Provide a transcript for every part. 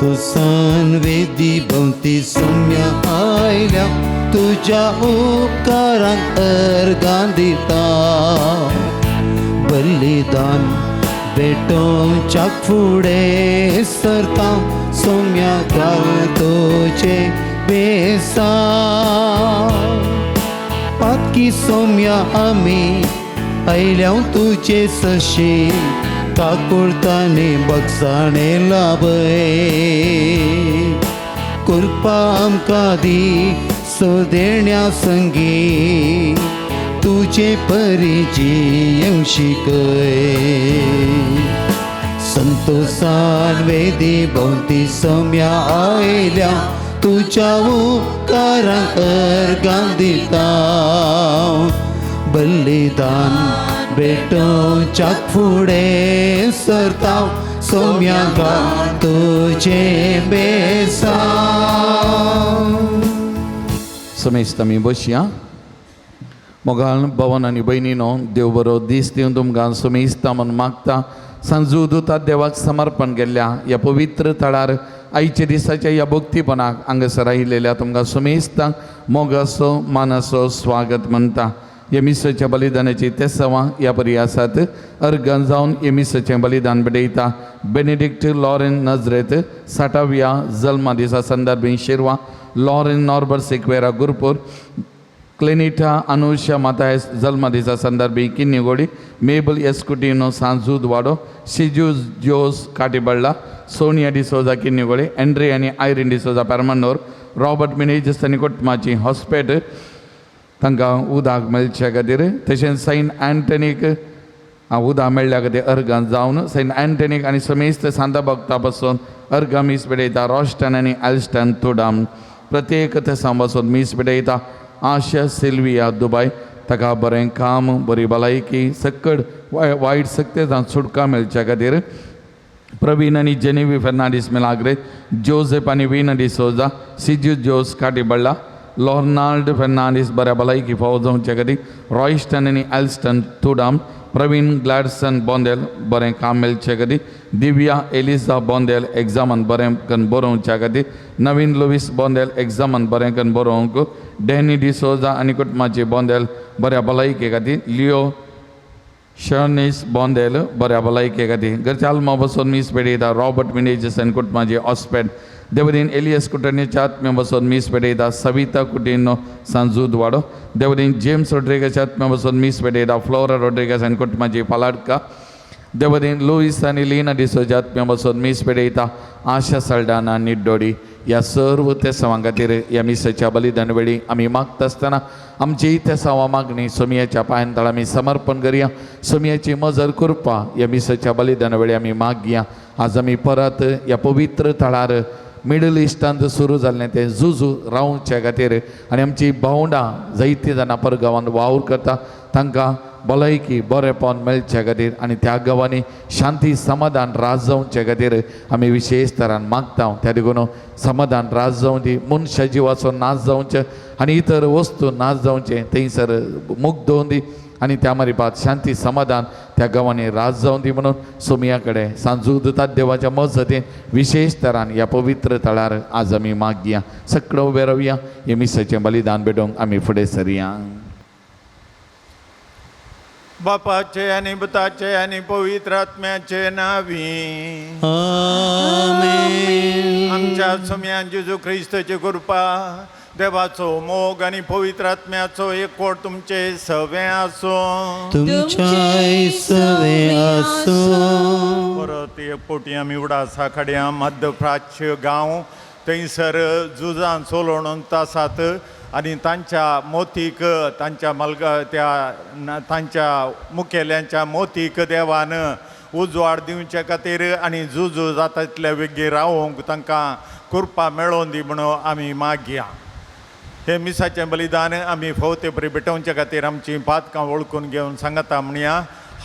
तुसान वेदी भोवती सौम्य आयल्या तुझ्या उपकारांक अर्गां दिता बलिदान भेटोवच्या फुडें सरता सौम्य घाल तुझे बेसा पातकी सौम्य आमी आयल्या तुझे सशी काकुळताने बगसाणे लाभय कृपा आमकां दी सोदेण्या संगी तुझे परिचय शिकय संतोषान वेदी भोवती सौम्य आयल्या तुझ्या उपकारांक अर्गां दिता बलिदान भेटोवच्या फुडें सरता सौम्य घाल तुझे बेसा. समेस्त आमी बसया. मोगाळ भवन आनी भयणीनो, देव बरो दीस दिवन तुमकां समेस्त म्हणून मागता. सांजूदुता देवाक समर्पण केल्ल्या ह्या पवित्र थळार आयच्या दिसाच्या ह्या भक्तीपणाक हांगासर आयिल्ल्या तुमकां समेस्तांक मोगाचो मानाचो स्वागत म्हणटा. हे मिसाच्या बलिदानाची तेसावां ह्या परी आसात. अर्गां जावन हे मिसाचें बलिदान भेटयता. बेनेडिक्ट लॉरेन नजरेत 60व्या जल्मा दिसा संदर्भी शिरवा. लॉरेन नॉर्बर सिक्वेरा गुरपूर. क्लेनिटा अनुषा मातायस जल्मा दिसा संदर्भी किन्नीगोडी. मेबल एस्कुटिनो सांजूद वाडो. शिजू जोस काटीबल्ला. सोनिया डिसोजा किन्नीगोडी. एंड्रे आनी आयरीन डिसोजा पेरमनोर. रॉबर्ट मिनेज आनी कुटुंबाची हॉस्पेट तांकां उदक मेळच्या खातीर. तशेंच सेंट एंटनीक उदक मेळ्ळ्या खातीर अर्गां जावन सेंट एंटनीक आनी समेस्त सांता भक्तां पासून अर्गां मीस भेटयता. रॉस्टन आनी एल्स्टन तुडाम प्रत्येक थेसां पासून मीस भेटयता. आशा सिल्विया दुबय ताका बरें काम बरी भलायकी सकड वायट सक्तेजां सुटका मेळच्या खातीर. प्रवीण आनी जेनेवी फेर्नांडीस मिलाग्रेस. जोसेफ आनी वीना डिसोजा. सिजू जोस काटीबल्ला. लॉर्नाल्ड फेर्नांडीस बऱ्या भलायकी फावो जावचे खातीर. रॉयस्टन आनी एल्स्टन तुडाम. प्रवीण ग्लॅडसन बोंदेल बरें काम मेळचे खातीर. दिव्या एलिझा बोंदेल एग्जामान बरें करून बरोवच्या खातीर. नवीन लुईस बोंदेल एग्जामान बरें करून बरोवंक. डॅनी डिसोजा आनी कुटुंबाची बोंदेल बऱ्या भलायके खातीर. लिओ शर्नीस बोंदेल बऱ्या भलायके खातीर. घरच्या आल्मा बसून मीस भेटयता. रॉबर्ट मिनेजीस आनी कुटुंबाची हॉस्पेट. देवरीन एलियस कुटुंबाच्या आत्म्या बसून मीस भेटयता. सविता कुटिनो सांजूद वाडो. देवरीन जेम्स रोड्रिगेच्या आत्म्या बसून मीस भेटयता. फ्लोरा रोड्रिगेस आनी कुटुंबाची पालाडका. देवरीन लुईस आनी लिना डिसोच्या आत्म्या बसून मीस भेटयता. आशा सल्डाना निड्डोडी. ह्या सर्व तेसावां खातीर ह्या मिसाच्या बलिदान वेळी आमी मागता आसतना आमची तेसावां मागणी सोमियाच्या पांयांतळ आमी समर्पण करया. सोमियाची मजर कृपा ह्या मिसाच्या बलिदान वेळी आमी मागया. आज आमी परत ह्या पवित्र थळार मिडल इस्टांत सुरू जाल्लें तें झुजू रावच्या खातीर आनी आमची भावंडां जायतीं जाणां परगांवांत वावर करता तांकां भलायकी बरेंपण मेळच्या खातीर आनी त्या गांवांनी शांती समाधान राज जावचे खातीर आमी विशेश तरान मागता. त्या देखून समाधान राज जावं दी. मनशा जिवाचो नाश जावचे आनी इतर वस्तू नाश जावचे थंयसर मुक्त दवरून दी आनी त्या मारिपात शांती समाधान त्या गांवांनी राज जावं दी म्हणून सोमिया कडेन सांजूदतात देवाच्या मजतीन विशेष तरान ह्या पवित्र थळार आज आमी मागया. सगळो उबे रावया. हे मिसाचें बलिदान भेटोवंक आमी फुडें सरया. बापाचे आनी पुताचे आनी पवित्र आत्म्याचे नावी आमेन. आमच्या सोम्या जेजू ख्रिस्ताची कृपा देवाचो मोग आनी पवित्र आत्म्याचो एकवट तुमचे सवे आसो. तुमच्या सवे आसो. परत एक पोटी आमी उडासा खड्या मध्य प्राच्य गांव थंयसर झुजान सोलोवन तासात आनी तांच्या मोतीक तांच्या तांच्या मुखेल्यांच्या मोतीक देवान उजवाड दिवचे खातीर आनी झुजू जाता तितले वेगळी रावोंक तांकां कृपा मेळोवन दी म्हणून आमी मागया. हे मिसाचें बलिदान आमी फावते बरी भेटोवचे खातीर आमची पातकां वळखून घेवन सांगता म्हणया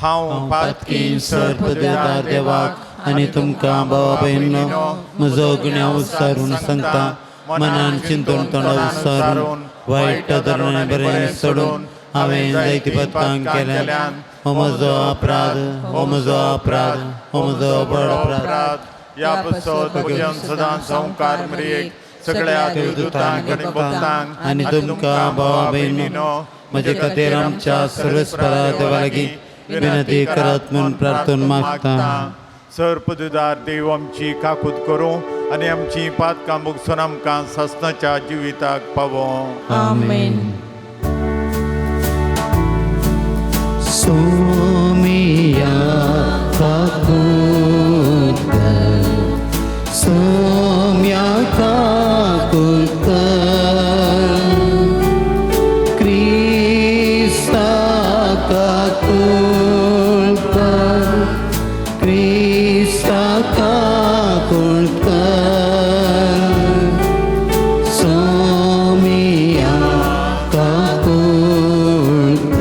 हांव पातकी सर्प देता देवाक आनी तुमकां भावा भयणीनो म्हजो गुन्यांव विचारून सांगता मनान चिंतून तोंडां विचारून वायट धोरणां बरें सोडून हांवें जायती पथकां केल्यान हो म्हजो अपराध हो म्हजो अपराध हो म्हजो बड अपराध या पसत भुजन सदां संकार मरियेक सगळ्या देवदूतांक आनी भक्तांक आनी तुमकां भावा भयणीनो म्हजे खातीर आमच्या सर्वेस्परा देवा लागीं विनंती करात म्हूण प्रार्थना मागता सर्पदुदार देव आमची काकूत करूं आनी आमची पातकां मुगसून आमकां ससनाच्या जिविताक पावों आमेन. सोमिया काकूत सोम्या काकूत क्रिस्ता काकूत क्रिस्ता काकूत सोमिया काकूत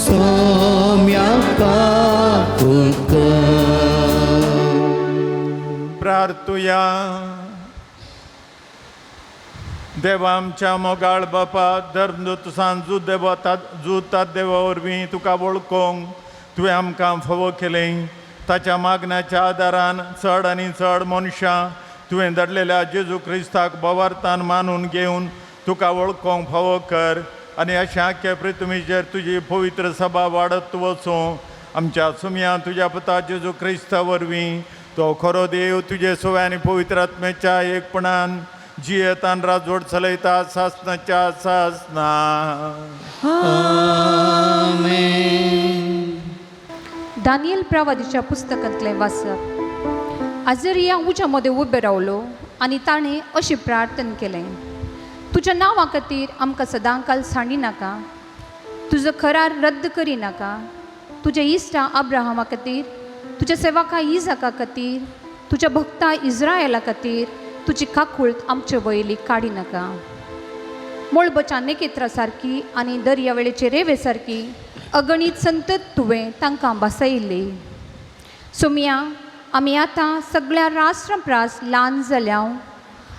सोम्या काकूत प्रार्थुया देवा आमच्या मोगाळ बापा धर्मदूत सांजू जुतात देवा वरवीं तुका वळखोंक तुवें आमकां फोव केलें ताच्या मागण्याच्या आदारान चड आनी चड मनशां तुवें धाडलेल्या जेजू क्रिस्ताक बोवार्थान मानून घेवन तुका वळखोंक फोव कर आनी अशा पृथ्वीचेर तुजी पवित्र सभा वाडत वचूं आमच्या सुमया तुज्या पुता जेजू क्रिस्ता वरवीं तो खरो देव तुजे सोव्या आनी पवित्र आत्म्याच्या एकपणान जियेतान राजवट चलयता सासनाच्या सासना दानियल प्रवादीच्या पुस्तकांतलें वाचप. आजरिया उज्या मदें उबे रावलो आनी ताणें अशी प्रार्थना केलें, तुज्या नांवा खातीर आमकां सदांकाल सांडी नाका, तुजो करार रद्द करी नाका, तुज्या इश्टा अब्राहमा खातीर, तुज्या सेवका इजाका खातीर, तुज्या भक्ता इस्रायला खातीर तुजी काकूळट आमचे वयली काडी नाका. मोळबच्या नेकेत्रा सारकी आनी दर्यावेळेचे रेवे सारकी अगणीत संतत तुवें तांकां बसयिल्ली. सोम्या आमी आतां सगळ्या राष्ट्रप्रास ल्हान जाल्याव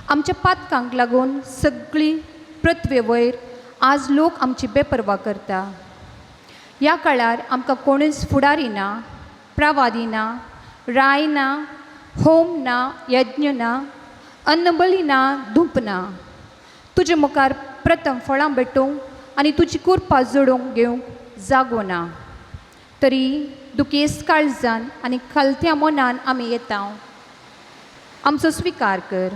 आमच्या पातकांक लागून सगळी पृथ्वे वयर आज लोक आमची बेपरवा करता. ह्या काळार आमकां कोणूच फुडारी ना, प्रवादी ना, राय ना, होम ना, यज्ञ ना, अन्नबली ना, धूप ना. तुजे मुखार प्रथम फळां भेटूंक आनी तुजी कुरपा जोडूंक घेवंक जागो ना. तरी दुखेस्त काळजान आनी खालत्या मनान आमी येता. आमचो स्विकार कर.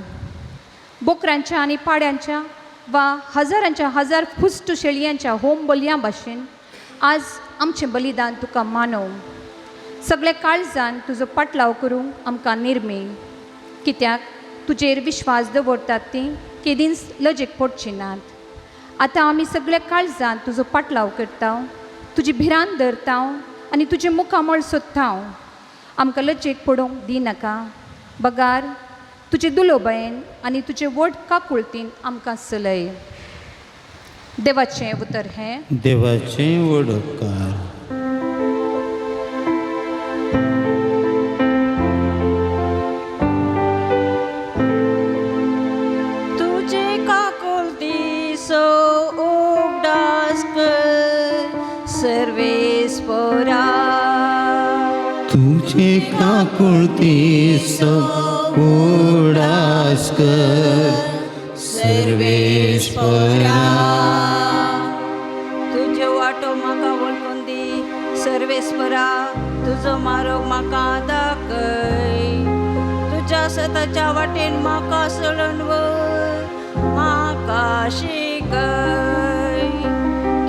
बोकरांच्या आनी पाड्यांच्या वा हजारांच्या हजार फुस्ट शेळयांच्या होम बलयां भाशेन आज आमचें बलिदान तुका मानव. सगळे काळजान तुजो पाटलाव करूंक आमकां निर्मे, कित्याक तुजेर विश्वास दवरतात तीं केदींच लजेक पडची नात. आतां आमी सगळे काळजान तुजो पाटलाव करता, तुजी भिरांत धरता आनी तुजें मुखामळ सोदता. आमकां लजेक पडोवंक दिनाका. बगार तुजे दुलोबायेन आनी तुजे व्हड काकुळटीन आमकां चलय. देवाचें उतर हें, देवाचें व्हड उपकार. सर्वेस्परा तुझे काकुळती उडास कर सर्वेश्वरा. तुझे वाटो म्हाका वळखून दी सर्वेस्परा, तुजो मारो म्हाका दाखय. तुज्या सताच्या वाटेन म्हाका सोडून व्हर, म्हाका शिकय.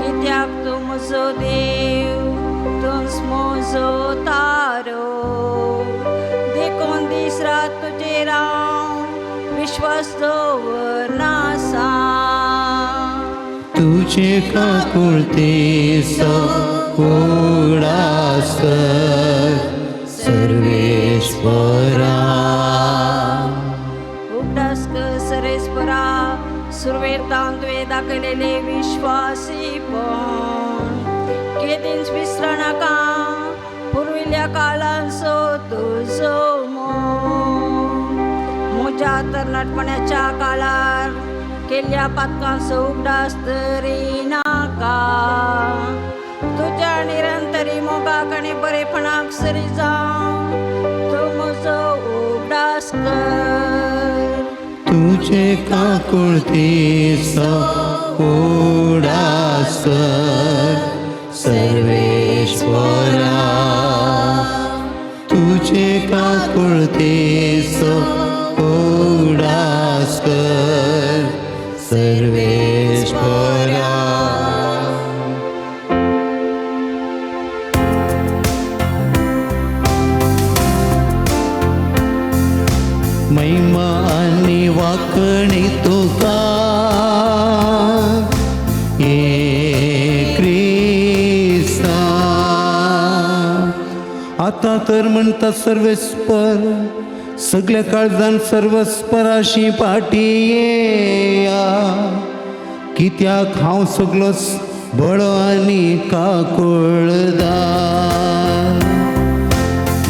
कित्याक तूं म्हजो देव, तूंच म्हजो तारो. देखून दीस रात तुजेर हांव विश्वास दवरनासा. तुझे काकुळती उडास कर सर्वेश्वरा. उगडास कर सर्वेस्परा, सुरवेतान तुवें दाखयलेले विश्वासीपण केदींच विसर नाका पुर्विल्ल्या काळांचो तुजो मोग म्हज्या तरणाटपणाच्या काळार केल्ल्या पातकांचो उगडास तरी नाका तुज्या निरंतरी मोगाक आनी बरेपणाक सरी जावं तूं म्हजो उगडास कर तुझे काकुळतीचो उगडास कर सर्वेश्वरा तुझे काकुळतीचो उगडास कर सर्वेश्वरा महिमा आणि वाकणी तुका ये क्रिस्ता आता तर म्हणता सर्वेस्पर सगळ्या काळजान सर्वस्पराशी पाठी येया कित्याक हांव सगळोच बळो आनी काकुळदार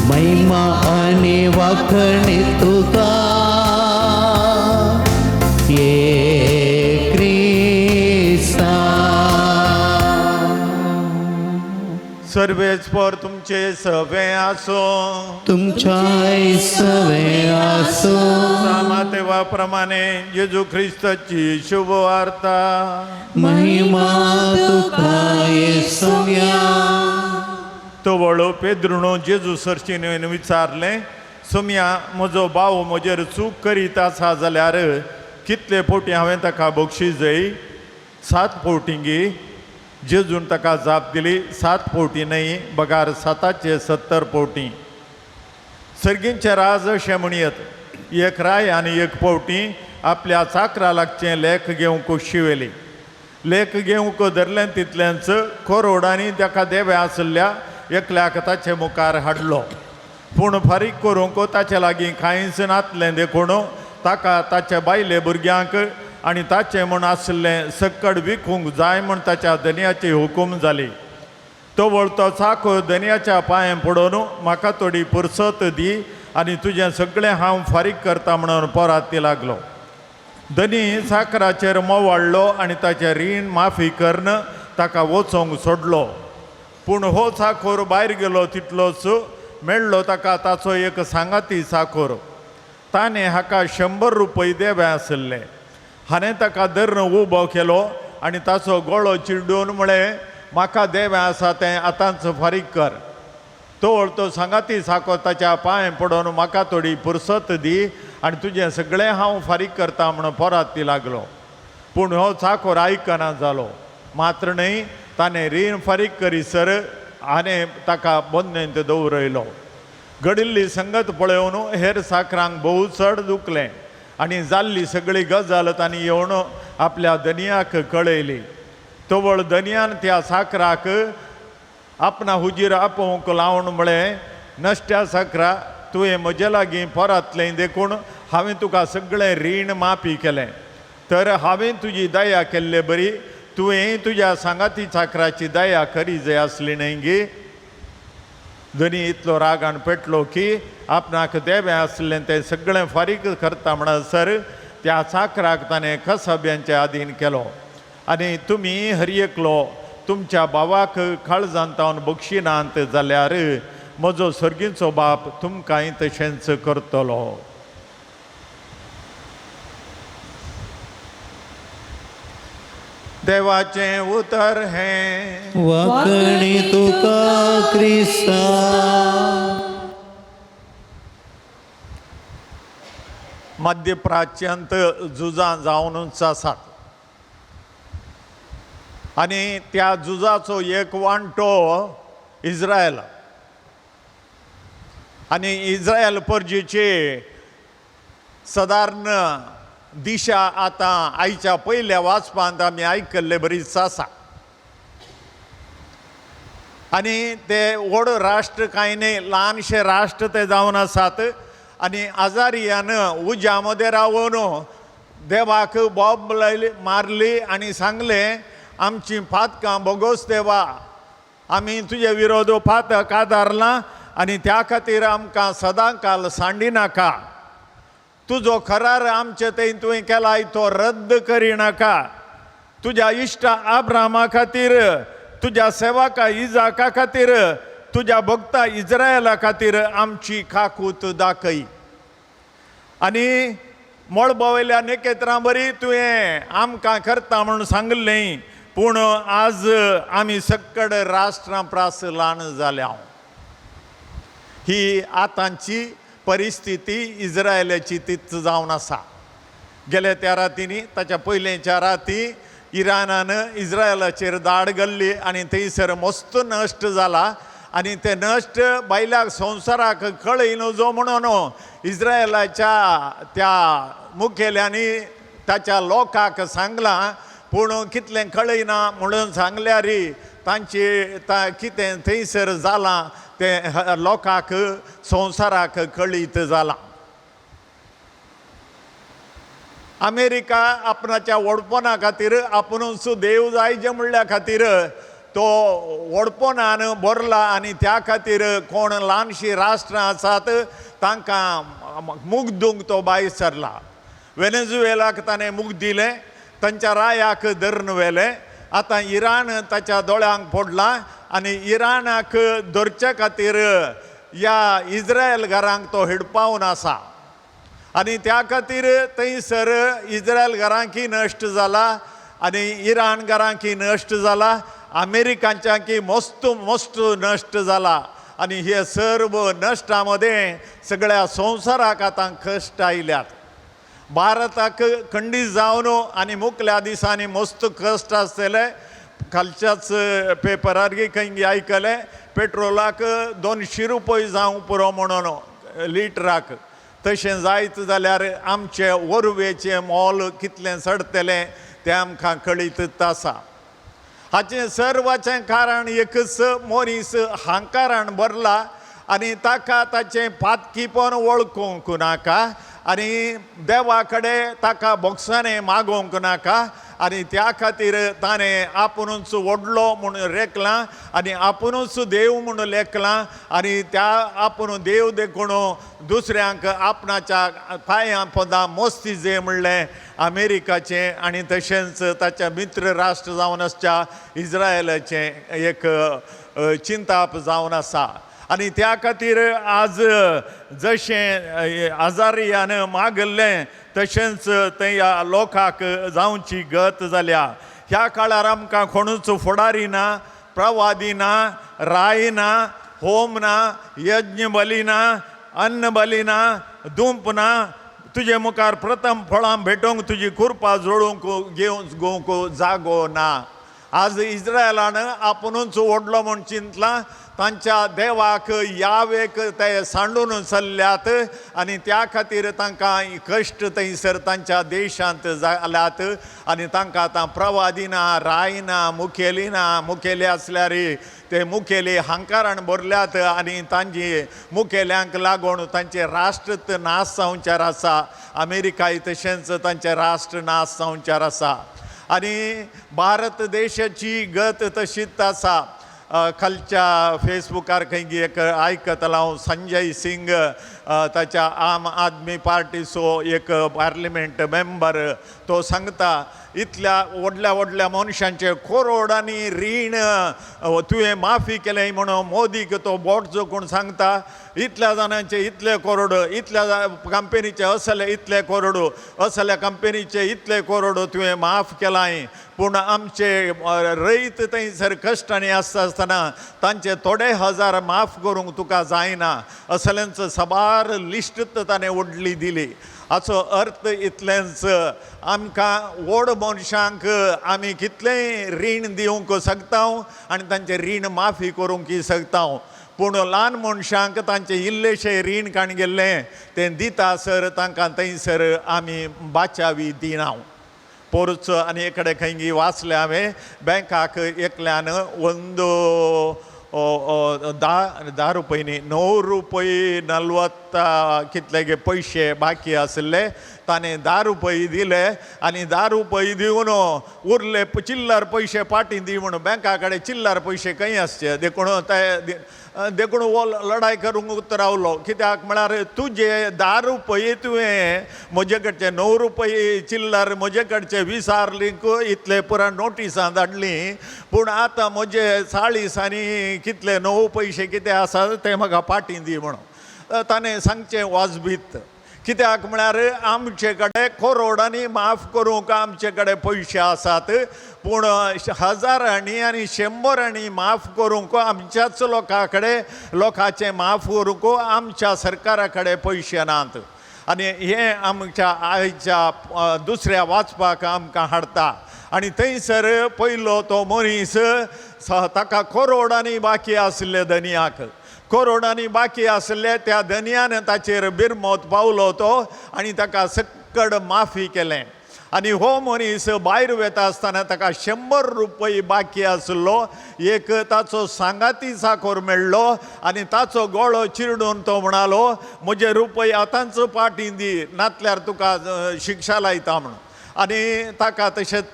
महिमा आणि वाखणी तुका ये क्रिस्ता सर्वेस्पर तुमचे सवे आसो तुमच्या सवे आसो प्रमाणे येजू ख्रिस्ताची शुभ वार्ता महिमा तुका येसुया तो वळो पेद्रुणो जेजू सरचिनेन विचारले सोम्या म्हजो भाव म्हजेर चूक करीत आसा जाल्यार कितले फावटी हांवें ताका बक्षीस जाय 7 फावटींगी जेजून ताका जाप दिली 7 फावटी न्हय बगार 770 फावटी सर्गींचे राज अशें म्हणयत एक राय आनी एक फावटी आपल्या चाकरा लागचें लेख घेवंक शिवेली लेख घेवंक धरलें तितलेंच कोरोडांनी ताका देवे आसल्या एकल्याक ताचे मुखार हाडलो पूण फारीक करूंक ताचे लागीं कांयच नातलें देखून ताका ताच्या बायले भुरग्यांक आनी ताचें म्हूण आसलें सक्कड विकूंक जाय म्हूण ताच्या धन्याची हुकूम जाली तो वळतो चाको धन्याच्या पांयां पडोवन म्हाका थोडी पुरसत दी आनी तुजें सगळें हांव फारीक करता म्हणून पोराती लागलो धनी साकराचेर मोवाडलो आनी ताचें रीण माफी करन ताका वचोंक सोडलो पूण हो साखोर भायर गेलो तितलोच मेळ्ळो ताका ताचो एक सांगाती साखोर ताणें हाका 100 रुपये देवे आसले हाणें ताका धरून उबो केलो आनी ताचो गळो चिड्डून म्हळें म्हाका देवे आसा तें आतांच फारीक कर तो वळतो सांगाती साखोर ताच्या पांय पडोवन म्हाका थोडी पुरसत दी आनी तुजें सगळें हांव फारीक करता म्हणून पोराती लागलो पूण हो साखोर आयकना जालो मात्र न्हय ताणें रीण फारीक करीसर हाणें ताका बंदेंत दवरयलो घडिल्ली संगत पळोवन हेर साकरांक भोव चड दुखलें आनी जाल्ली सगळी गजाल तांणी येवन आपल्या धनयाक कळयली तोवळ धनयान त्या साकराक आपणा हुजीर आपोवंक लावन म्हळें नश्ट्या साकरा तुवें म्हजे लागीं पोरातलें देखून हांवें तुका सगळें रीण माफी केलें तर हांवें तुजी दया केल्ले बरी तुवें तुज्या सांगाती साकराची दया करी जाय आसली न्हय गे धनी इतलो रागान पेटलो की आपणाक देवें आसलें तें सगळें फारीक करता म्हणसर त्या साकराक ताणें कसब्यांचे अधीन केलो आनी तुमी हर एकलो तुमच्या भावाक काळजांतावन बक्षिनांत जाल्यार म्हजो सर्गीचो बाप तुमकांय तशेंच करतलो देवाचें उतर हें वाकणी तुका क्रिस्ता मध्य प्राच्यांत झुजां जावनूच आसात आनी त्या झुजाचो एक वांटो इस्रायल आनी इस्रायल परजेचे सादारण दिशा आतां आयच्या पयल्या वाचपांत आमी आयकल्ले बरीच आसा आनी ते व्हड राष्ट्र कांय न्हय ल्हानशे राष्ट्र ते जावन आसात आनी आजारियान उज्या मध्ये रावन देवाक बॉब मारली आणि सांगले आमची फातकां बोगोस देवा आमी तुजे विरोध फात कादारला आणि त्या खातीर आमकां सदांकाल सांडी नाका तुजो करार आमचे थंय तुवें केलाय तो रद्द करिनाका तुज्या इश्ट आब्रामा खातीर तुज्या सेवका इजाका खातीर तुज्या भक्ता इस्रायला खातीर आमची काकूत दाखय आनी मळबा नेकेत्रां बरी तुवें आमकां करता म्हणून सांगलें पूण आज आमी सक्कड राष्ट्रां प्रास ल्हान जाल्या ही आतांची परिस्थिती इस्रायलाची तीच जावन आसा गेल्या त्या रातींनी ताच्या पयलेच्या राती इरानान इस्रायलाचेर धाड घाल्ली आनी थंयसर मस्त नश्ट जाला आनी ते नश्ट बायलाक संवसाराक कळय नजो म्हणून इस्रायलाच्या त्या मुखेल्यांनी ताच्या लोकांक सांगलां पूण कितलें कळयना म्हणून सांगल्यार तांचे कितें थंयसर जालां ते लोकांक संवसाराक कळीत जालां अमेरिका आपणाच्या वडपणा खातीर आपुणूच देव जायचे म्हणल्या खातीर तो वडपणान भरला आनी त्या खातीर कोण ल्हानशी राष्ट्रां आसात तांकां मूग दिवंक तो भायर सरला वेनेझुएलाक ताणें मूग दिलें तांच्या रायाक धरून व्हेलें आतां इराण ताच्या दोळ्यांक पडला आनी इराणाक धरचे खातीर ह्या इस्रायल घरांक तो हिडपावन आसा आनी त्या खातीर थंयसर इस्रायल घरांकी नश्ट जाला आनी इराण घरांकी नश्ट जाला अमेरिकांच्याकी मस्त नश्ट जाला आनी हे सर्व नश्टा मध्ये सगळ्या संवसाराक आतां कश्ट आयल्यात भारताक खंडीत जावन आनी मुखल्या दिसांनी मस्त कश्ट आसतले कालच्याच पेपरार खंय आयकलें पेट्रोलाक 200 रुपये जावंक पुरो म्हणून लिटराक तशें जायत जाल्यार आमचे वरवेचें मोल कितलें सडतलें तें आमकां कळीत आसा हाचें सर्वाचें कारण एकच मनीस हांकारान भरला आनी ताका ताचें पातकीपण वळखूंक नाका आनी देवा कडेन ताका बोगसाणें मागोवंक नाका आनी त्या खातीर ताणें आपुणूच व्हडलो म्हूण लेखलां आनी आपुणूच देव म्हूण लेखलां आनी त्या आपूण देव देखून दुसऱ्यांक आपणाच्या पांयां पोंदा मोस्ती जे म्हणलें अमेरिकाचें आनी तशेंच ताच्या मित्र राष्ट्र जावन आसच्या इस्रायलाचें एक चिंताप जावन आसा आनी त्या खातीर आज जशें आजारियान मागल्लें तशेंच थंय लोकांक जावची गत जाल्या ह्या काळार आमकां कोणूच फुडारी ना प्रवादी ना राय ना होम ना यज्ञ बली ना अन्न बली ना दूंप ना तुजे मुखार प्रथम फळां भेटोवंक तुजी कुरपा जोडूंक घेवंक जागो ना आज इस्रायलान आपुणूच व्हडलो म्हूण चिंतलां तांच्या देवाक यावेक ते सांडून चल्ल्यात आनी त्या खातीर तांकां कश्ट थंयसर तांच्या देशांत जाल्यात आनी तांकां आतां प्रवादी ना राय ना मुखेली आसल्यार ते मुखेली हांकारान भरल्यात आनी तांची मुखेल्यांक लागून तांचे राष्ट्र नाश जावंचार आसा अमेरिकाय तशेंच तांचे राष्ट्र नाश जावंचार आसा आनी भारत देशाची गत तशीच आसा कालच्या फेसबुकार खंय एक आयकतलो हांव संजय सिंग ताच्या आम आदमी पार्टीचो एक पार्लिमेंट मेंबर तो सांगता इतल्या व्हडल्या मनशांचे करोडांनी रीण तुवें माफी केलें म्हणून मोदीक तो बोट जोखून सांगता इतल्या जाणांचे इतले करोड इतल्या कंपनीचे असले इतले करोड असल्या कंपनीचे इतले करोड तुवें माफ केलाय पूण आमचे रैत थंयसर कश्टांनी आसतना तांचे थोडे हजार माफ करूंक तुका जायना असल्यांचो सबार लिस्ट ताणें व्हडली दिली हाचो अर्थ इतलेंच आमकां व्हड मनशांक आमी कितलेंय रीण दिवंक शकता आनी तांचें रीण माफी करूंक शकता पूण ल्हान मनशांक तांचें इल्लेशें रीण काण गेल्लें तें दिता सर तांकां थंयसर आमी बाचावी दिना पोरच आनी एकडे खंय वाचलें हांवें बँकाक एकल्यान ಒಂದು 10 ರೂಪಾಯಿ 9 ರೂಪಾಯಿ 40 कितले गे पयशे बाकी आसले ताणें 10 रुपये दिले आनी 10 रुपये दिवन उरले चिल्लर पयशे पाटी दी म्हणून बँका कडेन चिल्लर पयशे खंय आसचे देखून वो लढाय करूंक रावलो कित्याक म्हळ्यार तुजे 10 रुपये तुवें म्हजे कडचे 9 रुपये चिल्लर म्हजे कडचे विसारलींक इतले पुरा नोटिसां धाडली पूण आतां म्हजे 40 आनी कितले 9 पयशे कितें आसा ते म्हाका पाटी दी म्हणून ताणें सांगचें वाजबीत कित्याक म्हळ्यार आमचे कडेन करोडांनी माफ करूंक आमचे कडेन पयशे आसात पूण हजारांनी आनी 100रांनी माफ करूंक आमच्याच लोकां कडेन लोकांचें माफ करूंक आमच्या सरकारा कडेन पयशे नात आनी हे आमच्या आयच्या दुसऱ्या वाचपाक आमकां हाडटा आनी थंयसर पयलो तो मनीस ताका करोडांनी बाकी आसले धनियाक करोडांनी बाकी आसले त्या धनियान ताचेर बिरमोत पावलो तो आनी ताका सक्कड माफी केलें आनी हो मनीस भायर वता आसतना ताका 100 रुपये बाकी आसलो एक ताचो सांगाती साखर मेळ्ळो आनी ताचो गळो चिरडून तो म्हणालो म्हजे रुपये आतांच पाटी दी नातल्यार तुका शिक्षा लायता म्हणून आनी ताका तशेंच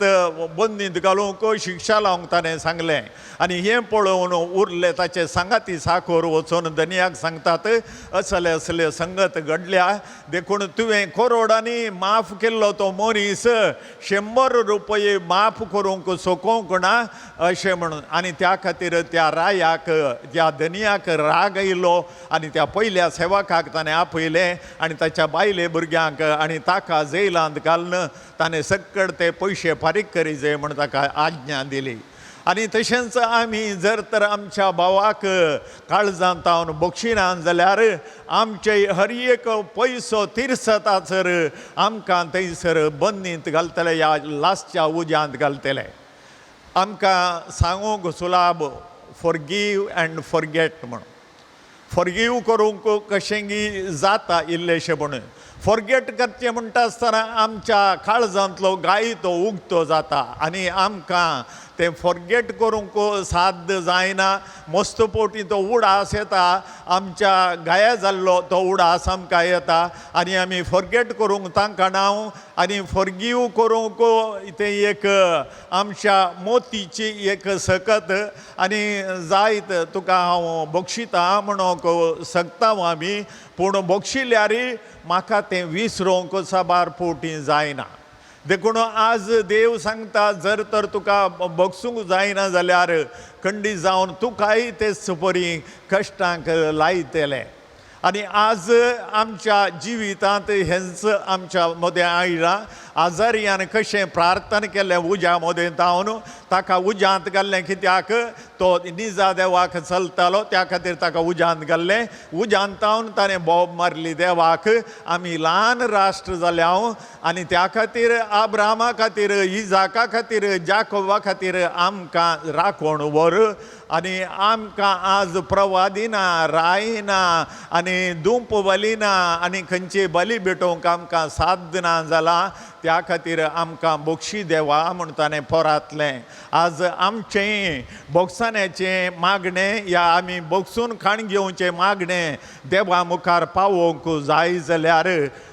बंदींत घालूंक शिक्षा लावंक ताणें सांगलें आनी हें पळोवन उरले ताचे सांगाती साखर वचून धनियाक सांगतात असले असले संगत घडल्या देखून तुवें करोडांनी माफ केल्लो तो मनीस 100 रुपये माफ करूंक सोकोवंक ना अशें म्हणून आनी त्या खातीर त्या रायाक त्या धनियाक राग आयलो आनी त्या पयल्या सेवकाक ताणें आपयलें आनी ताच्या बायले भुरग्यांक आनी ताका जेलांत घालन ताणें सक्कड ते पयशे फारीक करी जाय म्हण ताका आज्ञा दिली आनी तशेंच आमी जर तर आमच्या भावाक काळजांत तावन बक्षिनान जाल्यार आमचे हर एक पयसो तिरसतासर आमकां थंयसर बंदींत घालतले ह्या लास्टच्या उज्यांत घालतले आमकां सांगूंक सुलाभ फॉरगिव अँड फॉरगेट म्हणून फॉरगिव करूंक कशेंगी जाता इल्लेशें म्हणून फॉरगेट करचें म्हणटा आसतना आमच्या काळजांतलो गायतो उक्तो जाता आनी आमकां तें फॉरगेट करूंक साध्य जायना मस्तपोटी तो उडास येता आमच्या गाया जाल्लो तो उडास आमकां येता आनी आमी फॉरगेट करूंक तांकां नांव आनी फॉरगिव करूंक तें एक आमच्या मोतीची एक सकत आनी जायत तुका हांव बक्षिता म्हणूंक सकता आमी पूण बक्षिल्यार म्हाका तें विसरोवंक साबार पोटी जायना देखून आज देव सांगता जर तर तुका बक्षूंक जायना जाल्यार खंडी जावन तुकाय ते सुपरी कश्टांक लायतले आनी आज आमच्या जिवितांत हेंच आमच्या मदें आयलां आजारियान कशें प्रार्थना केलें उज्या मदें तावन ताका उज्यांत घाल्लें कित्याक तो निजा देवाक चलतालो त्या खातीर ताका उज्यांत घाल्लें उज्यांत तावन ताणें बोब मारली देवाक आमी ल्हान राष्ट्र जाल्या आनी त्या खातीर आब्रामा खातीर इजाका खातीर जाकोबा खातीर आमकां राखण व्हर आनी आमकां आज प्रवादी ना राय ना आनी दूप बली ना आनी खंयची बली भेटोवंक आमकां साध्य ना जालां त्या खातीर आमकां बक्षी देवा म्हूण ताणें पोरातलें आज आमचें बोगसाण्याचें मागणें या आमी बोगसून खाण घेवचें मागणें देवा मुखार पावोवंक जाय जाल्यार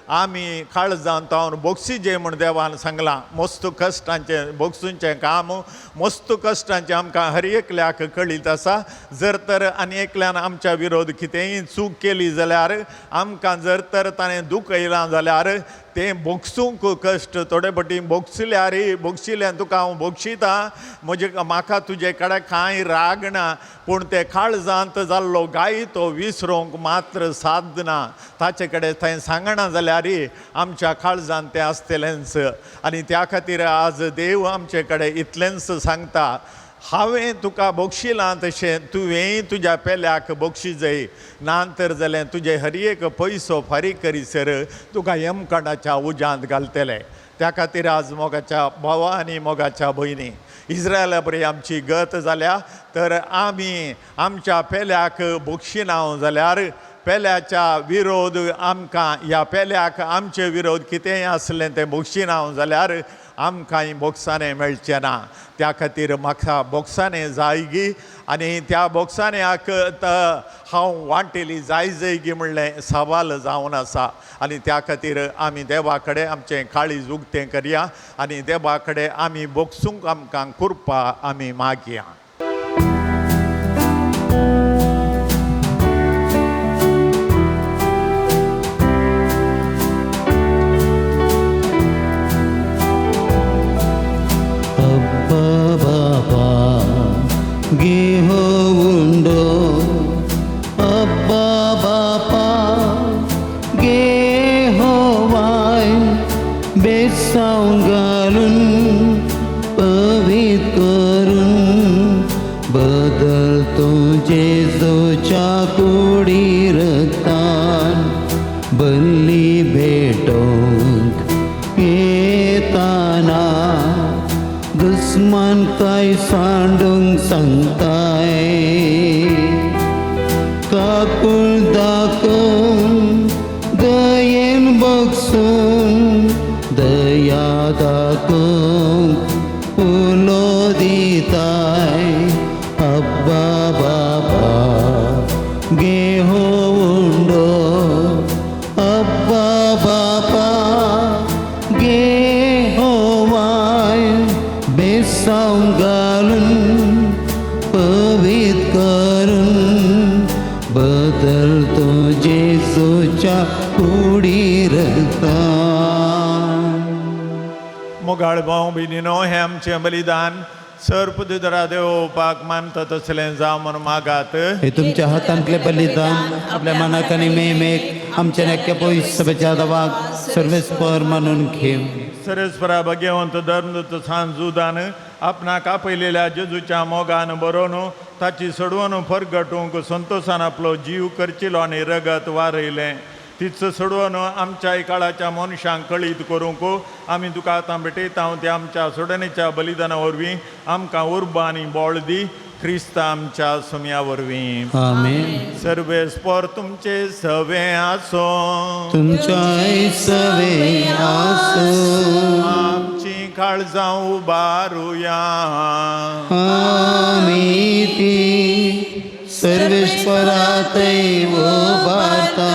आमी काळजांत तावन बोगसीजे म्हूण देवान सांगलां मस्त कश्टांचें बोगसूंचें काम मस्त कश्टांचें आमकां हर एकल्याक कळीत आसा जर तर आनी एकल्यान आमच्या विरोध कितेंय चूक केली जाल्यार आमकां जर तर ताणें दूख येयलां जाल्यार तें बोगसूंक कश्ट थोडे फावटी बोगशिल्ल्यान तुका हांव बोगशिता म्हाका तुजे कडेन कांय राग ना पूण ते काळजांत जाल्लो गाय तो विसरोवंक मात्र साध्य ना ताचे कडेन थंय सांगना जाल्यार आमच्या काळजांत तें आसतलेंच आनी त्या खातीर आज देव आमचे कडेन इतलेंच सांगता हांवें तुका बक्षिलां तशें तुवेंय तुज्या पेल्याक बक्षिजय नांतर जाल्यार तुजे हर एक पयसो फारीक करीसर तुका यमकांडाच्या उज्यांत घालतले त्या खातीर आज मोगाच्या भावा आनी मोगाच्या भयणी इस्रायला बरी आमची गत जाल्या तर आमी आमच्या पेल्याक बक्षिनांव जाल्यार पेल्याच्या विरोध आमकां ह्या पेल्याक आमचे विरोध कितेंय आसलें तें बक्षिनांव जाल्यार आमकांय बोक्साने मेळचें ना. त्या खातीर म्हाका बोक्साने जायगी आनी त्या बोक्सान्याक हांव वांटेली जायगी म्हणलें सवाल जावन आसा. आनी त्या खातीर आमी देवा कडेन आमचें काळीज उक्तें करया आनी देवा कडेन आमी बोक्सूंक आमकां कृपा आमी मागया. गेहो उंडो अब्बा बापा गेहो वाय बेसांव घालून पवित्र करून बदल तुझे जोच्या कुडी रक्तान बल्ली भेटोंक येताना दुस्मान काय सांडूंक सांगताय काकूळ दाखोवन दयेन बगसून दया दाखोवंक उलो दिताय अब्बा बाबा गेहो उंडो अब्बा बाबा गेहो वाय बेसांव घालून पवित्र करून बदल तो जेसूच्या कुडी रक्तान. मोगाळ भाव भयणीनो, हें आमचें बलिदान सर्पदुदरा देवपाक मानता तसलें जावं म्हूण मागात. हे तुमच्या हातांतलें बलिदान आपल्या मनाक आनी मेमेक आमच्या नेक्या पवित्र सभेच्या दावाक सर्वेस्पर मानून घेव. सर्वेस्परा भगवंत धर्मदूत सांजुदान आपणाक आपयलेल्या जेजूच्या मोगान बरोवन ताची सडवण फरगटूंक संतोशान आपलो जीव करचिलो आनी रगत वारयलें. तीच सडवण आमच्या काळाच्या मनशांक कळीत करूंक आमी तुका आतां भेटयता. त्या आमच्या सोडणेच्या बलिदाना वरवीं आमकां उर्बा आनी बोळ दी. क्रिस्त आमच्या सुम्या वरवीं. आमेन. सर्वेस्पर तुमचे सवे आसो. तुमच्या सवे आसो. आमची काळजां उबारुया. आमी ती सर्वेश्वरातय उबारता.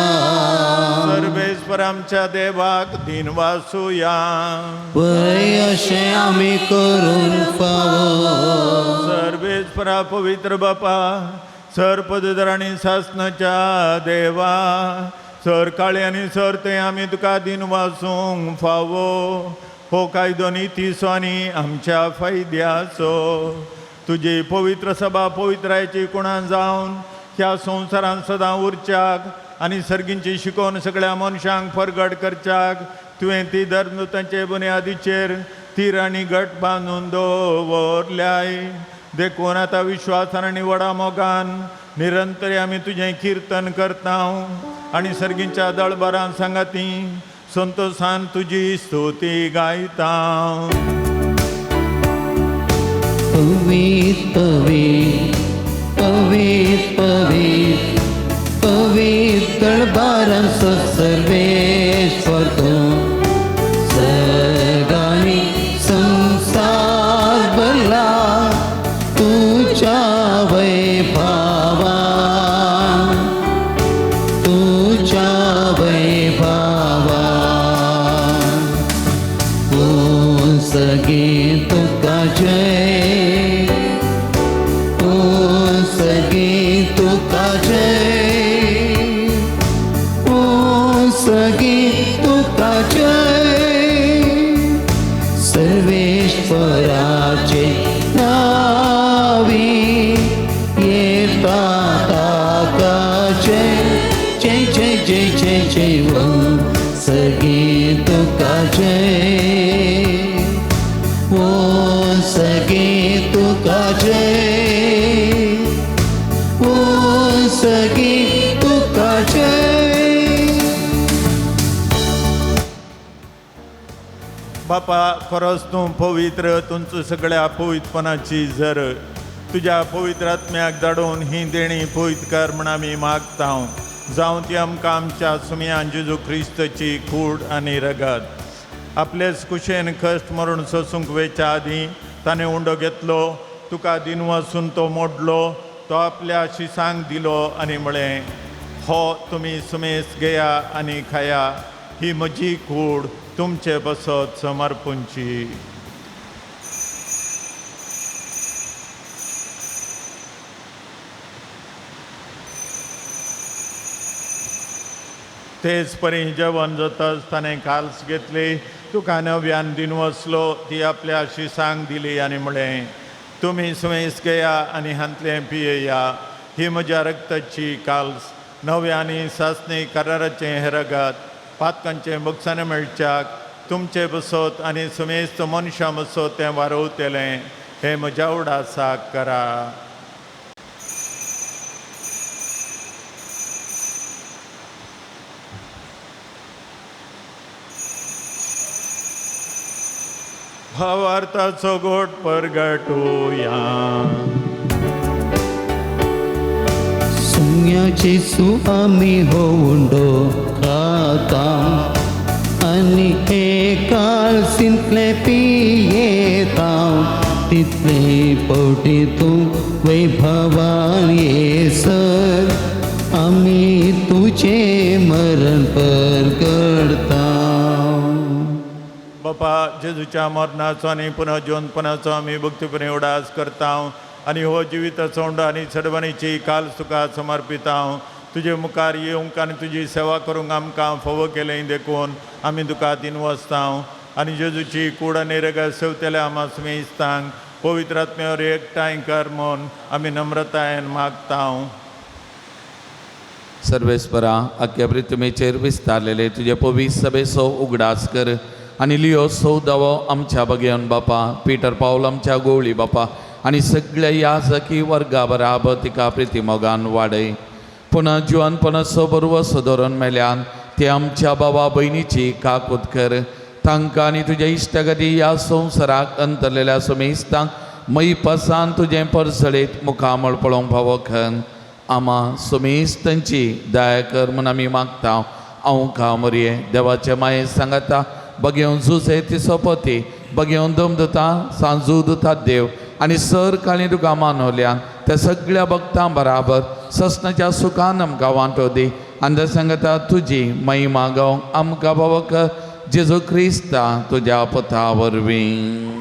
सर्वेस्पर आमच्या देवाक दिन वासुया. वय अशें आमी करून फावो. सर्वेस्परा पवित्र बापा, सर्पदर आनी सासनाच्या देवा, सर काळे आनी सर ते आमी तुका दिन वासूंक फावो. हो कायदो नितीसो आनी आमच्या फायद्याचो. तुजी पवित्र सभा पवित्रायची कुणान जावन ह्या संवसारान सदां उरच्याक आनी सर्गींची शिकोवन सगळ्या मनशांक परगट करच्याक तुवें ती धर्मदूतांचे बुन्यादीचेर तीर आनी घट बांदून दवरल्याय. देखून आतां विश्वासान आनी व्हडा मोगान निरंतर आमी तुजें किर्तन करता आनी सर्गींच्या दळबारां सांगाती संतोशान तुजी स्तुती गायता. पवित्र पवित्र पवित्र पवित्र पवित्र दळबारांचो सर्वेश्वर तूं. सगळी संसार भरला तुझ्या वैभवान. तुझ्या वैभवान ओ सगळे तुका जय. ओ सगळे तुका जय. ओ सगळे तुका जय. सर्वेश्वराचे नावी येता ताका जय. जय जय जय जय जय ओ सगळे तुका जय. ओ सगळे तुका जय. ओ सगळे तुका जय. बापा, खरोच तूं पवित्र. तुमचो सगळ्या पवित्रपणाची झर तुज्या पवित्र आत्म्याक धाडून ही देणी पवित्र कर म्हण आमी मागता. जावं ती आमकां आमच्या सुम्यान जेजू क्रिस्ताची कूड आनी रगत. आपलेच कुशेन कश्ट मरून सोसूंक वेच्या आदी ताणें उंडो घेतलो, तुका दिन वसून तो मोडलो, तो आपल्या शिसांक दिलो आनी म्हळें, हो तुमी सुमेस घेया आनी खाया, ही म्हजी कूड, तुमचे बसत समर्पूंची. तेच परी जेवण जाताच ताणें काल्स घेतली, तुका नव्यान दिन वसलो, ती आपल्या शिसांक दिली आनी म्हळें, तुमी सुमेस घेया आनी हांतलें पियेया, ही म्हज्या रक्ताची काल्स, नव्यानी सासणी कराराचें हें रगत, पातकांचें बक्षान मेळच्याक, तुमचे बसत आनी सुमेस्त मनशां बसत तें वारवतलें, हें म्हज्या उडासाक करा. भावार्थाचो गोट परगटुया. सुन्याची आमी होऊंडो खाता आनी एकाल सिंतले पियेता, तितले पोटी तूं वैभवान येसर, आमी तुझे मरण परगडता. बापा जेजूच्या मरणाचो आनी पुनः जिवंतपणाचो आमी भक्तीपणे उडास करता आनी हो जिविताचो उंडो आनी सडवणीची काल तुका समर्पिता. तुजे मुखार येवंक आनी तुजी सेवा करूंक आमकां फोव केलें देखून आमी तुका दिन वसता आनी जेजूची कूड आनी रगत सेवतले आमा सुमेस्तांक पवित्र आत्म्यावर एकठांय कर म्हूण आमी नम्रतायेन मागता. सर्वेस्परा अख्ख्या पृथ्वीचेर विस्तारलेले तुझे पवित्र सभेचो उगडास कर आनी लियो सौदावो आमच्या बगेन बापा, पिटर पावल आमच्या गोवळी बापा आनी सगळ्या याजकी वर्गा बराबर तिका प्रितीमोगान वाडय. पुन्हा जिवनपणाचो बरवो सदोरण मेल्यान ते आमच्या बाबा भयणीची काकूत कर. तांकां आनी तुज्या इश्टगती ह्या संवसाराक अंतरलेल्या सुमेस्तांक मैपासान तुजें परसळेत मुखामळ पळोवंक फावो खन. आमा सुमेस्तांची दया कर म्हूण आमी मागता. हांव कामरये देवाचे माये सांगता, बगेवन झुजे तिचो पती, बगेवन दमदता सांजू दुता देव आनी सर काळी तुका मानवल्यान त्या सगळ्या भक्तां बराबर ससनाच्या सुखान आमकां वांटो दी. आनी सांगता तुजी महिमा गावंक आमकां बाबा कर, जेजू क्रिस्ता तुज्या पथा वरवीं.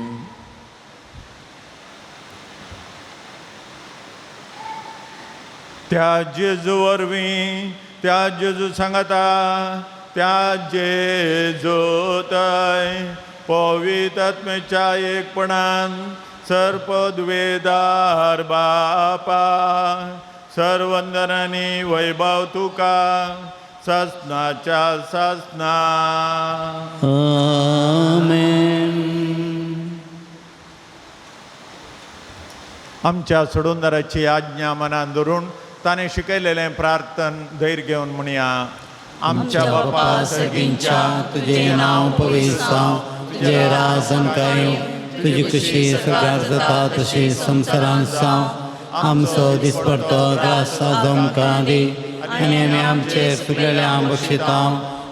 त्या जेजू वरवीं, त्या जेजू सांगता, त्या जेजू थंय पवित्र आत्म्याच्या एकपणान सर्पद्वेदार बापा, सर्वंदनांनी वैभव तुका ससनाच्या ससना. आमेन. आमच्या सोडूनदाराची आज्ञा मनान धरून ताणें शिकयलेलें प्रार्थन धैर्य घेवन म्हणया. आमच्या बापा सगळींच्या तुझे नाव पवित्र जावं, तुझे राज आमकां येवं, तुजी कशी सगळ्यार जाता तशी संवसारांत जावं. आमचो दिसपडटो घास आज आमकां दी आनी आमी आमचेर चुकलेल्यांक बक्षिता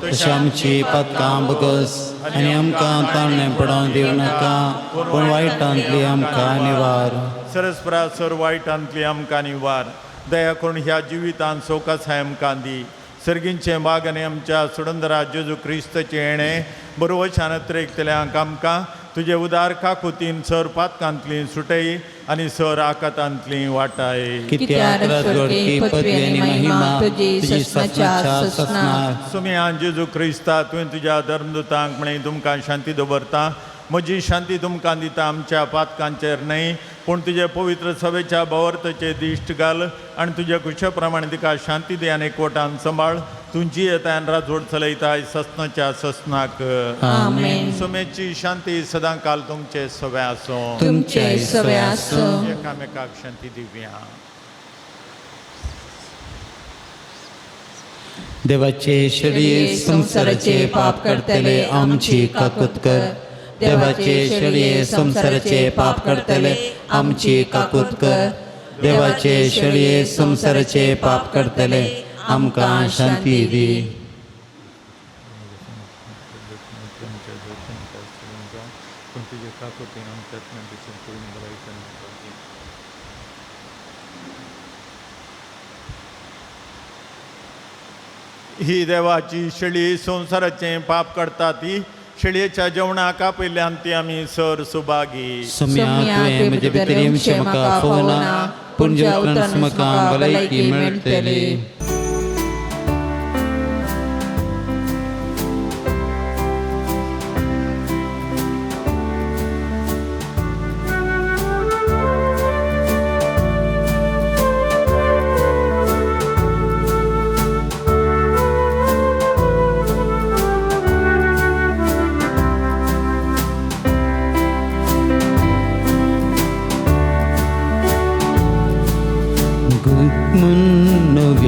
तशी आमची पदकां बगस आनी आमकां ताळणें पडोवंक दिवं नाका, पूण वायटांतली आमकां निवार. सरस्परा सर वायटांतली आमकां निवार. दया करून ह्या जिवितांत सोकासाय आमकां दी. सर्गींचे बाग आनी आमच्या सुडंदरा जेजू क्रिस्ताचे येणें बरोवशान एकतल्यांक आमकां तुजे उदार काकुतीन सर पातकांतली सुटय आनी सर आकातांतली वाटाय. कित्याक राजवडकी पदवी आनी महिमा तुजी ससनाच्या ससनार. सुम्या जेजू क्रिस्ता तुवें तुज्या धर्मदुतांक म्हळें तुमकां शांती दवरता, म्हजी शांती तुमकां दिता. आमच्या पातकांचेर न्हय पूण तुजे पवित्र सभेच्या भवर्तचे दिश्ट घाल आनी तुज्या कुशा प्रमाणे तिका शांती दे आनी एकवटान सांबाळ. तुमची येतान राजवड चलयताय ससनाच्या ससनाक. आमेन. सुमेची शांती सदां काल तुमचे सवे आसूं. तुमचे सवे आसूं. एकामेकाक शांती दिवया. देवाचे शरीर संसाराचे पाप करतले आमची काकूत कर. देवाचे शरीर संसाराचे पाप करतले आमची काकूत कर. देवाचे शरीर संसाराचे पाप करतले आमकां शांती दी. ही देवाची शेळी संसाराचे पाप करता ती शेळयेच्या जेवणाका पयल्यान ती आमी सर सुभागी सम्या तुवें म्हजे भितरी म्हाका फोना पूण जे उतरान म्हाका भलायकी मेळटली.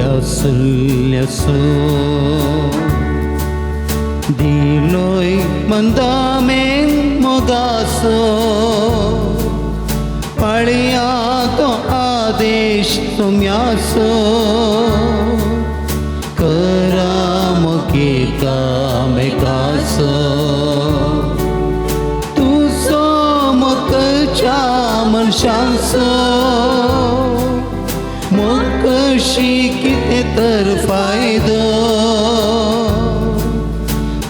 వ్యాసుల్యసో দিলই মন্দামে মোগাসো পাড়িয়া তো আদেশ তুমিয়াসো करामके कामे कासो तू सोमकच्या मनशांसो मोकशी किते तर फायदो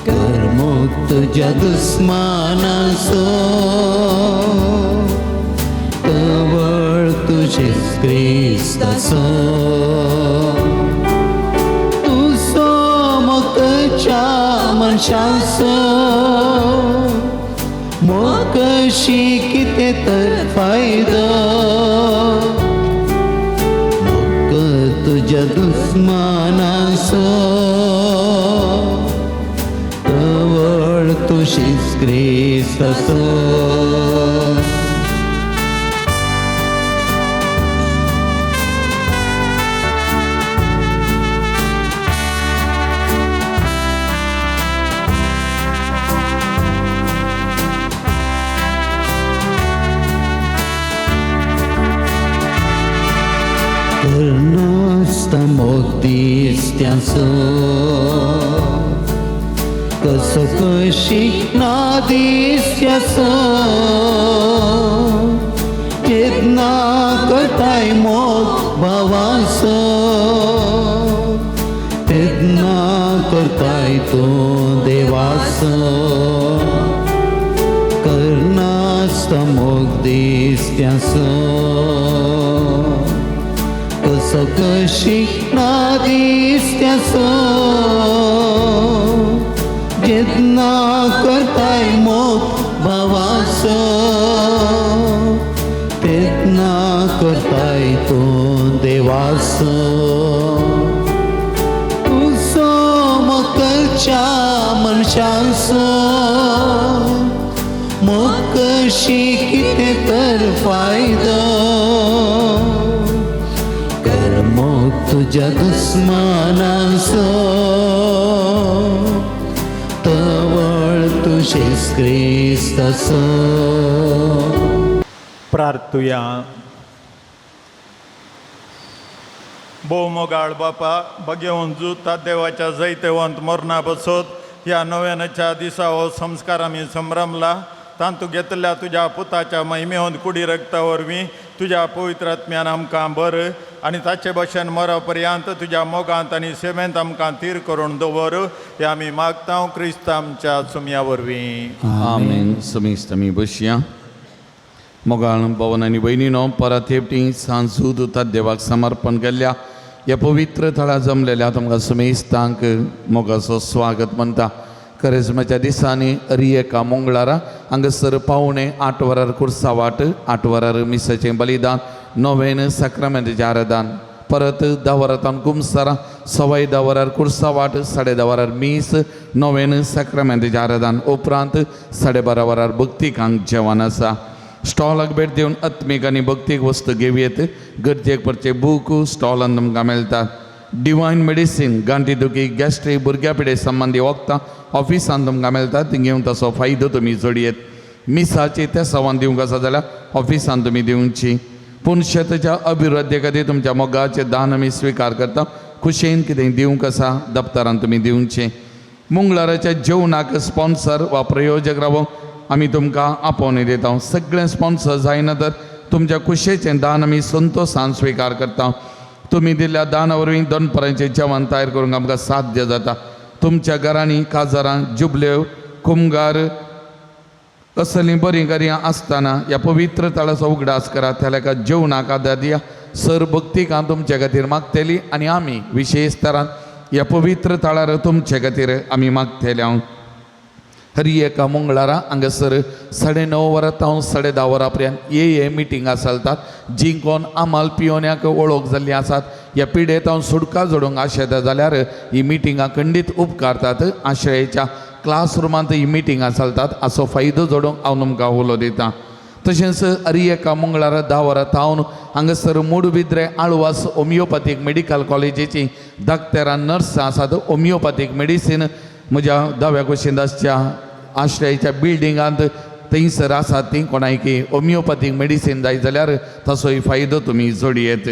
करमुक्त तुझ्या दुस्मानासो कवळ तुझेच क्रिस्तासो तू सोमकच्या मनशांसो मोकशी किते तर फायदो तुझ्या दुस्मानासो कवळ तुझीच क्रिस्तासो मोक्तीस्त्यांसो कसो कशी नादिस्त्यासो चेतना करताय मोग भावासो चेतना करताय तो देवासो करनास्ता मोक्तीस्त्यासो कसो कशी नादिस्त्यासो चेतना करताय मोग भावासो चेतना करताय तो देवासो तू सोमकच्या मनशांसो मोग कशी किते तर फायदो मोग तुझ्या दुस्मानासो तवळ तुझेच क्रिस्तासो. प्रार्थुया. मोगाळ बापा बगेवन जुता देवाच्या जैतेवंत मरणा बसत ह्या नव्यानच्या दिसा हो संस्कार आम्ही संभ्रमला तांतू घेतल्या तुझ्या पुताच्या महिमेवंत कुडी रक्ता वरवीं तुझ्या पवित्र आत्म्यान आमकां बर आनी ताचे भशेन मरपर्यंत तुझ्या मोगांत आनी सेवेंत आमकां तीर करून दवर हे आमी मागता क्रिस्त आमच्या सुमया वरवीं. आमेन. समेस्त आमी बसया. मोगाळ भवन आनी भयणीनो परत हेवटी सांजूद उतात देवाक समर्पण केल्ल्या ह्या पवित्र थळा जमलेल्या तुमकां समेस्तांक मोगाचो स्वागत म्हणटा. करिस्माच्या दिसांनी रियेका मंगळारा हांगासर पावणे 8 वरार कुर्सावाट 8 वरार मिसाचें बलिदान 9 सक्रामेंताचें आराधन परत 10 वरांतान गुमसारा 10:15 वरार कुर्सावाट 10:30 वरार मीस 9 सक्रामेंताचें आराधन उपरांत 12:30 वरार भक्तिकांक जेवण आसा. स्टॉलाक भेट दिवन आत्मीक आनी भक्तीक वस्तू घेवयेत. गरजेक पडचे बूक स्टॉलान तुमकां मेळटात. डिवायन मेडिसीन गांठी दुखी गॅस्ट्रीक भुरग्या पिडे संबंदी वखदां ऑफिसान तुमकां मेळटात. ती घेवन ताचो फायदो तुमी जोडयेत. मिसाची त्या सवान दिवंक आसा जाल्यार ऑफिसान तुमी दिवची. पूण शेताच्या अभिवृद्धी खातीर तुमच्या मोगाचें दान आमी स्विकार करता. खुशेन कितें दिवंक आसा दप्तरान तुमी दिवचें. मंगळाराच्या जेवणाक स्पॉन्सर वा प्रयोजक रावो आमी तुमकां आपोवणी दिता. सगळे स्पॉन्सर जायना तर तुमच्या कुशेचें दान आमी संतोशान स्विकार करता. तुमी दिल्ल्या दाना वरवीं दनपरांचें जेवण तयार करूंक आमकां साध्य जाता. तुमच्या घरांनी काजारां जुबल्यो कुमगार असलीं बरीं घरां आसतना ह्या पवित्र तळाचो उगडास करात. त्या लेखा जेवणाक आदार दिया. सर भक्तिकां तुमचे खातीर मागतली आनी आमी विशेश तरान ह्या पवित्र तळार तुमचे खातीर आमी मागतले. हरी एका मंगळारा हांगासर 9:30 वरां तावन 10:30 वरां पर्यंत हे मिटिंगां चलतात. जी कोण आमाल पियोन्याक वळख जाल्लीं आसात ह्या पिडेंत हांव सुडका जोडूंक आशेता जाल्यार ही मिटिंगां खंडीत उपकारतात. आश्रयेच्या क्लासरुमांत ही मिटिंगां चलतात. हाचो फायदो जोडूंक हांव तुमकां उलो दितां. तशेंच हरी एका मंगळारा 10 वरां तावन हांगासर मूडबिद्रे आळवास होमिओपॅथीक मेडिकल कॉलेजीची डाक्टरां नर्सां आसात. होमिओपॅथीक मेडिसीन म्हज्या दाव्या कुशिंदासच्या आश्रयाच्या बिल्डिंगांत थंयसर आसात. ती कोणायकी होमिओपॅथीक मेडिसीन जाय जाल्यार तसोय फायदो तुमी जोडयेत.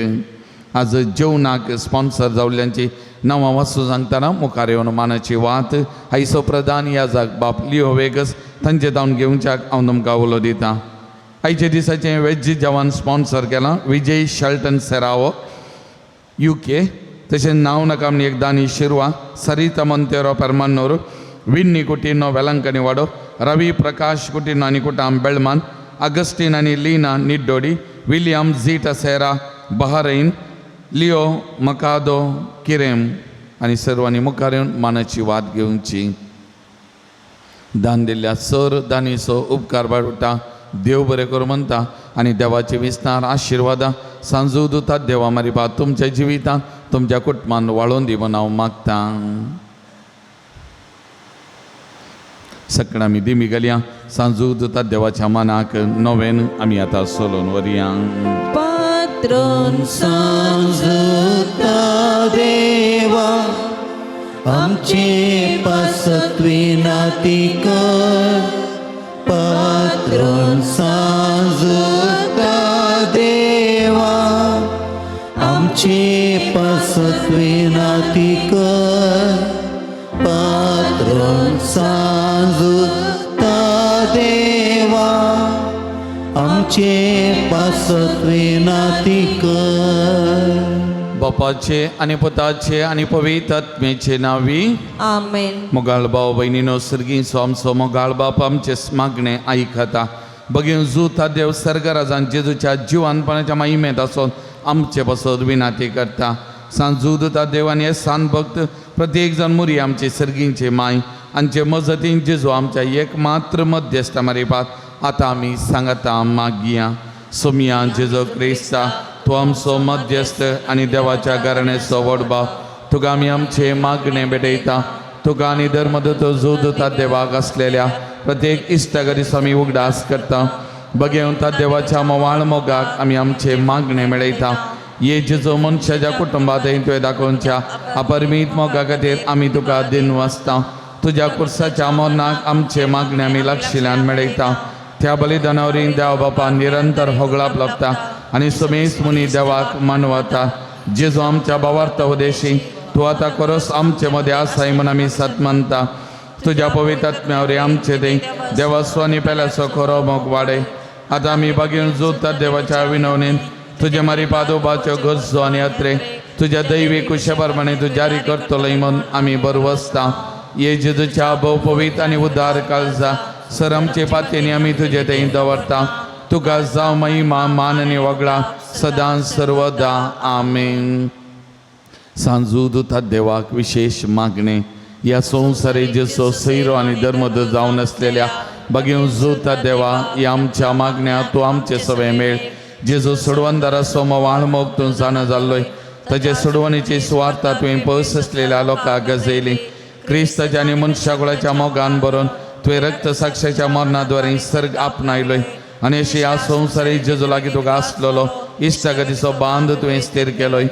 आज जेवणाक स्पॉन्सर जाल्ल्यांची नांवां वाचून सांगतना मुखार येवन मानाची वात आयचो प्रधान याजक बाप लिओ वेगस तांचे जावन घेवच्याक हांव तुमकां उलो दितां. आयचे दिसाचें वेज जेवण स्पॉन्सर केलां विजय शल्टन सेरावो UK. तशेंच नांव नाका म्हणून एक दानी शिरवा सरिता मोंतेरो परमान्नूर विन्नी कुटिनो वेलंकनी वाडो रवी प्रकाश कुटिनो आनी कुटाम बेळमान अगस्टीन आनी लीना निड्डोडी विलियम झीटा सेरा बहारैन लिओ मकादो किरेम आनी सर्वांनी मुखार येवन मानाची वाद घेवची. दान दिल्ल्या सर दानीचो उपकार बाळगता देव बरें करूं म्हणटा आनी देवाचे विस्तार आशिर्वादा सांजू दुतात देवा मारिपा तुमच्या जिवितांत तुमच्या कुटुंबान वाळोवन दी म्हूण हांव मागतां. सकाळ आमी दिमी गेल्या सांजू दुतात देवाच्या मानाक नवेन आमी आतां सोलोवन वरया. पात्रोन सांजता देवा आमचे पासत्वी नाती कर. पात्रोन सांजता देवा आमचे पासत्वी नाती कर. पात्रोन सांजता देवा आमचे पासत्वी नाती कर. बापाचे आनी पुताचे आनी पवित्र आत्मेचे नावी आमेन. मोगाळ भाव भयणीनो सर्गीचो आमचो मोगाळ बाप आमचे मागणे आयकता. बगीन जुता देव सर्गराजान जेजूच्या जिवानपणाच्या महिमेत आसून आमचे पासत विनाती करता. सांजूदता देवान सान भक्त प्रत्येक जण मुरी आमचे सर्गींचे माय आमचे मजतीन जेजू आमच्या एकमात्र मध्यस्थ मारिपात आतां आमी सांगता मागया. सोमिया जेजो क्रिस्ता तूं आमचो मध्यस्थ आनी देवाच्या घराण्याचो व्हडभाव तुका आमी आमचे मागणे भेटयता. तुका आनी धर्मदूत जोदता देवाक आसलेल्या प्रत्येक इश्टाक दिसा आमी उगडास करता. बगेवता देवाच्या मोवाळ मोगाक आमी आमचे मागणे मेळयता. ये जेजो मनशाच्या कुटुंबांत तुवें दाखोवच्या अपरमीत मोगा खातीर आमी तुका दिनवासता. तुज्या कुर्साच्या मरणाक आमचे मागणे आमी लागशिल्ल्यान मेळयता. त्या बलिदानावरील देव बापा निरंतर होगळाप लागता आनी समेस मुनी देवाक मानवता. जेजू आमच्या भावार्थ उदेशी तूं आतां खरोच आमचे मदें आसाय म्हूण आमी सत मानता. तुज्या पवित्र आत्म्यावरी आमचे देय देवास्वानी पेल्याचो खरो मोग वाडय. आतां आमी बागेन जोडटात देवाच्या विनवणेन तुजे मारी पादोबाच्यो गरजो आनी यात्रे तुज्या दैवी कुशेप्रमाणे तूं जारी करतलोय म्हूण आमी बरवसता. ये जेजूच्या भोव पवित्र आनी उदार काळजा सर आमचे पातयेनी आमी तुजे थंय दवरता. तुका जावं महिमा मान आनी वगळा सदां सर्वदा आमेन. सांजू दुतात देवाक विशेष मागणे. ह्या संवसारी जेचो सैरो आनी धर्मद जावन आसलेल्या बगेव जोता देवा ह्या आमच्या मागण्या तूं आमचे सवे मेळ. जेजो सोडवंदाराचो मोवाळ मोग तूं जाण जाल्लोय ताचे सोडवणीची सुवार्ता तुवें पयस आसलेल्या लोकांक गजयली. क्रिस्ताच्या आनी मनशाकुळाच्या मोगान बरोवन तुवें रक्त साक्षाच्या मरणाद्वारे सर्ग आपणायलोय आनी अशी ह्या संवसारी जेजू लागीं तुका आसलेलो इश्टागतीचो बांद तुवें स्थिर केलोय.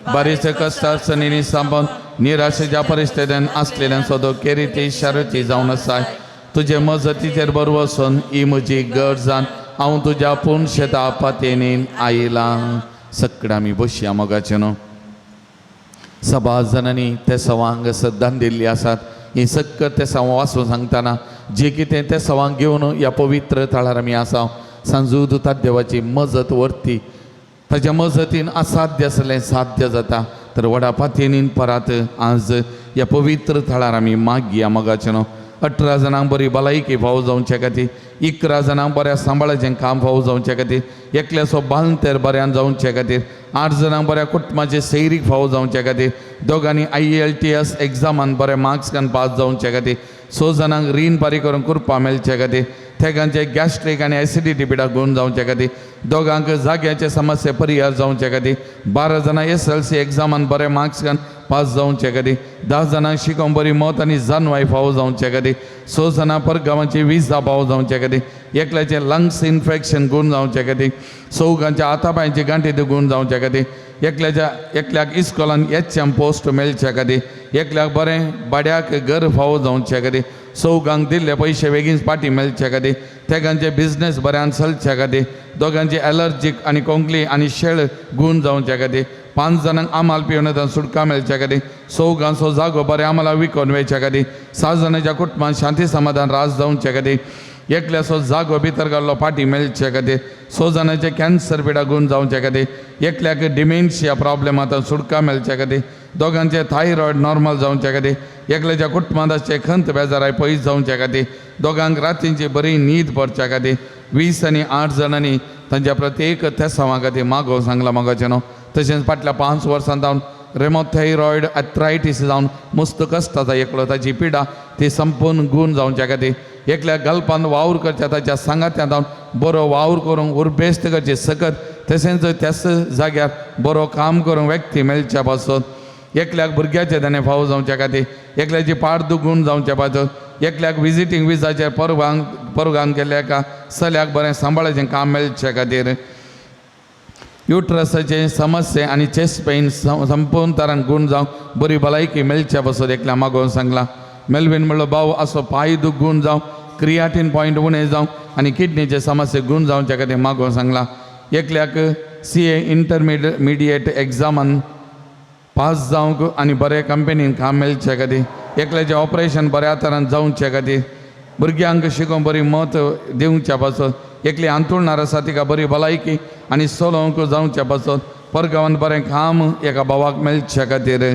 बारीचे कश्टासनी सांबोन निराशेच्या परिस्थितीन आसलेल्यान सोदो केरी शारती जावन आसाय. तुजे मजतीचेर बर वचून ही म्हजी गरजान हांव तुज्या पूर्ण शेता पातयेनीन आयलां. सकाळ आमी बसया मोगाचे न्हू. सभा जाणांनी ते सवांग सद्दां दिल्ली आसात. ही सक्क ते सवा वाचून सांगतना जे कितें तें सवांग घेवन ह्या पवित्र थळार आमी आसा सांजूद उतात देवाची मजत व्हरती ताच्या मजतीन असाध्य आसलें साध्य जाता तर व्हडा पातयेनीन परात आज ह्या पवित्र थळार आमी मागया मोगाचें न्हू 18 जाणांक बरी भलायकी फावो जावचे खातीर 11 जाणांक बऱ्या सांबाळाचें काम फावो जावचे खातीर एकल्याचो बांदतेर बऱ्यान जावचे खातीर 8 जाणांक बऱ्या कुटुंबाचे सैरीक फावो जावचे खातीर दोगांनी IELTS एग्जामान बरे मार्क्स घेवन पास जावचे खातीर 6 जाणांक रीण फारीक करून करपा मेळचे खातीर तेगांचे गॅस्ट्रीक आनी एसिडिटी पिडा गुण जावचे खातीर दोगांक जाग्याचे समस्या परिहार जावचे खातीर 12 जाणां SLC एग्जामान बरे मार्क्स घेवन पास जावचे खातीर 10 जाणांक शिकोवन बरी मत आनी जानवाय फावो जावचे खातीर 6 जाणां परगांवांची विजा फावो जावचे खातीर एकल्याचे लंग्स इन्फेक्शन गुण जावचे खातीर 4 हातापांयची गांठी गुण जावचे खातीर एकल्याक इस्कॉलान HM पोस्ट मेळचे खातीर एकल्याक बरें बाड्याक घर फावो जावचे खातीर 4 दिल्ले पयशे बेगीन पाटी मेळचे खातीर तेगांचे बिझनेस बऱ्यान चलचे खातीर दोगांची एलर्जीक आनी कोंकली आनी शेळ गुण जावचे खातीर 5 जाणांक आमाल पिवन सुटका मेळचे खातीर 4 जागो बरें आम्हाला विकोन वेचे खातीर 6 जाणांच्या कुटुंबान शांती समाधान रास जावचे खातीर एकल्याचो जागो भितर घाल्लो पाटी मेळचे खातीर 6 जाणांचे कॅन्सर पिडा गुण जावचे खातीर एकल्याक डिमेन्शिया प्रॉब्लेमांत सुटका मेळचे खातीर दोगांचे थायरॉयड नॉर्मल जावचे खातीर एकल्याच्या कुटुंबाचे खंत बेजाराय पयस जावचे खातीर दोगांक रातींची बरी न्हीद पडचे खातीर 20 आनी 8 जाणांनी तांच्या प्रत्येक तेसावां खातीर मागो सांगला मोगाचें न्हू तशेंच फाटल्या 5 वर्सां जावन रेमोथायरॉयड आर्थरायटीस जावन मस्त कश्टाचा एकलो ताची पिडा ती संपूर्ण गुण जावचे खातीर एकल्या गल्पान वावर करच्या ताच्या सांगात्यांत जावन बरो वावर करूंक उर्बेस्त करचे सकत तशेंच त्याच जाग्यार बरो काम करूंक व्यक्ती मेळच्या पासून एकल्याक भुरग्याचे दाणे फावो जावचे खातीर एकल्याची पाडदुख गुण जावचे पासून एकल्याक विजिटींग विजाचेर परगान गेल्या एका चल्याक बरें सांबाळाचें काम मेळचे खातीर युट्रसाचे समस्ये आनी चेस्ट पेन संपूर्ण तरान गुण जावं बरी भलायकी मेळच्या पासून एकल्या मागोवन सांगला मेलवीन म्हणलो भाव असो पांय दुख गुण जावं क्रियाटीन पॉयंट उणें जावं आनी किडनीचे समस्ये गुण जावचे खातीर मागोवन सांगला एकल्याक CA इंटरमिडिएट एग्जामान पास जावंक आनी बरे कंपनीन काम मेळचे खातीर एकल्याचें ऑपरेशन बऱ्या तरान जावचे खातीर भुरग्यांक शिकोवन बरी मत दिवच्या पासून एकली अंतुळणार आसा तिका बरी भलायकी आनी चलोवंक जावच्या पासून परगांवांत बरें काम एका भावाक मेळचे खातीर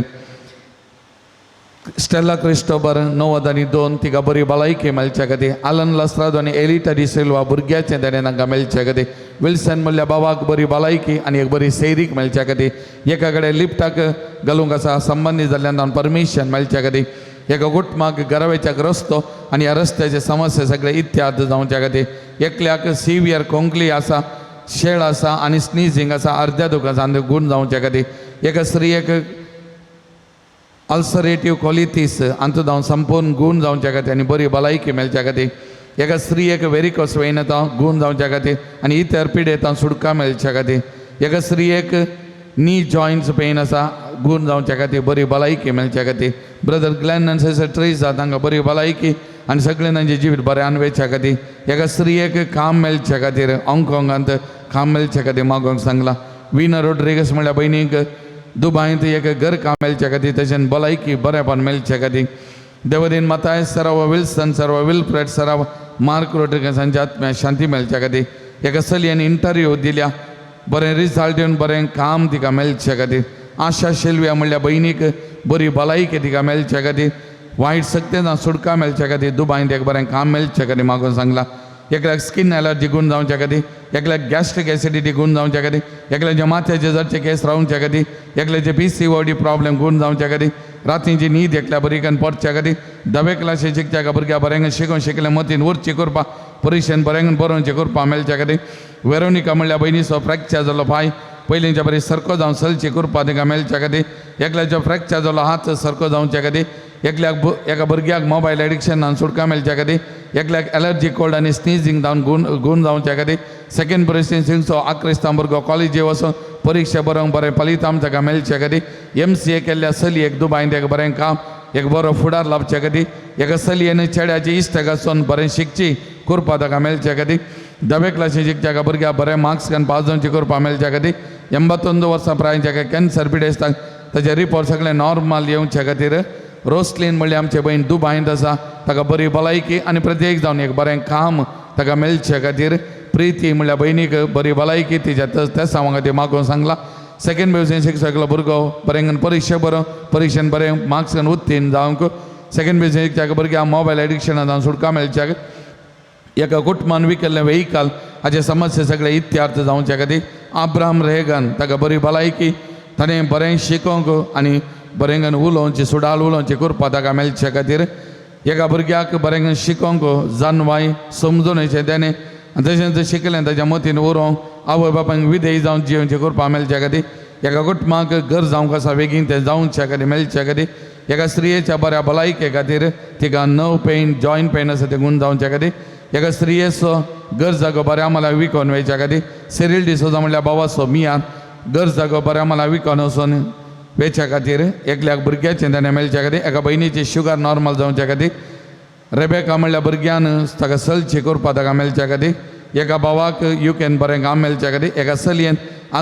स्टेला क्रिस्टोबर 92 तिका बरी भलायकी मेळचे खातीर आलन लस्त्रादो आनी एलिटा डी सिल्वा भुरग्याचें देणें तांकां मेळचे खातीर विल्सन म्हणल्या भावाक बरी भलायकी आनी एक बरी सैरीक मेळचे खातीर एका कडेन लिफ्टाक घालूंक आसा संबंदीत जाल्ल्यान तांकां परमिशन मेळचे खातीर एका कुटुंबाक गरवेच्याक रस्तो आनी ह्या रस्त्याचे समस्या सगळे इत्याद जावचे खातीर एकल्याक सिवियर कोंकली आसा शेळ आसा आनी स्नीजिंग आसा अर्द्या दुखासान गुण जावचे खातीर एका स्त्रियेक अल्सरेटिव्ह कोलिटीस अंत जावन संपूर्ण गुण जावचे खातीर आनी बरी भलायकी मेळचे खातीर एका स्त्रियेक वेरिकोस वेन येता गुण जावचे खातीर आनी इतर पिडेतां सुटका मेळचे खातीर एका स्त्रियेक नी जॉयंट्स पेन आसा गुण जावचे खातीर बरी भलायकी मेळचे खातीर ब्रदर ग्लेन आनी सिस्टर ट्रेसा तांकां बरी भलायकी आनी सगळें तांचें जिवीत बरें आनवेच्या खातीर एका स्त्रियेक काम मेळचे खातीर हाँगकाँगांत काम मेळचे खातीर मागोवंक सांगला विना रोड्रिगस म्हणल्या भयणीक दुबायंत एक घर काम मेळचे खातीर तशेंच भलायकी बरेंपण मेळचे खातीर देवदीन मताय सराव विल्सन सराव विल्फ्रेड सराव मार्क रोड्रिगसांच्या आत्म्याक शांती मेळचे खातीर एका चलयेन इंटरव्यू दिल्या बरें रिजल्ट येवन बरें काम तिका मेळचे खातीर आशा शेल्व्या म्हणल्या भयणीक बरी भलायकी तिका मेळचे खातीर वायट सक्तेन सुटका मेळचे खातीर दुबायंत एक बरें काम मेळचे खातीर मागून सांगला एकल्याक स्किन एलर्जी गुण जावचे खातीर एकल्याक गॅस्ट्रीक एसिडिटी गुण जावचे खातीर एकल्याचे माथ्याचे जरचे केस रावचे खातीर एकल्याचे PCOD प्रॉब्लेम गुण जावचे खातीर रातींची न्हीद एकल्या बरी करून पडचे खातीर 10वे क्लासीक शिकच्या भुरग्यां बरें शिकून शिकले मतीन उरची करपा परीक्षेन बरें बरोवचें करपा मेळचे खातीर वेरोनिका म्हणल्या भयणीचो फ्रॅक्चर जालो पांय पयलींच्या बरी सरको जावन चलची करपा तिका मेळचे खातीर एकल्याचो फ्रॅक्चर जालो हात सरको जावचे खातीर एका भुरग्याक मोबायल एडिक्शनान सुटका मेळचे खातीर एकल्याक एलर्जी कोल्ड आनी स्नीजिंग जावन गुण जावचे खातीर सेकंड प्रोसेसिंगचो 11 भुरगो कॉलेजी वचून परीक्षा बरोवंक बरें फलितांश ताका मेळचे खातीर MCA केल्ल्या चलयेक दुबायंत एक बरें काम एक बरो फुडार लाभचे खातीर एका चलयेन चेड्याची इश्ट आसून बरें शिकची करपा ताका मेळचे खातीर 10वे क्लासीक शिकच्या भुरग्याक बरें मार्क्स घेवन पास जावची करपा मेळचे खातीर 81 वर्सां प्रायांच्या कॅन्सर पिडेस्ताक ताचे रिपोर्ट सगळे नॉर्मल येवचे खातीर रोसलीन म्हणल्यार आमचे बहीण दुबायंत आसा ताका बरी भलायकी आनी प्रत्येक जावन एक बरें काम ताका मेळचे खातीर प्रिती म्हणल्यार भयणीक बरी भलायकी तिच्या त्या खातीर मागून सांगला सेकंड बेवशेन शिक्षकलो भुरगो बरें परीक्षा बरो परीक्षेन बरें मार्क्स घेवन उत्तीर्ण जावंक सेकंड बेवशेन भुरग्याक मोबायल एडिक्शनां जावन सुटका मेळच्या एका कुटुंबान विकल्लें व्हेहिकल हाचे समस्या सगळे इत्यार्थ जावचे खातीर अब्राहम रेगन ताका बरी भलायकी ताणें बरें शिकोवंक आनी बरें करून उलोवचें सुडाल उलोवचें करपा ताका मेळचे खातीर एका भुरग्याक बरें करून शिकोवंक जानवाय समजोवचें तेणें तशेंच शिकलें ताच्या मतीन उरोवंक आवय बापायक विधेय जावन जिवचें करपा मेळचे खातीर एका कुटुंबाक घर जावंक आसा बेगीन तें जावचे खातीर मेळचे खातीर एका स्त्रियेच्या बऱ्या भलायके खातीर तिका नव पेन जॉयंट पेन आसा तें गुण जावचे खातीर एका स्त्रियेचो घर जागो बऱ्या मला विकोन वयच्या खातीर सिरील डिसोजा म्हणल्यार बाबाचो मियान घर जागो बऱ्या मला विकोन वचून वेच्या खातीर एकल्याक भुरग्याचें ताणें मेळच्या खातीर एका भयणीची शुगर नॉर्मल जावच्या खातीर रेबेका म्हणल्यार भुरग्यान ताका सलची करपा ताका मेळच्या खातीर एका भावाक युकेन बरें काम मेळच्या खातीर एका चलयेन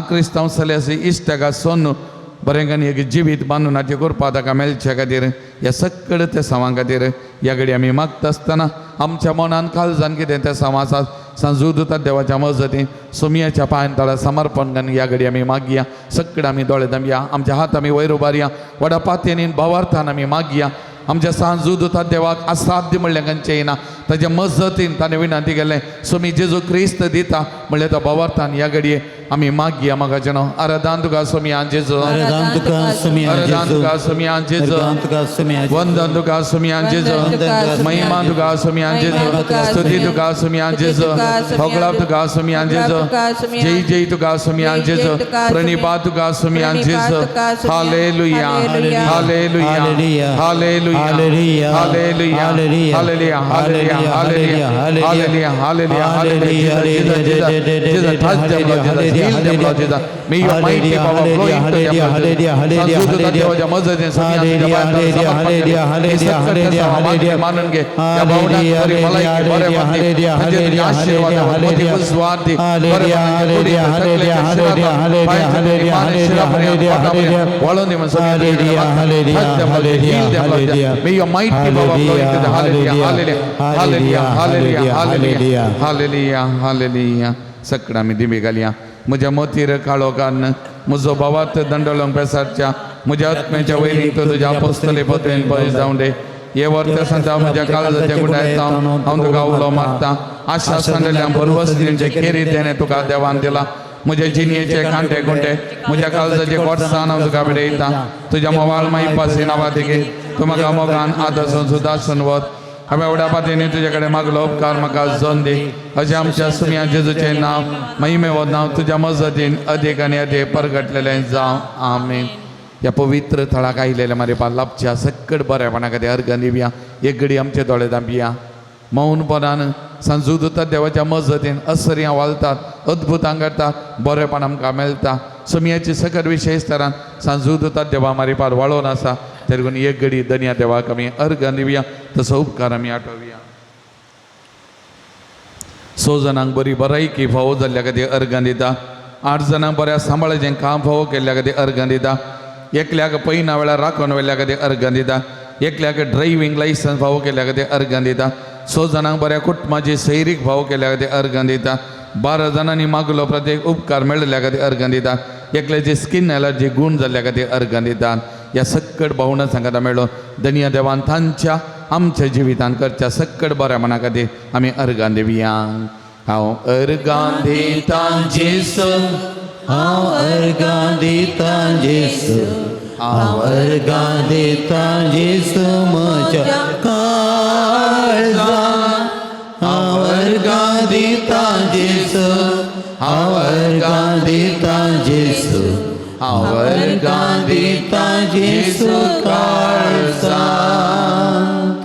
क्रिस्तांव चल्यासी इश्टाका सोन बरें करून एक जिवीत बांदून हाचे करपा ताका मेळचे खातीर ह्या सगळे त्या सावां खातीर ह्या घडी आमी मागता आसतना आमच्या मनान काळजान कितें त्या सावां आसात सांजूदता देवाच्या मजतीन सुमयाच्या पांयां तळा समर्पण करून ह्या घडी आमी मागया सगळे आमी दोळे धांबया आमच्या हात आमी वयर उबारया व्हडा पातयेनीन भावार्थान आमी मागया आमच्या सांजूदता देवाक असाध्य म्हणलें खंयचें येना ताच्या मजतीन ताणें विनंती केलें सुमी जेजू क्रिस्त दिता म्हणल्यार तो भावार्थान ह्या घडये आमी मागया मागाचें न्हू आराधन तुका सुमयां जेजू आराधन तुका सुमयां आराधन जेजू तुका सुमयां जेजू आराधन तुका सुमयां जेजू वंदन तुका सुमयां जेजू महिमा तुका सुमयां जेजू स्तुती तुका सुमयां जेजू होगळाप तुका सुमयां जेजू जय जय तुका सुमयां जेजू प्रणिपात तुका सुमयां जेजू hallelujah hallelujah hallelujah hallelujah hallelujah hallelujah hallelujah hallelujah hallelujah hallelujah hallelujah heal them, Lord Jesus. May your mighty power flow into them, Lord Jesus. Sanskrit देवाच्या मजतीन मानून घे या भावनांत बरी भलायकी बरे वाटते म्हणजे तुझे आशीर्वाद मोठी स्वार्थी बरे वळून दे May your mighty power flow into the hallelujah hallelujah hallelujah hallelujah hallelujah hallelujah सगळा मी दिवे घालया म्हज्या मोतीर काळो कान्न म्हजो भावात दंडोलंक पेसारच्या म्हज्या आत्म्याच्या वैरीक तो तुज्या अपोस्तले पत्रेन पयस जावं दे हे वर्त सांगता म्हज्या काळजाच्या गुडायत हांव तुका उलो मारता आशा सांडल्या भरवसलींचे खेरी तेणे तुका देवान दिला म्हज्या जिणयेचे कांटे गुंटे म्हज्या काळजाचे कोटसान हांव तुका भिडयता तुज्या मोवाळ माई पासी नांवा तिगे तूं म्हाका मोगान आदासून सुदासून वत हांवें एवढ्या पातयेनी तुजे कडेन मागलो उपकार म्हाका जोन दी अशें आमच्या सुमया जेजूचें नांव महिमे वो नांव तुज्या मजतीन अदीक आनी अदीक परगटलेलें जावं आमीन ह्या पवित्र थळाक आयिल्ले मारेपा लाभच्या सकट बरेपणा खातीर अर्घ दिवया एक घडी आमचे दोळे धांपया मौनपणान सांजूदता देवाच्या मजतीन असर्यां वालतात अद्भुतां घडटात बरेपण आमकां मेळटा सुमयाची सकट विशेश तरान सांजूदता देवा मारेपार वाळोवन आसा तेरगून एक घडी धन्या देवाक आमी अर्घ दिवया तसो उपकार आमी आठवया 6 जाणांक बरी भलायकी फावो जाल्ल्या खातीर अर्घ दिता 8 जाणांक बऱ्या सांबाळाचें काम फावो केल्ल्या खातीर अर्घ दिता एकल्याक पैना वेळार राखून व्हेल्ल्या खातीर अर्घ दिता एकल्याक ड्रायव्हिंग लायसन्स फावो केल्ल्या खातीर अर्घ दिता 6 जाणांक बऱ्या कुटुंबाची सैरीक फावो केल्ल्या खातीर अर्घ दिता 12 जाणांनी मागलो प्रत्येक उपकार मेळिल्ल्या खातीर अर्घ दिता एकल्याची स्किन एलर्जी गूण जाल्ल्या खातीर अर्घ दितात ह्या सकट भावना सांगता मेळ्ळो धन्य देवान तांच्या आमच्या जिवितान करच्या सकट बऱ्या मना खातीर आमी अर्घां दिवया हांव अर्घां दिता जेसू हांव अर्घां दिता जेसू हांव अर्घां दिता जेसू म्हज्या काळजान हांव अर्घां दिता जेसू हांव अर्घां दिता जेसू हांव अर्घां दिता जेसू काळजान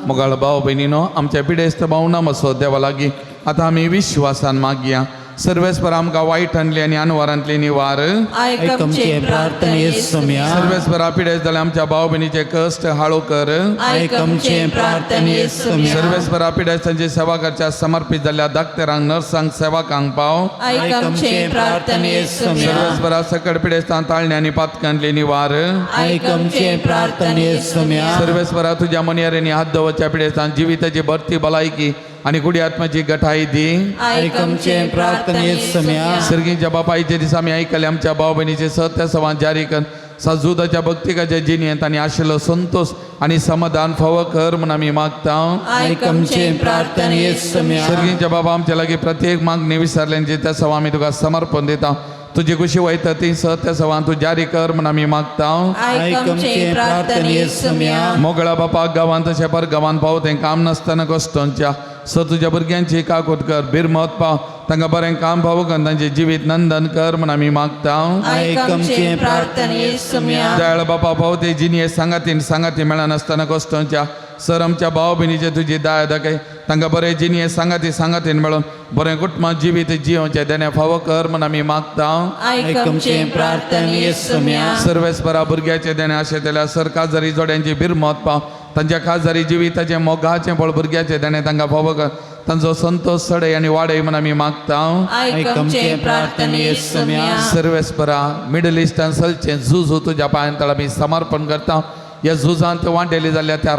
मोगाळ भाव भयणीनो आमच्या पिडेस्त भावना मसो देवा लागीं आतां आमी विश्वासान मागया सर्वेस्पर आमकां वायटांतली आनी अनवरांतली निवार आयकमचे प्रार्थना येसुम्या सर्वेस्परा पिडेस जाल्यार आमच्या भाव भयणीचे कश्ट हाळो कर आयकमचे प्रार्थना येसुम्या सर्वेस्परा पिडेस तांचे सेवा करच्या समर्पित जाल्ल्या दाक्तेरांक नर्सांक सेवकांक पाव आयकमचे प्रार्थना येसुम्या सर्वेस्परा सकड पिडेस्तां ताळणी आनी पातकांतली निवार आयकमचे प्रार्थना येसुम्या सर्वेस्परा तुझ्या मनियारेनी हात दवरच्या पिडेस्तां जिविताची भरती भलायकी आणि कुडी आत्म्याची गठाई दी आयकमचे प्रार्थना येसुम्या सर्गीच्या बापाईचे दिसा आमी आयकले आमच्या भाव भयणीचे सत्य संवाद जारी कर साजुदाच्या भक्तिकाच्या जिणेंत आनी आशिल्लो संतोष आनी समाधान फावो कर म्हूण आमी मागता आयकमचे प्रार्थना येसुम्या सर्गीच्या बाबा आमच्या लागीं प्रत्येक मागणी विसरल्यांची त्या सवा आमी तुका समर्पण दिता तुजी खुशी वयता ती सत्य सवा तूं जारी कर म्हूण आमी मागता आयकमचे प्रार्थना येसुम्या मोगळा बापाक गांवांत तशें पर गांवांत पावतें काम नासतना कश्टांच्या तुझ्या भुरग्यांची काकूट कर बिरमत पाव तांकां बरें काम फावो कर तांचें जिवीत नंदन कर म्हूण आमी मागता आयकमचे प्रार्थना येसुम्या दयाळ बापा पावते जिनी सांगाती मेळनासतना कश्टांच्या सर आमच्या भाव भयणीचे तुजी दाय दाखय तांकां बरें जिनी सांगातीन मेळोन बरें कुटुंबात जिवीत जियोवचें देणे फावो कर म्हूण आमी मागता आयकमचे प्रार्थना येसुम्या सर्वेस्परा भुरग्याचे देणे अशें जाल्यार सर काजारी जोड्यांची बिरमत पाव तांच्या काजारी जिविताचें मोगाचें फळ भुरग्याचे देणे तांकां फावो कर तांचो संतोष सडय आनी वाडय म्हूण आमी मागता आयकमचे प्रार्थना येसुम्या सर्वेस्परा मिडल इस्टान चलचें झूज तुज्या पांयां तळ आमी समर्पण करता ह्या झुजांत वांटेली जाल्यार त्या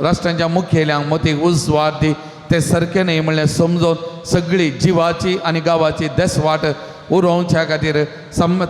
राष्ट्रांच्या मुखेल्यांक मतीक उजवाड दी ते सारकें न्ही म्हणलें समजोन सगळी जिवाची आनी गांवाची देसवाट उरोवच्या खातीर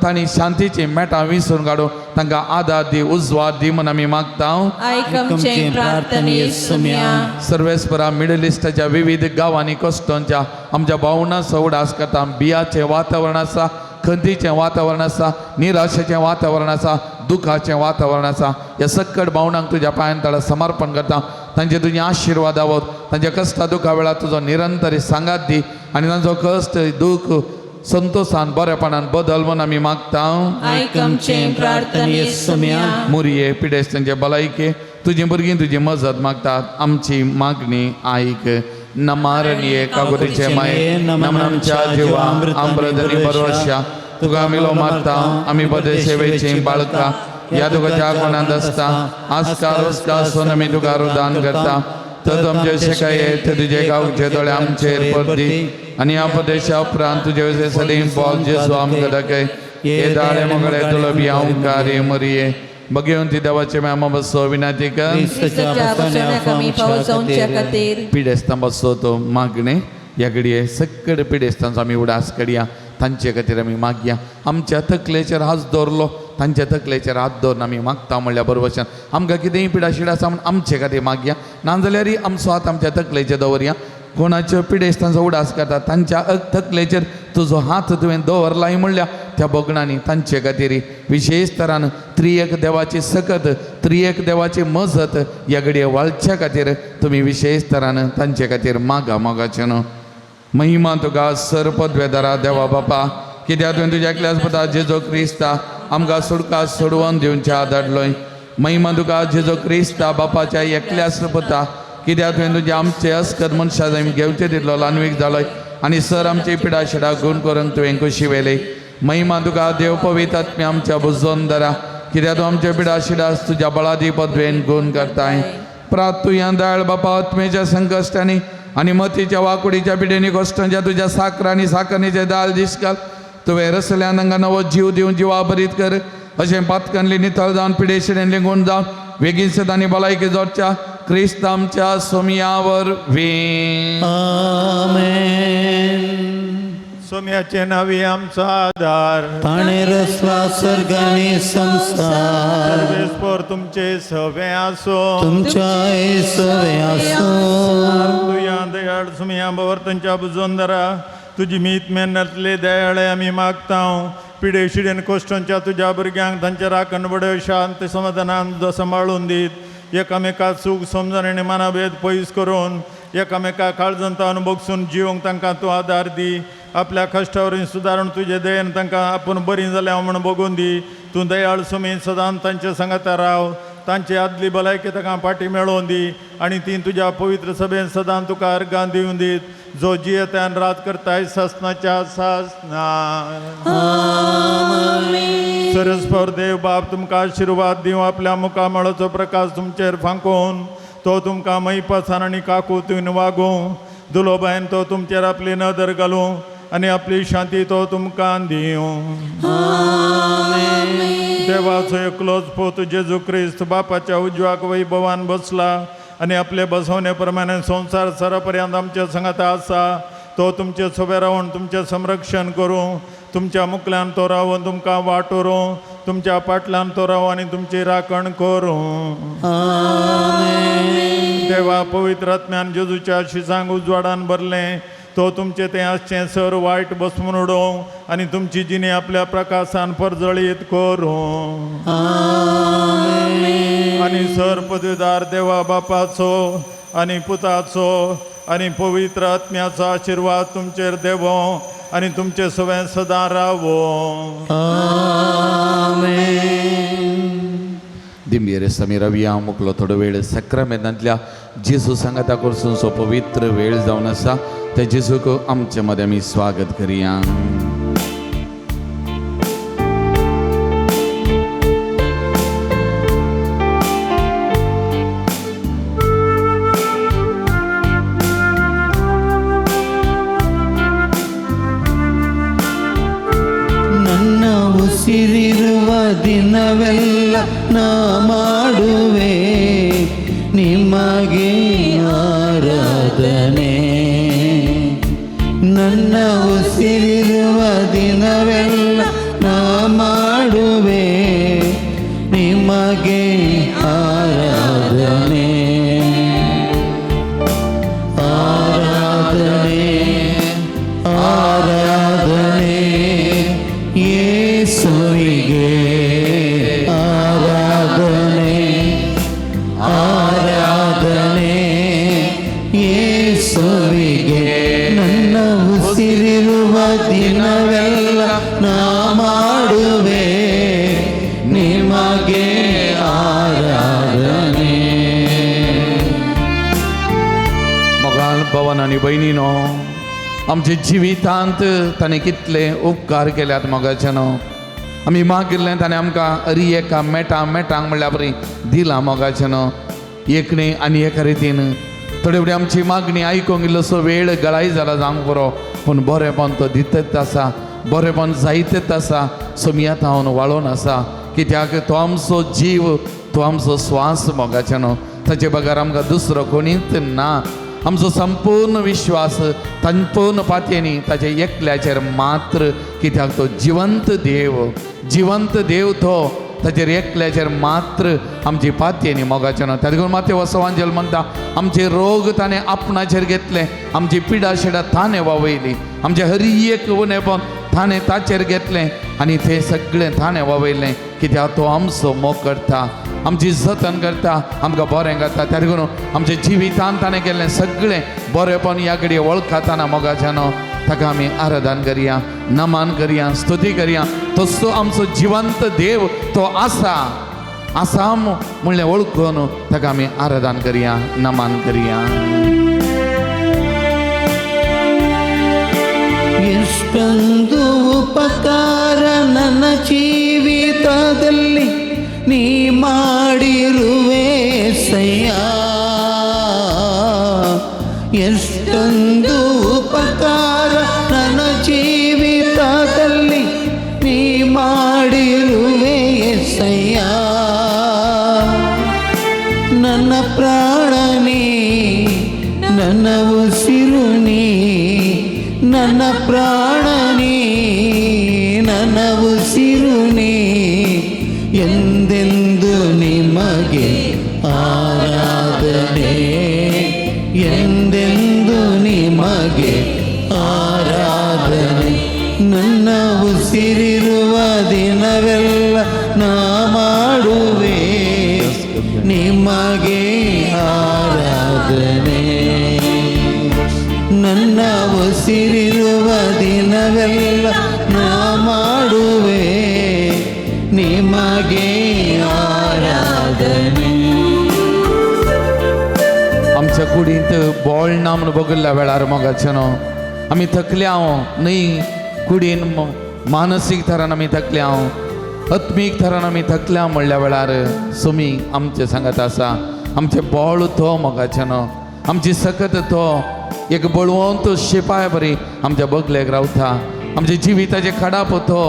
तांणी शांतीची मेटां विसरून काडून तांकां आदार दी उजवाड दी म्हूण आमी मागता आयकमचे प्रार्थना येसुम्या सर्वेस्परा मिडल इस्टाच्या विविध गांवांनी कश्टांच्या आमच्या भावना सवडास करता बियाचें वातावरण आसा खंतीचें वातावरण आसा निराशेचें वातावरण आसा दुखाचें वातावरण आसा ह्या सक्कट भावनांक तुज्या पांयां तळ समर्पण करता तांचे तुजें आशिर्वाद आवत तांच्या कश्टा दुखा वेळार तुजो निरंतरी सांगात दी आनी तांचो कश्ट दूख संतोषान बरेपणान बदल म्हूण आमी मागता आयकमचे प्रार्थना येसुम्या मुरये पिडेस तांचे भलायके तुजी भुरगीं तुजी मजत मागतात आमची मागणी आयक नमारणीये कागुरीचे माये नमन आमच्या जिवा अमृतनी परवश्या तुका मिलो मारता आमी बदे सेवेची बाळका या तुका कोणांत आसता आस्कार सोन आमी तुका रुदान करता तर तुमचे शिकाये ते तुजे गांवचे दोळे आमचेर पडदी आनी ह्या प्रदेशा उपरांत तुजे सदैव बोल जेजू आमकां दाखय हे दाळे मोगळे तुलो बी ओंकारे मरिये बघेवन ती देवाचे मेळमा बसो विनंती कर पिडेस्तां बसो तो मागणे ह्या घडये सक्कड पिडेस्तांचो आमी उडास काडया तांचे खातीर आमी मागया आमच्या तकलेचेर हात दवरलो तांच्या तकलेचेर हात दवरून आमी मागता म्हणल्या बरोबर आमकां कितेंय पिडा शिडा आसा म्हण आमचे खातीर मागया नाजाल्यार आमचो हात आमच्या तकलेचेर दवरया कोणाच्यो पिडेस्तांचो उडास करता तांच्या तकलेचेर तुजो हात तुवें दवरलाय म्हणल्या त्या बोगणांनी तांचे खातीर विशेश तरान त्रियेक देवाची सकत त्रियेक देवाची मजत ह्या घडये वाळच्या खातीर तुमी विशेश तरान तांचे खातीर मागा मोगाचें न्हू महिमा तुका सर पदवेदारा देवा बापा कित्याक तुवें तुज्या एकल्याच पुता जेजो क्रिस्ता आमकां सुडका सोडवून दिवच्या धाडलोय महिमा तुका जेजो क्रिस्ता बापाच्या एकल्याच पुता कित्याक तुवें तुजे आमचे अस्कत मनशां जाय घेवचे दितलो लानवीक जालोय आनी सर आमची पिडा शिडा गूण करूंक तुवें खुशी वेले महिमा तुका देव पवित्र आत्मे आमच्या बुजोवन धरा कित्याक तूं आमच्या पिडा शिडा तुज्या बळादी पदवेन गूण करताय प्रात तुया दयाळ बापा आत्मेच्या संकश्टांनी आनी मतीच्या वाकुडीच्या पिडेनी कश्टांच्या तुज्या साकरांनी साकरणीचे दाल दिस घाल तुवें रसल्या तांकां नवो जीव दिवन जिवा बरीत कर अशें पातकांतली नितळ जावन पिडेशिडेन गुण जावन वेगीन सदांनी भलायकी जोडच्या क्रिस्त आमच्या सोमयावर वे सोम्याचे नावी आमचो आधार ताणे रचला सर्गानी संसार सर्वेस्पर तुमचे सवे आसो तुमच्या सवे आसो तुया दयाळ सोम्या बवर्तनच्या बुजोंदरा तुजी मीत मेहनतले दयाळे आमी मागता पिडे शिडेन कोश्टांच्या तुज्या भुरग्यांक तांचे राखण बडय शांत समाधानान सांबाळून दीत एकामेका सूख समजून आनी मनाभेद पयस करून एकामेका काळजांत बगसून जिवंक तांकां तूं आदार दी आपल्या कश्टावरीं सुदारून तुजे दयेन तांकां आपूण बरीं जाल्या म्हूण बगून दी तूं दयाळ सुमी सदांच तांचे सांगाता राव तांचे आदली भलायकी तांकां फाटी मेळोवन दी आनी ती तुज्या पवित्र सभेन सदां तुका अर्गां दिवन दीत जो जियत्यान राज करताय ससनाच्या सासना सरस्पर देव बाप तुमका आशीर्वाद दिव आपल्या मुखामळाचो प्रकाश तुमचेर फांकून तो तुमका मैपासान आणि काकूतीन वागो दुलोबायन तो तुमचेर आपली नदर घालू आणि आपली शांती तो तुमका दिव देवाचो एकलोच पोत जेजू ख्रिस्त बापाच्या उजव्याक वैभवान बसला आणि आपले बसवण्याप्रमाणे संसार सरापर्यंत आमच्या संगत आसा तो तुमचे सोबे रावून तुमचे संरक्षण करू तुमच्या मुखल्यान तो रावून तुमकां वाटोरू तुमच्या पाटल्यान तो रावू आणि तुमची राखण करू देवा पवित्र आत्म्यान जेजूच्या शिसांग उजवाडान भरले तो तुमचे ते आसचे सर वायट बसवून उडो आणि तुमची जिणे आपल्या प्रकाशान परजळीत करू आणि सर पदवीदार देवा बापाचो आणि पुताचो आणि पवित्र आत्म्याचो आशीर्वाद तुमचेर देवो आणि तुमचे सवय सदा रावो दिंबेरे समीरविया मुकलो थोडो वेळ सक्रामेंतांतल्या जेजू सांगाता करसून सो पवित्र वेळ जावन आसा त्या जेजूक आमचे मदें आमी स्वागत करुया ನನ್ನ ಉಸಿರಿರುವ ದಿನವೆಲ್ಲ ನಾ ಮಾಡುವೆ ನಿಮಗೆ ಆರಾಧನೆ ನನ್ನ ಉಸಿರಿರುವ ದಿನವೆಲ್ಲ ನಾ ಮಾಡುವೆ ನಿಮಗೆ ಆರಾಧನೆ ಆರಾಧನೆ ಆರಾಧನೆ ಯೇಸುವಿಗೆ ಆರಾಧನೆ ಆರಾಧನೆ ಯೇಸುವಿಗೆ ನನ್ನ ಉಸಿರಿರುವ ದಿನವೆಲ್ಲ ನಾ ಮಾಡುವೆ ನಿಮಗೆ ಆರಾಧನೆ मोगाल भवन आनी भयणीनो आमचे जिवितांत ताणें कितले उपकार केल्यात मोगाचे न्हू आमी मागिल्लें ताणें आमकां एका मेटांक म्हणल्यार बरी दिलां मोगाचे न्हू एकणे आनी एका रितीन थोडे फुडें आमची मागणी आयकूंक इल्लोसो वेळ गळाय जाला जावंक बरो पूण बरेपण तो दितच आसा बरेपण जायतेच आसा सो मी आतां हांव वाळोवन आसा कित्याक तो आमचो जीव तो आमचो स्वास मोगाचे न्हू ताचे बगर आमकां दुसरो कोणीच ना आमचो संपूर्ण विश्वास संपूर्ण पातयेनी ताचे एकल्याचेर मात्र कित्याक तो जिवंत देव तो ताचेर एकल्याचेर मात्र आमची पातयेनी मोगाचे ना त्या देखून माते वसवांजल म्हणटा आमचे रोग ताणें आपणाचेर घेतले आमची पिडा शिडा ताणें वावयली आमचे हर एक उणेपण ताणें ताचेर घेतलें आनी तें सगळें ताणें वावयलें कित्याक तो आमचो मोग करता आमची जतन करता आमकां बरें करता त्या देखून आमच्या जिवितांत ताणें केल्लें सगळें बरेंपण ह्या घडये वळखताना मोगाचें न्हू ताका आमी आराधन करया नमन करया स्तुती करया तसो आमचो जिवंत देव तो आसा म्हणलें वळखून ताका आमी आराधन करया नमन करया ಎಷ್ಟೊಂದು ಉಪಕಾರ ನನ್ನ ಜೀವಿತದಲ್ಲಿ ನೀ ಮಾಡಿರುವೆ ಸಯ್ಯ ಎಷ್ಟೊಂದು ಉಪಕಾರ ನನ್ನ ಜೀವಿತದಲ್ಲಿ ನೀ ಮಾಡಿರುವೆ ಸಯ್ಯ ನನ್ನ ಪ್ರಾಣನೇ ನನ್ನ ಉಸಿರು ನೀ ನನ್ನ ಪ್ರಾಣನೇ ನನ್ನ ಉಸಿರು ನೀ ಎಂದೆಂದು ನಿಮಗೆ ಆರಾಧನೆ ಎಂದೆಂದು ನಿಮಗೆ ಆರಾಧನೆ ನನ್ನ ಉಸಿರಿರುವ ದಿನವೆಲ್ಲ ನಾ ಮಾಡುವೆ ನಿಮಗೆ ಆರಾಧನೆ ನನ್ನ ಉಸಿರಿರುವ ದಿನವೆಲ್ಲ ನಾ ಮಾಡುವೆ ನಿಮಗೆ ಆರಾಧನೆ आमच्या कुडींत बॉल ना म्हणून बघिल्ल्या वेळार मोगाचे न्हू आमी थकल्या न्ही कुडीन मानसीक तरान आमी थकल्या आत्मीक तरान आमी थकल्या म्हणल्या वेळार सुमी आमचे सांगात आसा आमचे बॉळ तो मोगाचे न्हू आमची सकत तो एक बळवंत शिपाय बरी आमच्या बगलेक रावता आमच्या जिविताचे खडाप तो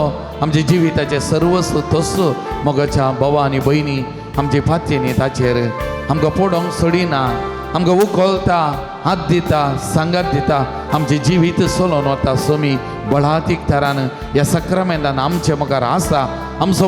आमच्या जिविताचे सर्वस्व तोच मोगाच्या भावा आनी भयणी आमचे फातयेनी ताचेर आमकां पडोवंक सोडिना आमकां उखलता हात दिता सांगात दिता आमचे जिवीत सोलोवन वता सोमी बळातीक तरान ह्या सक्रामेंतान आमचे मुखार आसा आमचो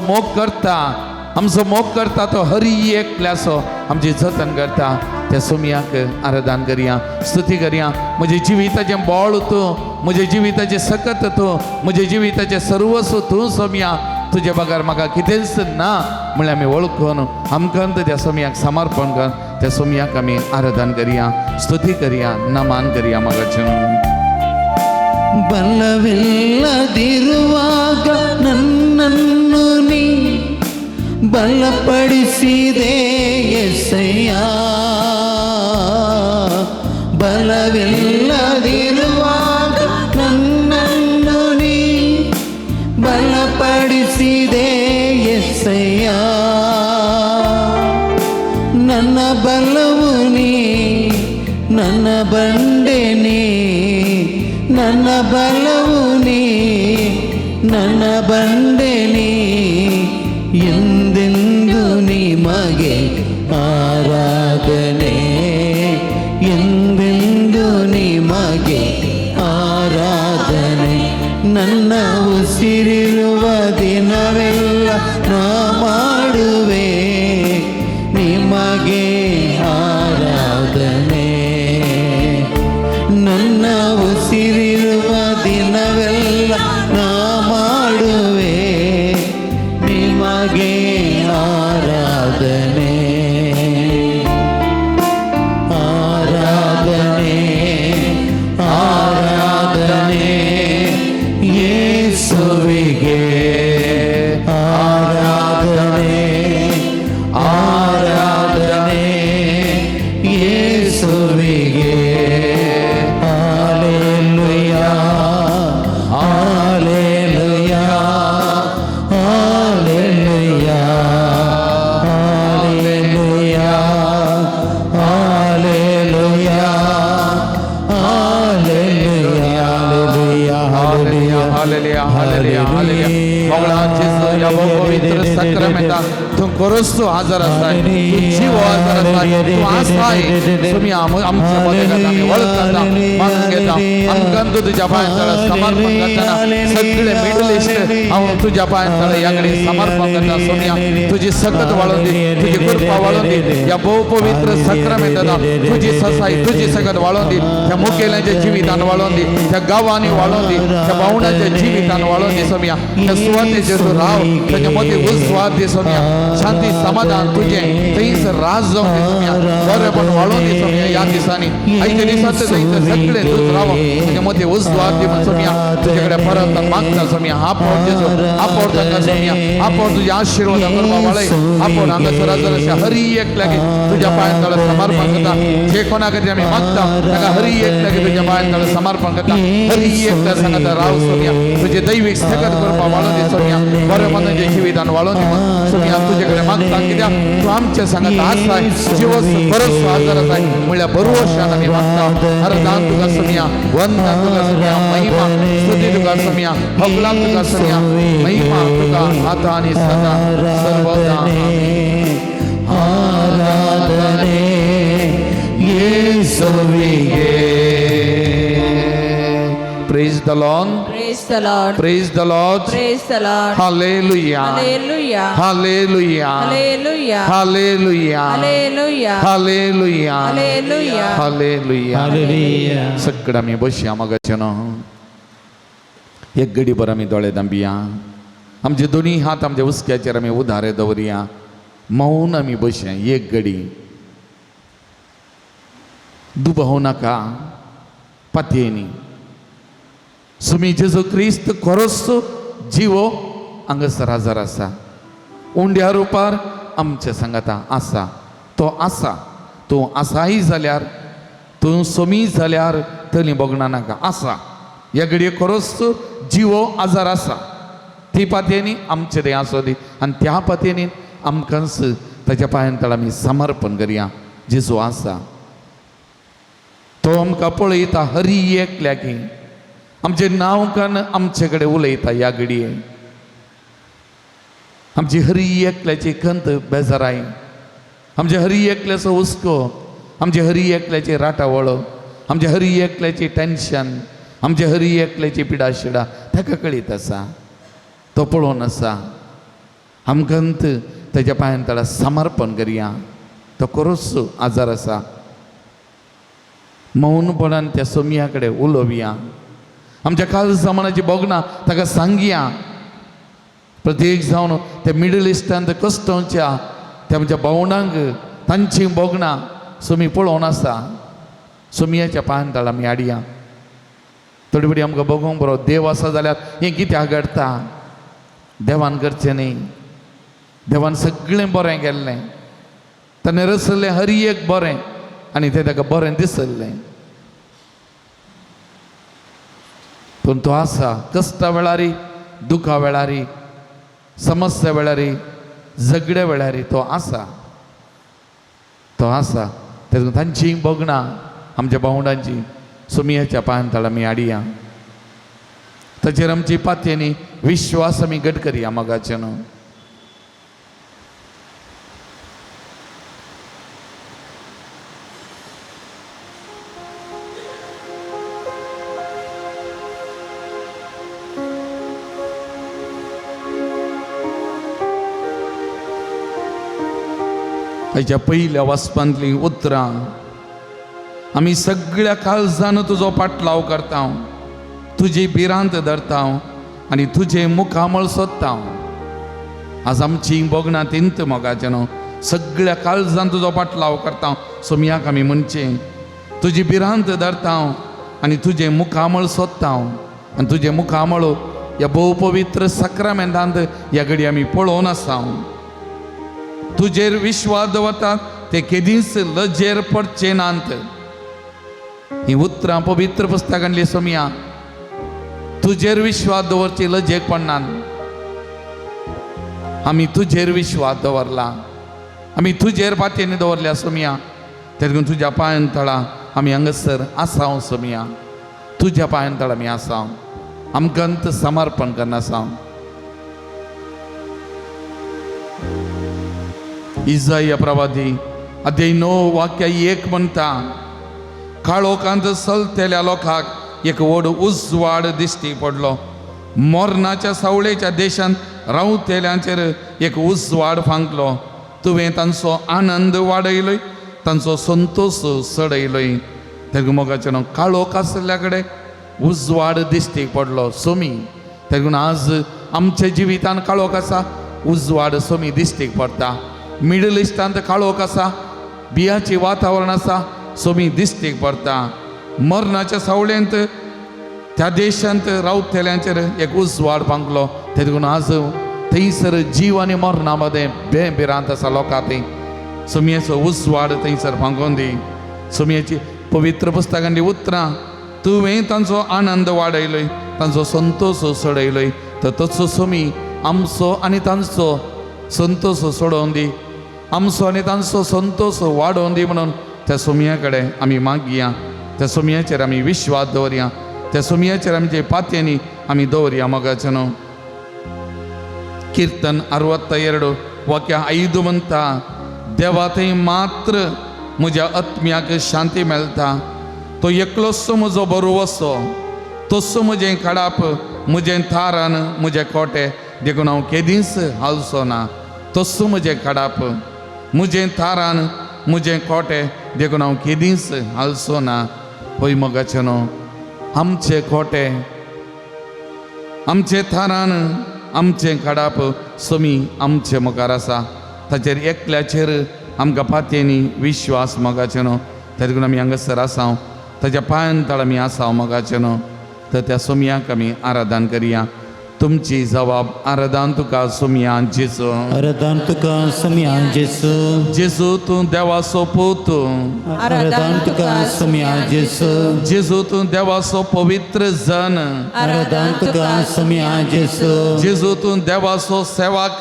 मोग करता तो हरी एकल्याचो आमची जतन करता त्या सोमयाक आराधन करया स्तुती करया म्हजे जिविताचें बळ तूं म्हजे जिविताचें सकत तूं म्हजे जिविताचें सर्वस्व तूं सोमया तुजे बगार म्हाका कितेंच ना म्हळ्यार आमी वळखून आमकांत त्या सोमयाक समर्पण कर त्या सोमयाक आमी आराधन करया स्तुती करया नमान करया मगाचें ಬಲವಿಲ್ಲದಿರುವಾಗ ನನ್ನನ್ನು ನೀ ಬಲಪಡಿಸಿದೆ ಎಸಯ್ಯ ಬಲವಿಲ್ಲದಿರುವಾಗ ನನ್ನನ್ನು ನೀ ಬಲಪಡಿಸಿದೆ ಎಸಯ್ಯ ನನ್ನ ಬಲವು ನೀ ನನ್ನ ಬಂಡೆ ನೀ ನನ್ನ ಬಲವು ನೀ ನನ್ನ ಬಂಡೆ ನೀ ಎಂದೆಂದು ನಿಮಗೆ ಆರಾಧನೆ ಎಂದೆಂದು ನಿಮಗೆ ಆರಾಧನೆ ನನ್ನ ಉಸಿರಿರುವ ದಿನವೆಲ್ಲ ನಾ ಮಾಡುವೆ ನಿಮಗೆ ಆರಾಧನೆ ನನ್ನ ಉಸಿರಿರುವ ದಿನವೆಲ್ಲ ನಾ ಮಾಡುವೆ ನಿಮಗೆ ಆರಾಧನೆ ಆರಾಧನೆ ಆರಾಧನೆ ಯೇಸುವಿಗೆ ಆರಾಧನೆ ಆರಾಧನೆ ಯೇಸುವಿಗೆ कोरस्तो आजार आसाय जीव आजार आसाय तू आसाय तुम्ही आमच्या मदत आम्ही वळखता मानून घेता आमकां तुझ्या पांयां समर्पण करताना सगळे मिडल ईस्ट हांव तुझ्या पांयां याकडे समर्पण करता सोनिया तुझी सकत वाळून दी तुझी कृपा वाळून दी या बहु पवित्र सक्रामेंतान तुझी ससाई तुझी सकत वाळून दी त्या मुखेल्यांच्या जिवितान वाळून दी त्या गावांनी वाळून दी त्या भावंडाच्या जिवितान वाळून दी सोनिया त्या सुवातेचेर तूं राव ताच्या मदीं उस्वाद दी सोनिया शांती समाधान तुझे थंयसर राज जावं दी सोनिया बरेपण वाळून दी सोनिया ह्या दिसांनी आयच्या दिसांत थंयसर सगळे तूं राव ताच्या मदीं उस्वाद दी म्हण सोनिया तुजे कडेन परत मागता सोनिया आपोड जेजू आपोड ताका सोनिया आपोड तुजे आशिर्वाद करपा वाळय आपोड हांगासर आजार अशा हरी एक लागी तुज्या पांयां तळ समर्पण करता जे कोणा खातीर आमी मागता ताका हरी एक लागी तुज्या पांयां तळ समर्पण करता हरी एक तर सांगता राव सोनिया तुजे दैवीक स्थगत करपा वाळून दी सोनिया बरे मनाचे जिवितान वाळून दी सोनिया तुजे कडेन मागता कित्याक तूं आमचे सांगता आसाय जिवस बरोच आजार आसाय म्हणल्यार बरोवशान आमी मागता आराधन तुका सोनिया वंदन तुका सोनिया महिमा स्तुती तुका सोनिया हगलां तुका सोनिया महिमा तुका आता आनी सदा सर्वदा ಆರಾಧನೆ ಯೇಸುವಿಗೆ Praise the Lord. Praise the Lord. Praise the Lord. Praise the Lord. Hallelujah. Hallelujah. Hallelujah. Hallelujah. Hallelujah. Hallelujah. Hallelujah. Hallelujah. Hallelujah. Hallelujah. सगळं आमी बसया मगाच्यान एक घडी भर आमी दोळे धांबिया आमचे दोनी हात आमच्या उस्क्याचेर आमी उधारे दवरया मौन आमी बसया एक घडी दुबाव नाका पातयेनी सुमी जेजू क्रिस्त खरोच जिवो हांगासर आजार आसा उंड्या रुपार आमच्या सांगाता आसा तो आसा तूं आसाय जाल्यार तूं सोमी जाल्यार तली बोगना नाका आसा ह्या घडये खरोच जिवो आजार आसा ती पातयेनी आमचे ते आसो दी आनी त्या पातयेनी आमकांच ताच्या पांयां तळ आमी समर्पण करया जेजू आसा तो आमकां पळयता हरी एकल्याकी आमचे नांव कान आमचे कडेन उलयता ह्या घडये आमची हरी एकल्याची खंत बेजाराय आमचे हरी एकल्याचो हुस्को आमचे हरी एकल्याची राटावळो आमचे हरी एकल्याची टेन्शन आमचे हरी एकल्याची पिडाशिडा ताका कळीत आसा तो पळोवन आसा आमकांत ताच्या पांयां तळा समर्पण करया तो खरोच आजार आसा मौनपणान त्या सोमया कडेन उलोवया आमच्या काल जमानाची बोगना ताका सांगया प्रत्येक जावन त्या मिडल इस्टांत कश्टांच्या त्या आमच्या भावंडांक तांची बोगना सोमी पळोवन आसा सोमयाच्या पांयां तळ आमी हाडया थोडी बडी आमकां बघूंक बरो देव आसा जाल्यार हें कित्याक घडटा देवान करचें न्ही देवान सगळें बरें केल्लें ताणें रचल्लें हरी एक बरें आनी तें ताका बरें दिसल्लें पूण तो आसा कश्टा वेळारी दुखा वेळारी समस्या वेळारी झगड्या वेळारी तो आसा तेतून तांची बोगना आमच्या भावंडांची सोमयाच्या पांयां तळ आमी हाडया ताचेर आमची पातयेनी विश्वास आमी घट करया मोगाचे न्हू हाच्या पयल्या वचपांतलीं उतरां आमी सगळ्या काळजान तुजो पाटलाव करता तुजी भिरांत धरता आनी तुजे मुखामळ सोदता आज आमची बोगना तिंत मोगाचें न्हू सगळ्या काळजान तुजो पाटलाव करता सोमयाक आमी म्हणचे तुजी भिरांत धरता आनी तुजे मुखामळ सोदता आनी तुजे मुखामळ ह्या भोव पवित्र सक्रामेंतांत ह्या घडी आमी पळोवन आसा तुजेर विश्वास दवरतात ते केदींच लजेर पडचे नांत ही उतरां पवित्र पुस्तकांतली सोमया तुजेर विश्वास दवरची लजेक पडनात आमी तुजेर विश्वास दवरला आमी तुजेर पातयेनी दवरल्या सोमया तेतून तुज्या पांयां तळा आमी हांगासर आसा सोमया तुज्या पांयां तळा आमी आसा आमकांत समर्पण करना आसा इसाया प्रवादी अध्याय 9 वाक्य 1 म्हणटा काळोखांत चलतेल्या लोकांक एक व्हड उजवाड दिश्टी पडलो मोरनाच्या सावळेच्या देशांत रावतेल्यांचेर एक उजवाड फांकलो तुवें तांचो आनंद वाडयलोय तांचो संतोष चडयलोय तेका मोगाचें न्हू काळोख आसल्या कडेन उजवाड दिश्टी पडलो सोमी तेकून आज आमच्या जिवितांत काळोख आसा उजवाड सोमी दिश्टीक पडटा मिडल इस्टांत काळोख आसा बियाचें वातावरण आसा सोमी दिश्टीक पडटा मरणाच्या सावळेंत त्या देशांत रावतेल्यांचेर एक उजवाड फांकलो तेतून आज थंयसर जीव आनी मरणा मदें बेभिरांत आसा लोकां थंय सोमयेचो उजवाड थंयसर फांकोन दी सोमयेची पवित्र पुस्तकांतली उतरां तुवें तांचो आनंद वाडयलोय तांचो संतोष सोडयलोय तर तसो सोमी आमचो आनी तांचो संतोष सोडोवन दी आमचो आनी तांचो संतोष वाडोवन दी म्हणून त्या सोमया कडेन आमी मागया त्या सोमयाचेर आमी विश्वास दवरया त्या सोमयाचेर आमचे पातयेनी आमी दवरया मोगाचें न्हू कीर्तन 62 वाक्य 5 म्हणटा देवा थंय मात्र म्हज्या आत्म्याक शांती मेळटा तो एकलोसो म्हजो बरो वसो तसो म्हजें काडाप म्हजें थारान म्हजें कोटे देखून हांव केदींच हालचो ना तसो म्हजें काडाप म्हजें थारान म्हजें कोटे देखून हांव केदींच हालचो ना पळय मोगाचें न्हू आमचे कोटे आमचे थारान आमचें काडाप सोमी आमचे मुखार आसा ताचेर एकल्याचेर आमकां पातयेनी विश्वास मोगाचें न्हू तातूंत आमी हांगासर आसा ताच्या पांयां तळ आमी आसा मोगाचें न्हू तर त्या सोमयाक आमी आराधन करया तुमची जबाब आराधन तुका सुमिया जेसू आराधन तुका सुमिया जेसू जेसू तू देवाचो पूत आराधन तुका सुमिया जेसू जेसू तू देवाचो पवित्र जन आराधन तुका सुमिया जेसू जेसू तू देवाचो सेवक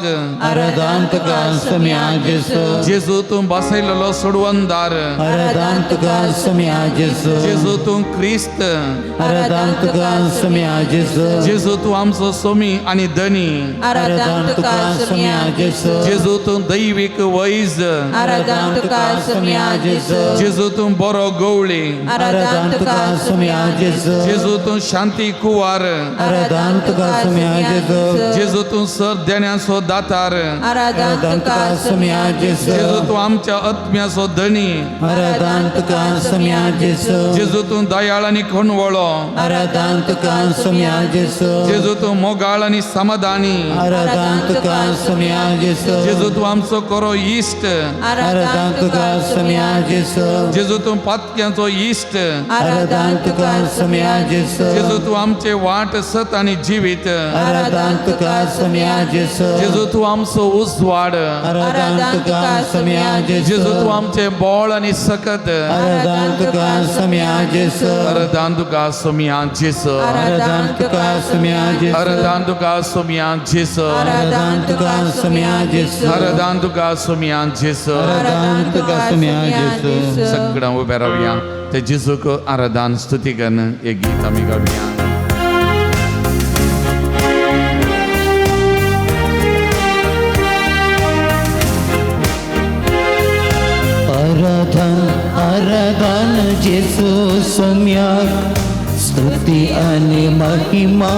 आराधन तुका सुमिया जेसू जेसू तू बसयलेलो सोडवंदार आराधन तुका सुमिया जेसू जेसू तू ख्रिस्त आराधन तुका सुमिया जेसू जेसू तू आमचो सोमी आणि धनी आराधन तुका सुमिया जेसू जेसू तू दैविक वैज आराधन तुका सुमिया जेसू जेसू तू बरो गवळी आराधन तुका सुमिया जेसू जेसू तू शांती कुवार आराधन तुका सुमिया जेसू जेसू तू सर देण्याचो दातार आराधन तुका सुमिया जेसू जेसू तू आमच्या आत्म्याचो धनी आराधन तुका सुमिया जेसू जेसू तू दयाळ आणि खणवळो आराधन तुका सुमिया जेसू जेसू तू मोगाळ आणि समाधानी आराधन तुका सुमिया जेसू जेसू तू आमचो करो इष्ट आराधन तुका सुमिया जेसू जेसू तू पातक्याचो इष्ट आराधन तुका सुमिया जेसू जेसू तू आमचे वाट सत आणि जीवित आराधन तुका सुमिया जेसू जेसू तू आमचो उजवाड आराधन तुका सुमिया जेसू जेसू तू आमचे बोळ आणि सकत आराधन तुका सुमिया जेसू अरदान तुका सोमिया जेसू आराधन तुका सुमिया जेसू अरदान तुका सोमिया जेसू आराधन तुका सुमिया जेसू अरदान तुका सोमिया जेसू आराधन तुका सुमिया जेसू सगळं उभे राहूया ते जेजूक आराधन स्तुती करून एक गीत आम्ही गाऊया आराधन आराधन जेसू सम्यक स्तुती आणि महिमा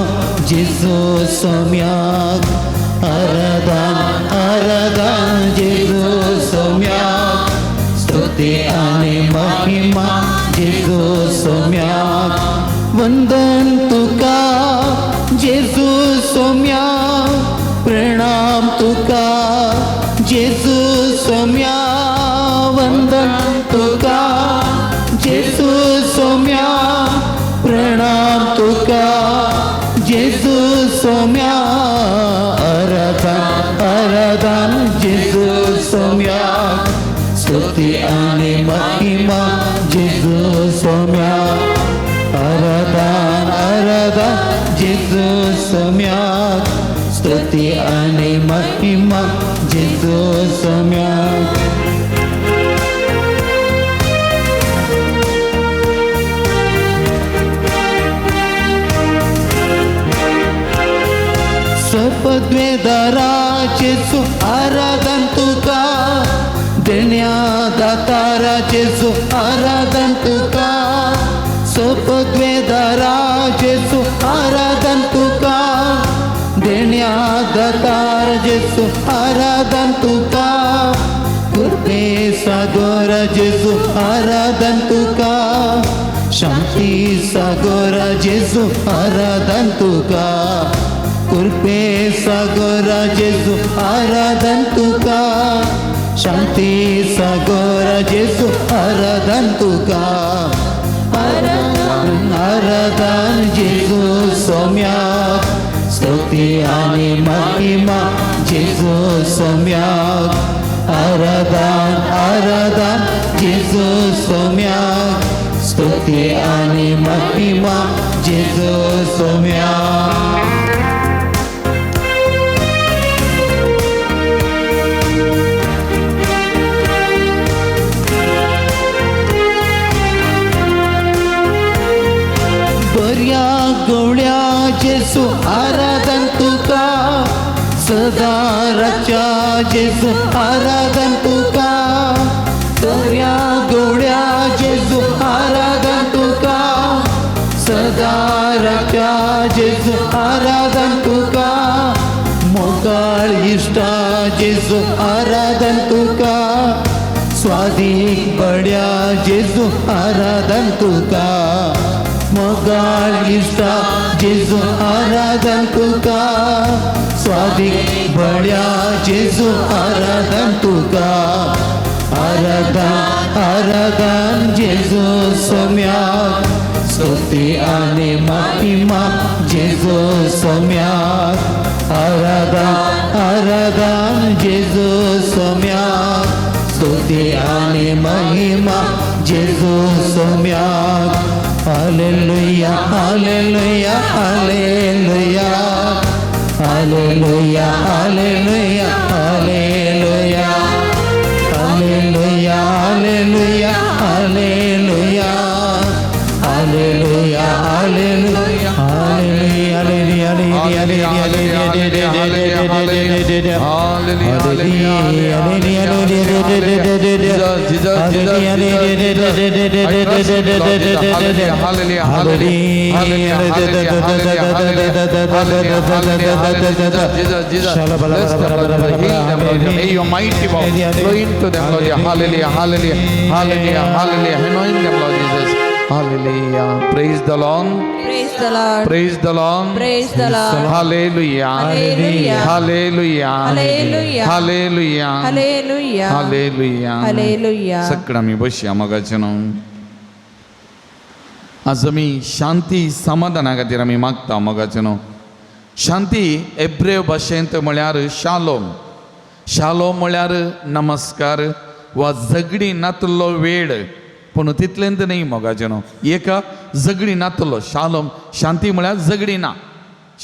जेसू सम्यक आराधन आराधन जेसू सम्यक स्तुती आणि महिमा जेसू सम्यक वंदन तुका जेसू सम्यक प्रणाम तुका जेसू सम्यक वंदन तुका जेसू सोम्या प्रणाम तुका जेसू सोम्या आराधन आराधन जेसू सोम्या स्तुती आणि महिमा जेसू सोम्या आराधन आराधन जेसू सोम्या स्तुती आणि महिमा जेसू सोम्या सपद्वेदारा जेसू आराधन तुका देण्या दातारा जेसू आराधन तुका सपद्वेदारा जेसू आराधन तुका देण्या दातार जेसू आराधन तुका कृपे सागर जेसू आराधन तुका शांती सागर जेसू आराधन तुका कृपे सागर जेसू आराधन तुका शांती सागर जेसू आराधन तुका आराधन आराधन जेसू सोम्याक स्तुती आणि महिमा जेसू सोम्याक आराधन आराधन जेसू सोम्याक स्तुती आणि महिमा जेसू सोम्याक गवळ्या जेसू आराधन तुका सदा रक्षा जेसू आराधन तुका गवळ्या गवळ्या जेसू आराधन तुका सदा रक्षा जेसू आराधन तुका मोकाळ इष्टा जेसू आराधन तुका स्वादिक बड्या जेसू आराधन तुका मोगाळ इष्टा जेसू आराधन तुका स्वादिक बड्या जेसू आराधन तुका आराधन आराधन जेसू सोम्याक स्तुती आणि महिमा जेजू सोम्याक आराधन आराधन जेजू सोम्याक स्तुती आणि महिमा जेजू सोम्याक hallelujah hallelujah hallelujah hallelujah hallelujah hallelujah hallelujah hallelujah hallelujah hallelujah hallelujah May your mighty power flow into them, Lord. Hallelujah, hallelujah, hallelujah, hallelujah. Anoint them, Lord Jesus. Hallelujah. Praise the Lord. Praise the Lord. Praise the Lord. Praise the Lord. Hallelujah. Hallelujah. Hallelujah. Hallelujah. Hallelujah. Hallelujah. Hallelujah. Hallelujah. सगळं आम्ही बसया मगाच्यान आज आमी शांती समाधाना खातीर आमी मागता मगाच्यान शांती एब्रेव भाशेंत म्हळ्यार shalom shalom म्हळ्यार नमस्कार वा झगडी नातलो वेळ पूण तितलेंत न्ही मोगाचेनो एका झगडी नातलो शालोम शांती म्हळ्यार झगडी ना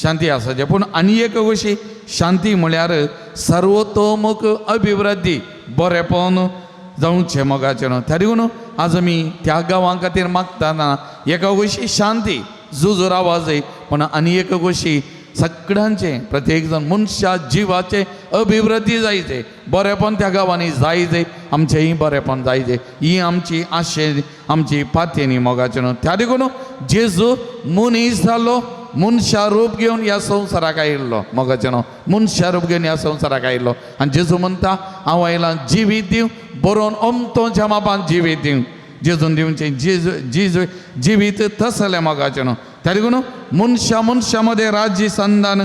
शांती आसाचे पूण आनी एक कशी शांती म्हळ्यार सर्वतोमुख अभिवृद्धी बरेपण जावचें मोगाचेनो त्या देखून आज आमी त्या गांवां खातीर मागतना एका कशी शांती झुजूर आवाज पूण आनी एक कशी सगळ्यांचे प्रत्येक जण मनशा जिवाचे अभिवृद्धी जायचे बरेपण त्या गांवांनी जायचे आमचेंय बरेपण जायचे ही आमची आशे आमची पातयेनी मोगाचे न्हू त्या देखून जेजू मनीस जालो मनशा रूप घेवन ह्या संवसाराक आयिल्लो मोगाचे न्हू मनशा रूप घेवन ह्या संवसाराक आयिल्लो आनी जेजू म्हणटा हांव आयलां जिवीत दिवं बरोवन अमतोच्या मापान जिवीत दिवं जेजून दिवचें जिवीत तसलें मोगाचें न्हू त्या देखून मनशा मध्ये राज्य संधान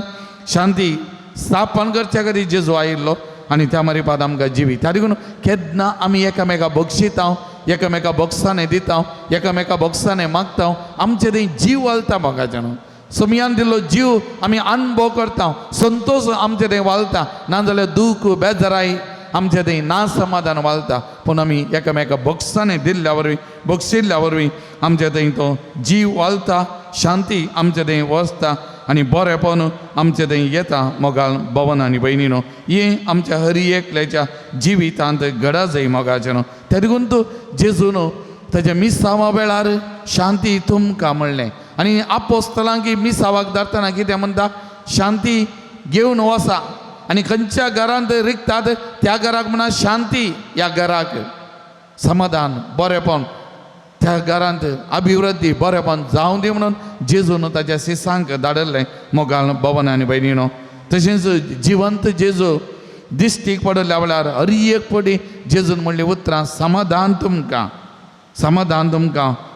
शांती स्थापन करच्या खातीर जेजू आयिल्लो आनी त्या मारीपाद आमकां जिवी त्या देखून केन्ना आमी एकामेका बक्षिता एकामेका बक्षाने दिता एकामेका बक्षाने मागता आमचे थंय जीव वालता मोगाचें न्हू समयान दिल्लो जीव आमी अनुभव करता संतोष आमचे थंय वालता नाजाल्यार दूख बेजाराय आमचे थंय ना समाधान वालता पूण आमी एकामेका बक्षाने दिल्ल्या वरवीं बक्षिल्ल्या वरवीं आमचे थंय तो जीव वालता शांती आमचे थंय वसता आनी बरेपण आमचे थंय येता मोगाल भवन आनी भयणीनो हें आमच्या हरी एकल्याच्या जिवितांत गरजय मोगाचें न्हू त्या देखून तूं जेजून ताच्या मिसावा वेळार शांती तुमकां म्हणलें आनी आपोस्तलांक मिसावाक धरतना कितें म्हणटा शांती घेवन वसा आनी खंयच्या घरांत रिकतात त्या घराक म्हणा शांती ह्या घराक समाधान बरेपण त्या घरांत अभिवृद्धी बरेपण जावं दी म्हणून जेजून ताच्या शिसांक धाडल्लें मोगाल भवन आनी भयणीनो तशेंच जिवंत जेजू दिश्टीक पडल्या वेळार हर एक पडी जेजून म्हणलीं उतरां समाधान तुमकां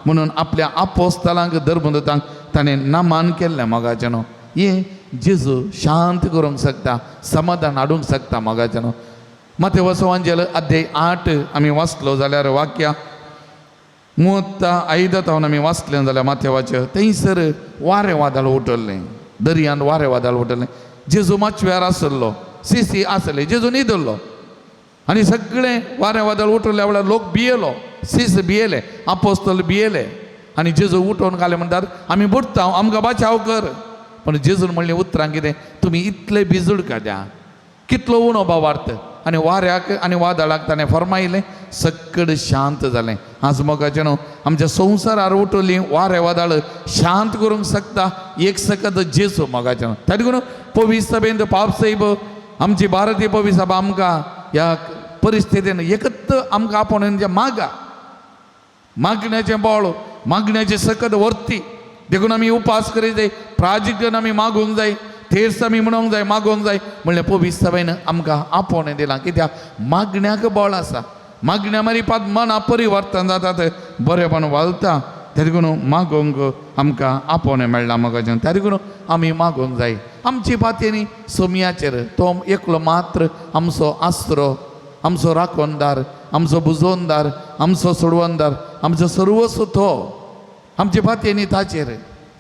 म्हणून आपल्या आपोस्तलांक धर्मदूतांक ताणें नामान केल्लें मोगाचें न्हू हें जेजू शांत करूंक शकता समाधान हाडूंक शकता मोगाचें न्हू माते वसवांजेल अध्याय 8 आमी वाचलो जाल्यार वाक्या 35 आमी वाचलें जाल्यार माथेवाचें थंयसर वारें वादळ उठल्लें दर्यांत वारें वादळ उठल्लें जेजू माचव्यार आसलो सिसी आसले जेजू न्हिदल्लो आनी सगळें वारें वादळ उठल्या वेळार लोक भियेलो सीस भियेले आपोस्तल भियेले आनी जेजू उठोवन घाले म्हणटात आमी बुडटा आमकां बचाव कर पण जेजून म्हणलें उतरां कितें तुमी इतले बिजूड काड्या कितलो उणो भावार्थ आनी वाऱ्याक आनी वादळाक ताणें फरमायलें सक्कड शांत जालें आज मोगाचें न्हू आमच्या संवसारार उठोवली वारें वादळ शांत करूंक शकता एक सकत जेजू मोगाचें न्हू त्या देखून पवित्र सभेंत पावसाहेब आमची भारतीय पवित्र सभा आमकां ह्या परिस्थितीन एकत आमकां आपोवन मागण्याचें बोळ मागण्याचें सकत वर्ती देखून आमी उपास करीत जाय प्राजीकन आमी मागूंक जाय थेर्स आमी म्हणूंक जाय मागोवंक जाय म्हणल्यार पवित्र सभेन आमकां आपोवणें दिलां कित्याक मागण्याक बळ आसा मागण्या मारीपात मना परिवर्तन जातात बरेपण वालता त्या देखून मागोवंक आमकां आपोवणें मेळ्ळां मोगाचें त्या देखून आमी मागोवंक जाय आमची बातयेनी सोमयाचेर तो एकलो मात्र आमचो आसरो आमचो राखणदार आमचो बुजोवनदार आमचो सोडवणदार आमचो सर्वस्व तो आमचे बातयेनी ताचेर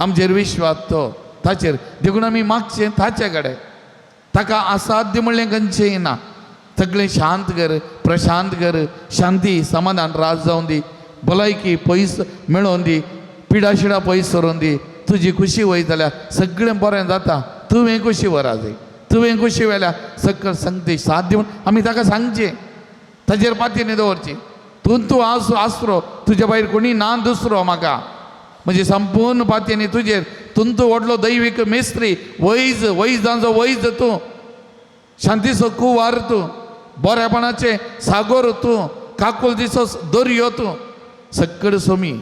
आमचेर विश्वास तो ताचेर देखून आमी मागचें ताचे कडेन. ताका असाध्य म्हणलें खंयचेंय ना. सगळें शांत कर, प्रशांत कर, शांती समाधान राज जावन दी, भलायकी पयस मेळोवन दी, पिडा शिडा पयस सरोवन दी. तुजी खुशी वयत जाल्यार सगळें बरें जाता. तुवें खुशी व्हरा जाय. तुवें खुशी व्हेल्यार सकल संगती साध्य म्हूण आमी ताका सांगचें. ताचेर पातयेनी दवरची. तूं आसरो, तुज्या भायर कोणी ना दुसरो म्हाका. म्हणजे संपूर्ण पातयेनी तुजेर तूं व्हडलो दैवीक मेस्त्री, वैज जांचो वैज तूं, शांतीचो कुंवार तूं, बरेपणाचे सागोर तूं, काकुलतीचो दर्यो तूं, सकड सोमी.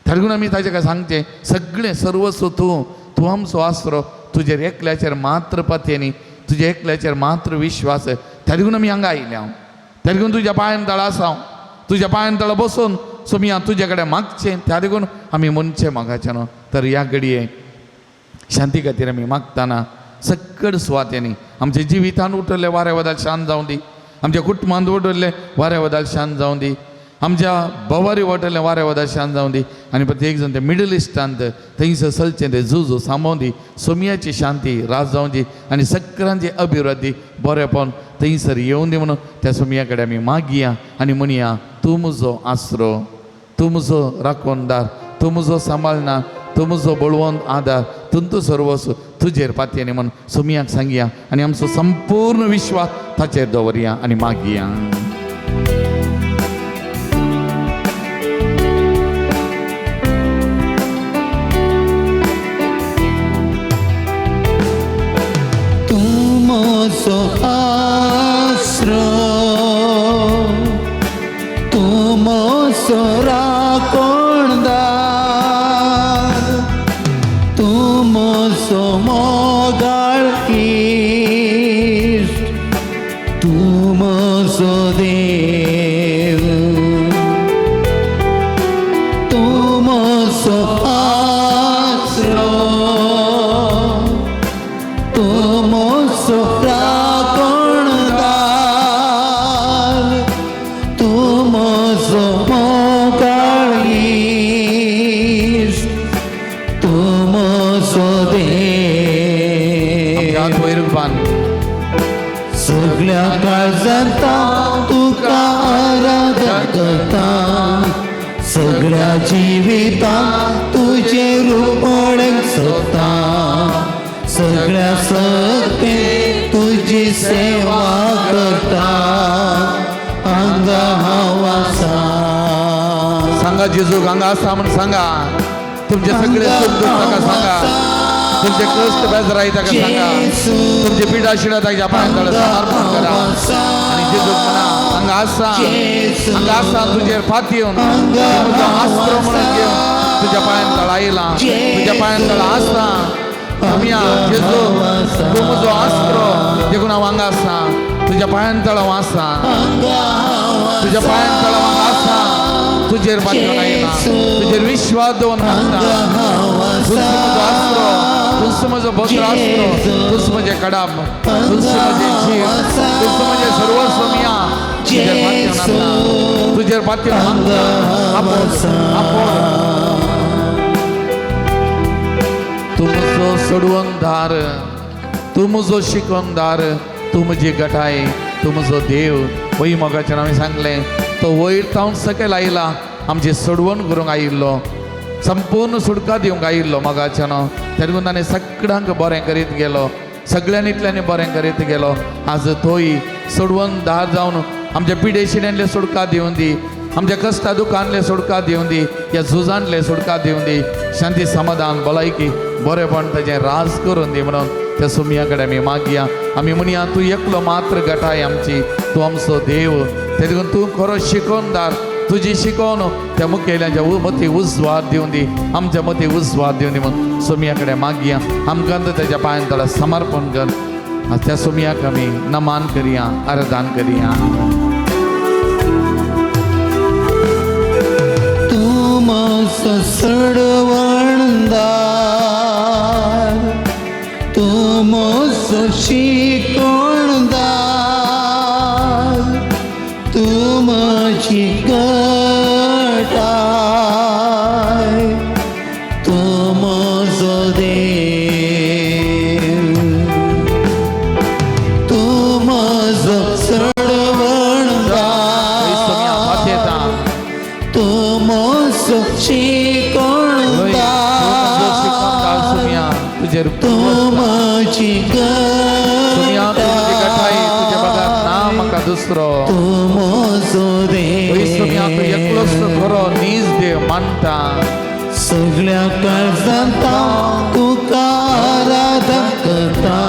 ताका आमी ताचे सांगचें सगळें सर्वस्व तूं आमचो आसरो. तुजेर एकल्याचेर मात्र पातयेनी, तुज्या एकल्याचेर मात्र विश्वास. ताका आमी हांगा आयले. हांव ताका तुज्या पांयान तळ आसां, तुज्या पांयान तळ बसून सोमी हांव तुजे कडेन मागचें. त्या देखून आमी मनचें मागाचें न्हू. तर ह्या घडये शांती खातीर आमी मागतना सकड सुवातेनी आमच्या जिवितान उठले वारे वदाल शांत जावं दी, आमच्या कुटुंबांत उठले वारे वदाल शांत जावं दी, आमच्या भवारी वटले वारे वदाल शांत जावं दी. आनी प्रत्येक जण ते मिडल इस्टांत थंयसर चलचें तें झुजू सांबाळून दी. सोमयाची शांती राज जावं दी आनी सगळ्यांची अभिवृद्धी बरेपण थंयसर येवं दी म्हणून त्या सोमया कडेन आमी मागया आनी म्हणया, तूं म्हजो आसरो, तूं म्हजो राखणदार, तूं म्हजो सांबाळणार, तूं म्हजो बळवंत आदार, तूं सर्वस्व तुजेर पातयेनी म्हणून सोमयाक सांगया आनी आमचो संपूर्ण विश्वास ताचेर दवरया आनी मागया. म्हजो आसरो, तूं म्हजो राखणदार, तूं म्हजो मोगाळ इश्ट, तूं म्हजो देव, तूं म्हजो आसरो, तूं म्हजो राखणदार, तूं म्हजो मोगाळ इश्ट, तूं म्हजो देव. सगळ्या काळजांत तुका आराधन करता, सगळ्या जिवितांत तुजे रूपणेक सोदता, सगळ्या सत्तेन तुजी सेवा करता, हांगा हांव आसा. सांगा जेजूक हांगा आसा म्हूण सांगा. तुमचे सगळे सुख दुख ताका सांगा. तुमचे कश्ट बेजाराय ताका सांगा. तुमचे पिडा शिडा ताच्या पांयां तळ समर्पण करा आनी जेजूक म्हणा, हांगा आसा, हांगा आसा तुजेर फातयेवन तुजो आसरो म्हणून घेवन तुज्या पांयां तळ आयला, तुज्या पांयां तळ आसा. आम्या जेजू तूं म्हजो आसरो, देखून हांव हांगा आसा, तुज्या पांयां तळ हांव आसा, तुज्या पांयां तळ हांव आसा, तुजेर पातयेवन आयला, तुजेर विश्वास दवरून मागता. तूंच म्हजो आसरो, तूंच म्हजो भद्र आसरो, तूंच म्हजें कडाब, तूंच म्हजें जीव, तूंच म्हजें सर्वस्व. मिया तुजेर पातयेवन आसता, तुजेर पातयेवन मागता. आपोण तूं म्हजो सोडवणदार, तूं म्हजो शिकवणदार, तूं म्हजी गटाय, तूं म्हजो देव. वय मोगाचें हांवें सांगलें, तो वयर तावन सकयल आयला, आमची सोडवण करूंक आयिल्लो, संपूर्ण सुटका दिवंक आयिल्लो मोगाच्यानो. तेदून ताणें सगळ्यांक बरें करीत गेलो, सगळ्यांनीतल्यानी बरें करीत गेलो. आज तोय सोडवणदार जावन आमच्या पिडे शिड्यांतले सुटका दिवन दी, आमच्या कश्टा दुखांतले सुटका दिवन दी, ह्या झुजांतले सुटका दिवन दी, शांती समाधान भलायकी बरेपण ताचें राज करून दी म्हणून त्या सोमया कडेन आमी मागया. आमी म्हणया, तूं एकलो मात्र गटाय आमची, तूं आमचो देव. ते देखून तूं खरो शिकोवणदार, तुजी शिकोवन त्या मुखेल्यांच्या मती उजवाड दिवन दी, आमच्या मती उजवाड दिवन दी म्हणून सोमया कडेन मागया. आमकां ताच्या पांयां तळ समर्पण कर. त्या सोमयाक आमी नमान करया, आराधन करया. तूं म्हजो सोडवणदार, तूं म्हजो शिकोवणदार, तूं म्हजी गटाय, तूं म्हजो देव. म्हजो चडवणदा सोम्या फातेता तूं म्हजो शिकोणदा सोम्या तुझे तूं म्हजी सोम्या तुझी गठाई तुझे बघा ना म्हाका दुसरो तूं म्हजो सोम्या तू एकलोच खरो नीज देव मानता सगळ्या काळजांत तुका आराधन करता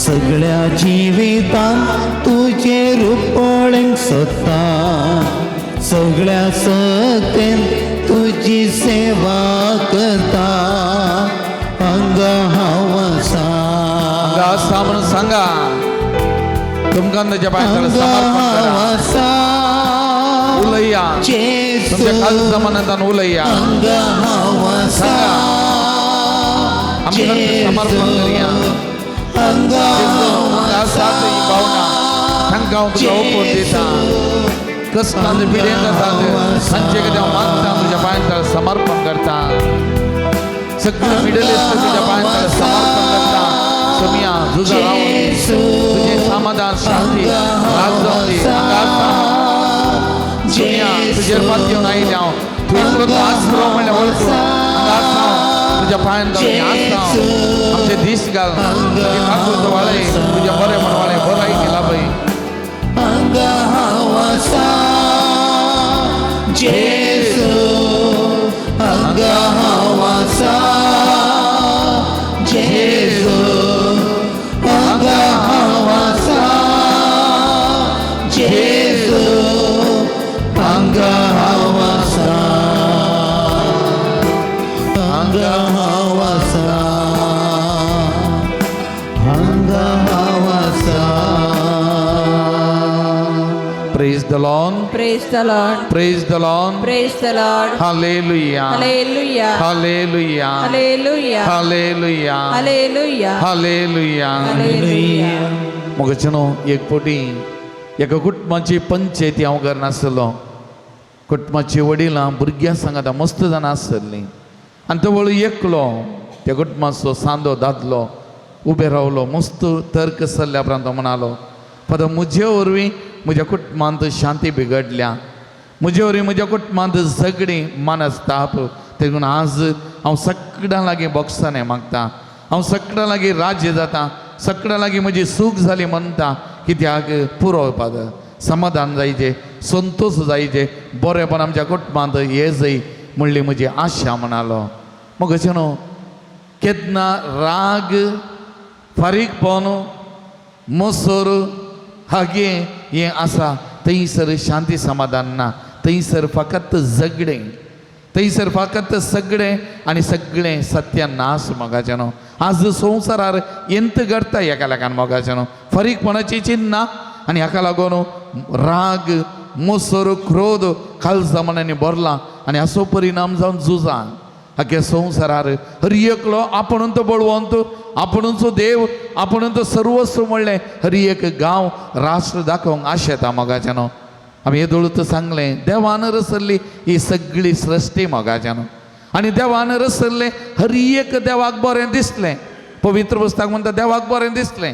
सगळ्या जिवितांत तुजे रुपळेंक सोदता सगळ्या सत्तेन तुजी सेवा करता हांगा हांव आसा आसा म्हणून सांगा तुमकां ताच्या पांयां समर्पण करा आसा उलया तुमच्या काल जमान्यांत उलया हांगा हांव आसा आमकां समर्पण करया हांगा आसा ही भावना तांकां हांव तुका ओपून दिता कश्टांत पिडेंत आसात तांचे कडेन हांव मागता तुज्या पांयां समर्पण करता सगळे मिडलिस्ट तुज्या पांयां समर्पण करता सोम्या झुजा रावन तुजें समाधान शांती राज जावं दी सोम्या तुजेर पात घेवन आयले हांव तूं एकलो आसरो म्हणल्यार वळखून हांगा आसा तुज्या पांयां आसता आमचे दीस घाल तुजे काकूत वाळय तुजें बरें म्हण वाळय बराय केला पळय हांगा हांव आसा जेसू हांगा हांव आसा जेसू हांगा हांव आसा जेसू हांगा हांव आसा हांगा हांव आसा हांगा हांव आसा Praise the Lord. Praise the Lord. Praise the Lord. Praise the Lord. Hallelujah. Hallelujah. Hallelujah. Hallelujah. Hallelujah. Hallelujah. Hallelujah. Hallelujah. मोगचनो एक पोटी एका कुटुंबाची पंचायती हांव करनासलो कुटुंबाची वडिलां भुरग्यां सांगात मस्त जाणां आसतलीं आनी तो वळू एकलो त्या कुटुंबाचो सांदो दादलो उबे रावलो मस्त तर्क सल्ल्या उपरांत तो म्हणालो पद म्हजे वरवीं म्हज्या कुटुंबांत शांती बिगडल्या म्हजे वरवीं म्हज्या कुटुंबांत झगडीं मनस्ताप देखून आज हांव सगळ्यां लागीं बॉक्सांनी मागता हांव सगळ्यां लागीं राज्य जाता सगळ्यां लागीं म्हजी सूख जाली म्हणटा कित्याक पुरो पद समाधान जायचें संतोश जायचें बरेंपण आमच्या कुटुंबांत हे जाय म्हणली म्हजी आशा म्हणालो मग अशें न्हू केन्ना राग फारीकपण मोसोर हागे हें आसा थंयसर शांती समाधान ना थंयसर फकत झगडें थंयसर फकत सगळें आनी सगळें सत्यानाश मोगाचें न्हू आज संवसारार एंत घडटा हेका लागून मोगाचें न्हू फारीकपणाची चिन्ना आनी हाका लागून राग मोसोर क्रोध काल जमान्यांनी भरला आनी असो परिणाम जावन झुजां हागे संवसारार हरी एकलो आपुणूच बळवंत आपुणूच देव आपुणूच सर्वस्व म्हणलें हरी एक गांव राष्ट्र दाखोवंक आशेता मोगाचें न्हू आमी हे दोळूच सांगलें देवान रचल्ली ही सगळी सृश्टी मोगाचें न्हू आनी देवान रचल्लें हरी एक देवाक बरें दिसलें पवित्र पुस्तक म्हणटा देवाक बरें दिसलें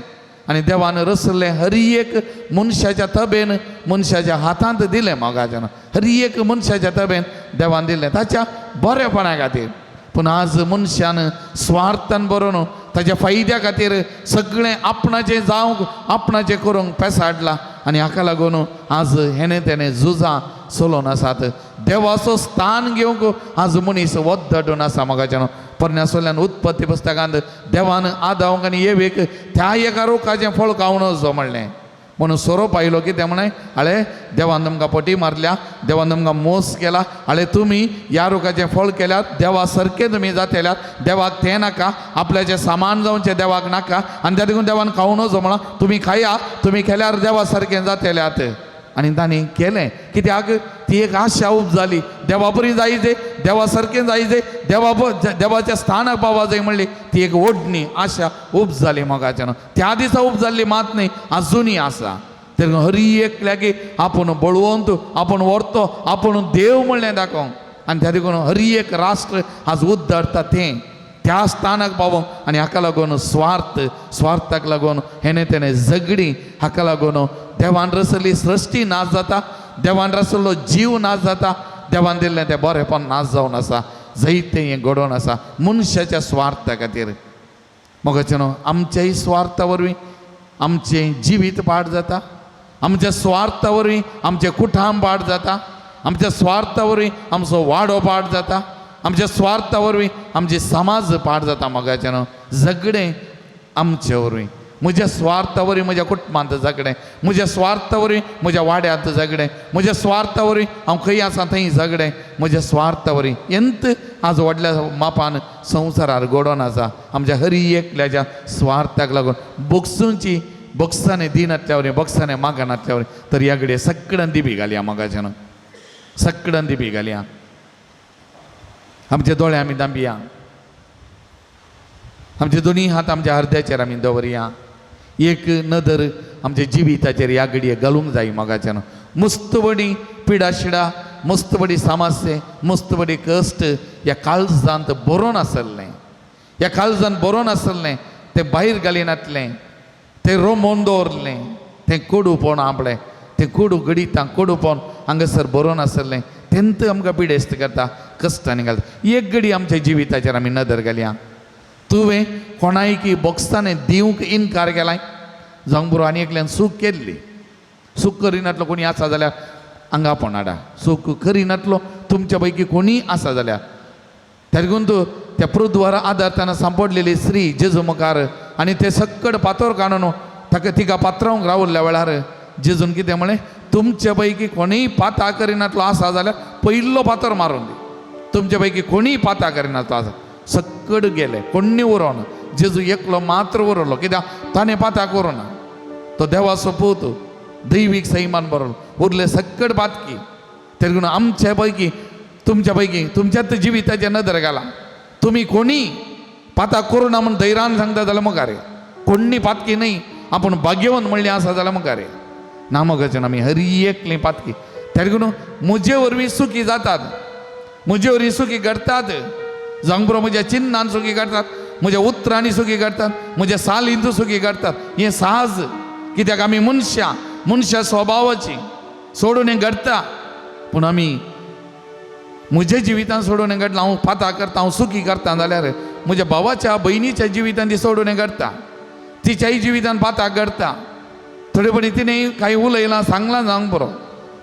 आनी देवान रचल्लें हरी एक मनशाच्या तबेन मनशाच्या हातांत दिलें मोगाचें न्हू हरी एक मनशाच्या तबेन देवान दिलें ताच्या बरेपणा खातीर पूण आज मनशान स्वार्थान बरो न्हू ताच्या फायद्या खातीर सगळें आपणाचें जावंक आपणाचें करूंक पेसाडलां आनी हाका लागून आज हेणे तेणे झुजां चलोवन आसात देवाचो स्थान घेवंक आज मनीस वद्दडून आसा मोगाचें न्हू परमेश्वरान उत्पत्ती पुस्तकांत देवान आदावंक आनी येवेक त्या एका रोखाचें फळ खावं नजो म्हणलें म्हणून सोरोप आयलो कितें म्हणे आळे देवान तुमकां पटी मारल्या देवान तुमकां मोस केला आळे तुमी ह्या रोखाचें फळ केल्यात देवा सारके तुमी जातेल्यात देवाक तें नाका आपल्याचें सामान जावचें देवाक नाका आनी त्या देखून देवान खावं नजो म्हणा तुमी खाया तुमी केल्यार देवा सारकें जातेल्यात आनी तांणी केलें कित्याक ती एक आशा उब जाली देवा बरी जायचे देवा सारकें जायचे देवाच्या स्थानाक पावपा जाय म्हणली ती एक ओडणी आशा उब जाली मोगाचें न्हू त्या दिसा उब जाल्ली मात न्ही आजुनूय आसा तर हरी एकल्याकी आपूण बळवंत आपूण व्हरतो आपूण देव म्हणलें दाखोवंक आनी त्या देखून हरी एक राष्ट्र आज उद्दारता त्या स्थानाक पावो आनी हाका लागून स्वार्थाक लागून हेणे तेणे झगडी हाका लागून देवान रचली सृश्टी नाश जाता, देवान रचलो जीव नाश जाता, देवान दिल्लें तें बरेंपण नाश जावन आसा, जायतें हें घडोवन आसा मनशाच्या स्वार्था खातीर. मोगाचेनो आमच्याय स्वार्था वरवीं आमचें जिवीत पाड जाता, आमच्या स्वार्था वरवीं आमचें कुटुंब पाड जाता, आमच्या स्वार्था वरवीं आमचो वाडो पाड जाता, आमच्या स्वार्था वरवीं आमचे समाज पाड जाता. मोगाचेनो झगडें आमचे वरवीं, म्हज्या स्वार्था वरवीं म्हज्या कुटुंबांत झगडें, म्हज्या स्वार्था वरवीं म्हज्या वाड्यांत झगडें, म्हज्या स्वार्था वरवीं हांव खंय आसा थंय झगडें, म्हज्या स्वार्था वरवीं एंत आज व्हडल्या मापान संवसारार घडोवन आसा आमच्या हरी एकल्याच्या स्वार्थाक लागून. बॉक्सांनी दिनातल्या वरवीं बॉक्सांनी मागनातल्या वरवीं तर ह्या घडये सगळ्यान दिबी घालया. मोगाचेनो सगळ्यान दिबी घालया, आमचे दोळे आमी दांबया, आमचे दोनी हात आमच्या हृदयाचेर आमी दवरया, एक नदर आमच्या जिविताचेर ह्या घडये घालूंक जाय. मोगाचेनो मस्त बडी पिडा शिडा, मस्त बडी सामस्ये, मस्त बडी कश्ट ह्या काळजांत बरोवन आसलें, ह्या काळजांत बरोवन आसलें तें भायर घालिनातलें, तें रोमोवन दवरलें, तें कोडूपण आपलें, तें कोडू घडिता कोडूपण हांगासर बरोवन आसलें तेंत आमकां पिडेस्त करता, कश्टांनी घालता. एक घडी आमच्या जिविताचेर आमी नदर घालया. तुवें कोणायकी बॉक्सांनी दिवंक इन्कार केलाय, जावंक बरो आनी एकल्यान सूख केल्ली, सूख करिनातलो कोणी आसा जाल्यार आंगापण हाडा. सूख करिनातलो तुमच्या पैकी कोणी आसा जाल्यार तेगून तूं त्या प्रद्वारा आदारताना सांपडलेली स्त्री जेजू मुखार आनी ते सक्कड पातोर काडून ताका तिका पात्रावंक रावल्ल्या वेळार जेजून कितें म्हळें, तुमच्या पैकी कोणीय पाता करिनातलो आसा जाल्यार पयलो पातोर मारून दी. तुमच्या पैकी कोणीय पाता करिनातलो आसा सक्कड गेले, कोणी उरोना, जेजू एकलो मात्र उरलो, कित्याक ताणें पाता करूना, तो देवाचो पूत दैवीक सैमान बरोलो, उरले सक्कड पातकी. तेगून आमच्या पैकी तुमच्या पैकी तुमच्याच जिविताचेर नदर घाला. तुम्ही कोणी पाता करूना म्हूण धैर्यान सांगता जाल्यार मुखार या, कोणी पातकी न्ही, आपूण भाग्यवान म्हणलें आसा जाल्यार मुखार या. नामोगाचें आमी हरी एकलीं पातकी. तेगून म्हजे वरवीं सुखी जातात, म्हजे वरवीं सुखी घडटात, जावंक बरो म्हज्या चिन्नान सुखी काडटात, म्हज्या उतरांनी सुखी काडटात, म्हज्या सालींत सुखी काडटात. हें साहज, कित्याक आमी मनशा स्वभावाची सोडून हें घडटा. पूण आमी म्हज्या जिवितान सोडून हें घडलां, हांव पाता करता, हांव सुखी करता जाल्यार म्हज्या भावाच्या भयणीच्या जिवितान ती सोडून हें घडटा, तिच्याय जिवितान पाता घडटा. थोडे पडी तिणें कांय उलयलां सांगलां जावंक बरो,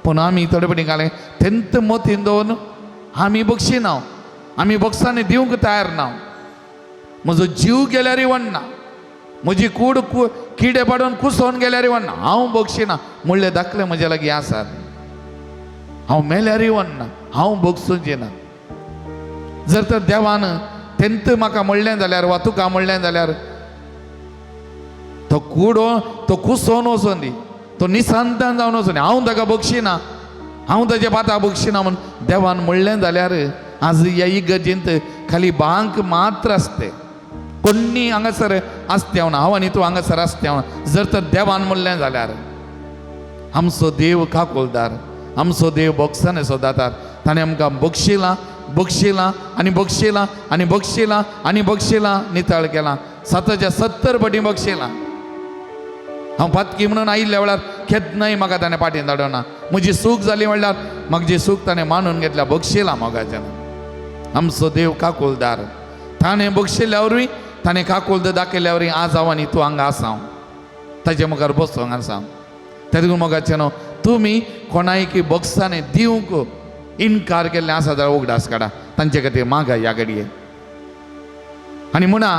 पूण आमी थोडे पडी घालें तेंत मतीन दवरून आमी बक्षिना, आमी बॉक्सांनी दिवंक तयार ना. म्हजो जीव गेल्यारय वणना, म्हजी कूड किडे पाडून कुसोवन गेल्यारय वणना, हांव बक्षिना म्हणलें दाखले म्हजे लागीं आसात. हांव मेल्यारय वणना, हांव बक्षूंचें ना. जर तर देवान तेंत म्हाका म्हणलें जाल्यार वा तुका म्हणलें जाल्यार तो कुडो तो कुसोवन वचून दी, तो निसांतान जावन वचून दी, हांव ताका बक्षिना, हांव ताचे पाता बक्षिना म्हूण देवान म्हणलें जाल्यार आज ह्या इगर्जेंत खाली बांक मात्र आसते, कोणी हांगासर आसते ना, हांव आनी तूं हांगासर आसते ना. जर तर देवान म्हणलें जाल्यार आमचो देव काकोलदार, आमचो देव बॉक्सांनी सोदातात. ताणें आमकां बक्षिलां आनी बक्षिलां आनी बक्षिलां आनी बक्षिलां नितळ केलां, 70 पटी बक्षिलां. हांव पातकी म्हणून आयिल्ल्या वेळार केन्नाय म्हाका ताणें पाटीन धाडोना. म्हजी सूख जाली म्हणल्यार म्हाका जी सूख ताणें मानून घेतल्या, बक्षिलां मोगाचें. आमचो देव काकोलदार, ताणें बक्षिल्ल्या वरवीं, ताणें काकोलद दाखयल्या वरवीं आज हांव आनी तूं हांगा आसा, ताचे मुखार बसूंक आसा. तेदून मोगाचें न्हू, तुमी कोणायकी बॉक्सांनी दिवंक इन्कार केल्लें आसा जाल्यार उगडास काडा, तांचे खातीर मागा ह्या घडये. आनी म्हणा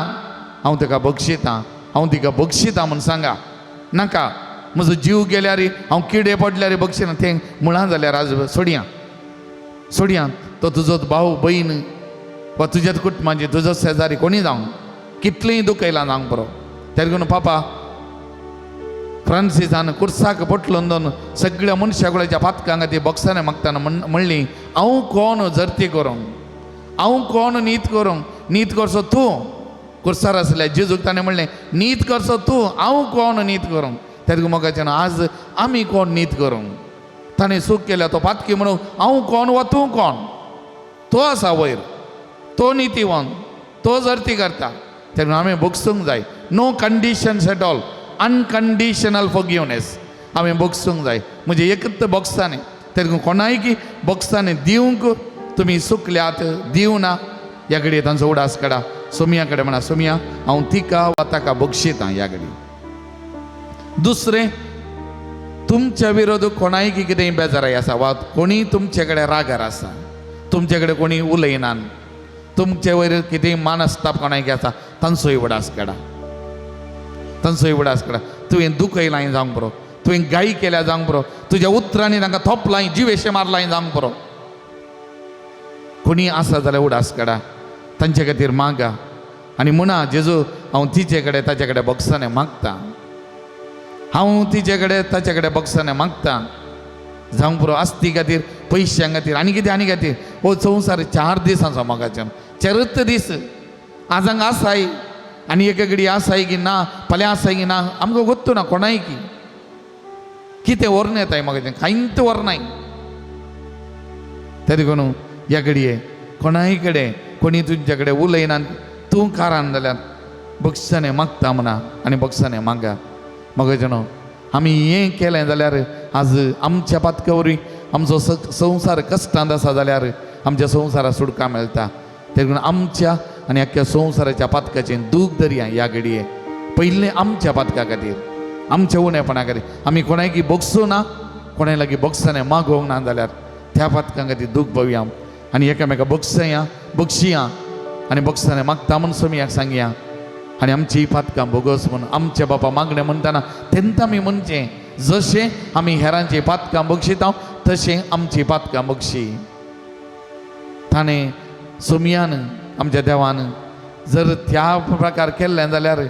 हांव ताका बक्षितां, हांव तिका बक्षितां म्हूण सांगा. नाका म्हजो जीव गेल्यार हांव किडे पडल्यार बक्षिना तें म्हणा जाल्यार आज सोडया. तो तुजो भाव भयण वा तुज्याच कुटुंबाची, तुजो शेजारी कोणी जावं, कितलेंय दुखयलां जावंक बरो. तेगून पापा फ्रांसिसान कुर्साक पटलून दोन सगळ्या मनशाकुळाच्या पातकांक ती बॉक्सांनी मागतना म्हणली, हांव कोण जर्ती करूंक, हांव कोण नीत करूंक, नीत करचो तूं. कुर्सार आसल्या जेजूक ताणें म्हणलें नीत करचो तूं, हांव कोण नीत करूंक. तेदून मोगाचें आज आमी कोण नीत करूंक. ताणें सूख केल्या, तो पातकी म्हणून हांव कोण वा तूं कोण. तो आसा वयर, तो नितीवान, तो जर ती करता तेन्ना आमी बोगसूंक जाय. No conditions at all, unconditional forgiveness आमी बोगसूंक जाय. म्हणजे एकच बोगसांनी तेन्ना कोणाय की बोगसांनी दिवंक तुमी चुकल्यात, दिवं ना, ह्या घडये तांचो उडास काडा. सोमिया कडेन म्हणा, सोमिया हांव तिका वा ताका बक्षितां ह्या घडी. दुसरें, तुमच्या विरोध कोणाय की कितेंय बेजाराय आसा वा कोणी तुमचे कडेन रागार आसा, तुमचे कडेन कोणी उलयनान, तुमचे वयर कितेंय मानस्ताप कोणाय आसा, तांचोय उडास काडा. तांचोय उडास काडा. तुवें दुख येयलां जावंक बरो, तुवें गायी केल्या जावंक बरो, तुज्या उतरांनी तांकां थोपलां, जिवेशे मारलां जावंक बरो. कोणी आसा जाल्यार उडास काडा, तांचे खातीर मागा आनी म्हणा, जेजू हांव तिचे कडेन ताचे कडेन बक्षाने मागता, हांव तिचे कडेन ताचे कडेन बक्षाने मागता जावंक बरो. आस्ती खातीर, पयशां खातीर, आनी खातीर. हो संवसार 4 दिसांचो मोगाचें, चरत दीस. आजांक आसाय आनी एके घडी आसाय की ना, फाल्यां आसाय की ना, आमकां गोत्तू ना कोणाय की कितें व्हरून येताय मोगाचें, कांयच व्हरनाय. ते देखून ह्या घडये कोणाय कडेन कोणी तुमचे कडेन उलयना, तूं कारान जाल्यार बक्षाने मागता म्हणा आनी बक्षाने मागा. मोगाचें आमी हें केलें जाल्यार आज आमच्या पातका वरवीं आमचो संवसार कश्टांत आसा जाल्यार आमच्या संवसाराक सुटका मेळटा. ते देखून आमच्या आनी आख्या संवसाराच्या पातकाचें दूख धरया ह्या घडये. पयलें आमच्या पातका खातीर, आमच्या उणेपणा खातीर आमी कोणाय की बक्षूं ना, कोणाय लागीं बक्षाने मागोवंक ना जाल्यार त्या पातकां खातीर दूख भोवया आनी एकामेकाक बक्षिया आनी बक्षाने मागता म्हूण सोमियाक सांगया. आनी आमची पातकां बोगस म्हूण आमचे बापा मागणें म्हणटाना तेन्ना आमी म्हणचें, जशें आमी हेरांची पातकां बक्षिता तशें आमची पातकां बक्षी. ताणें सोमियान, आमच्या देवान जर त्या प्रकार केल्लें जाल्यार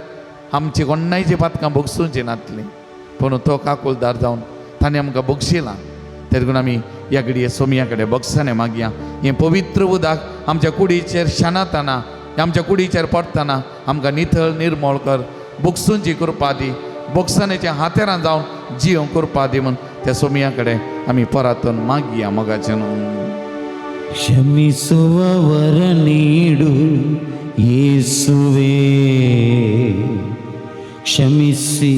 आमची कोणायची पातकां बगसूंची नासलीं. पूण तो काकुलदार जावन ताणें आमकां बक्षिलां. ते देखून आमी ह्या घडये सोमिया कडेन बक्षाने मागया. हें पवित्र उदक आमच्या कुडीचेर शेणातना, आमच्या कुडीचेर पडटना आमकां नितळ निर्मळ कर, बगसूंची कृपा दी, बक्षानेच्या हातेरां जावन जीव कृपा दी म्हूण त्या सोमिया कडेन आमी परतून मागया. मोगाचें ಕ್ಷಮಿಸುವ ವರ ನೀಡು ಯೇಸುವೇ, ಕ್ಷಮಿಸಿ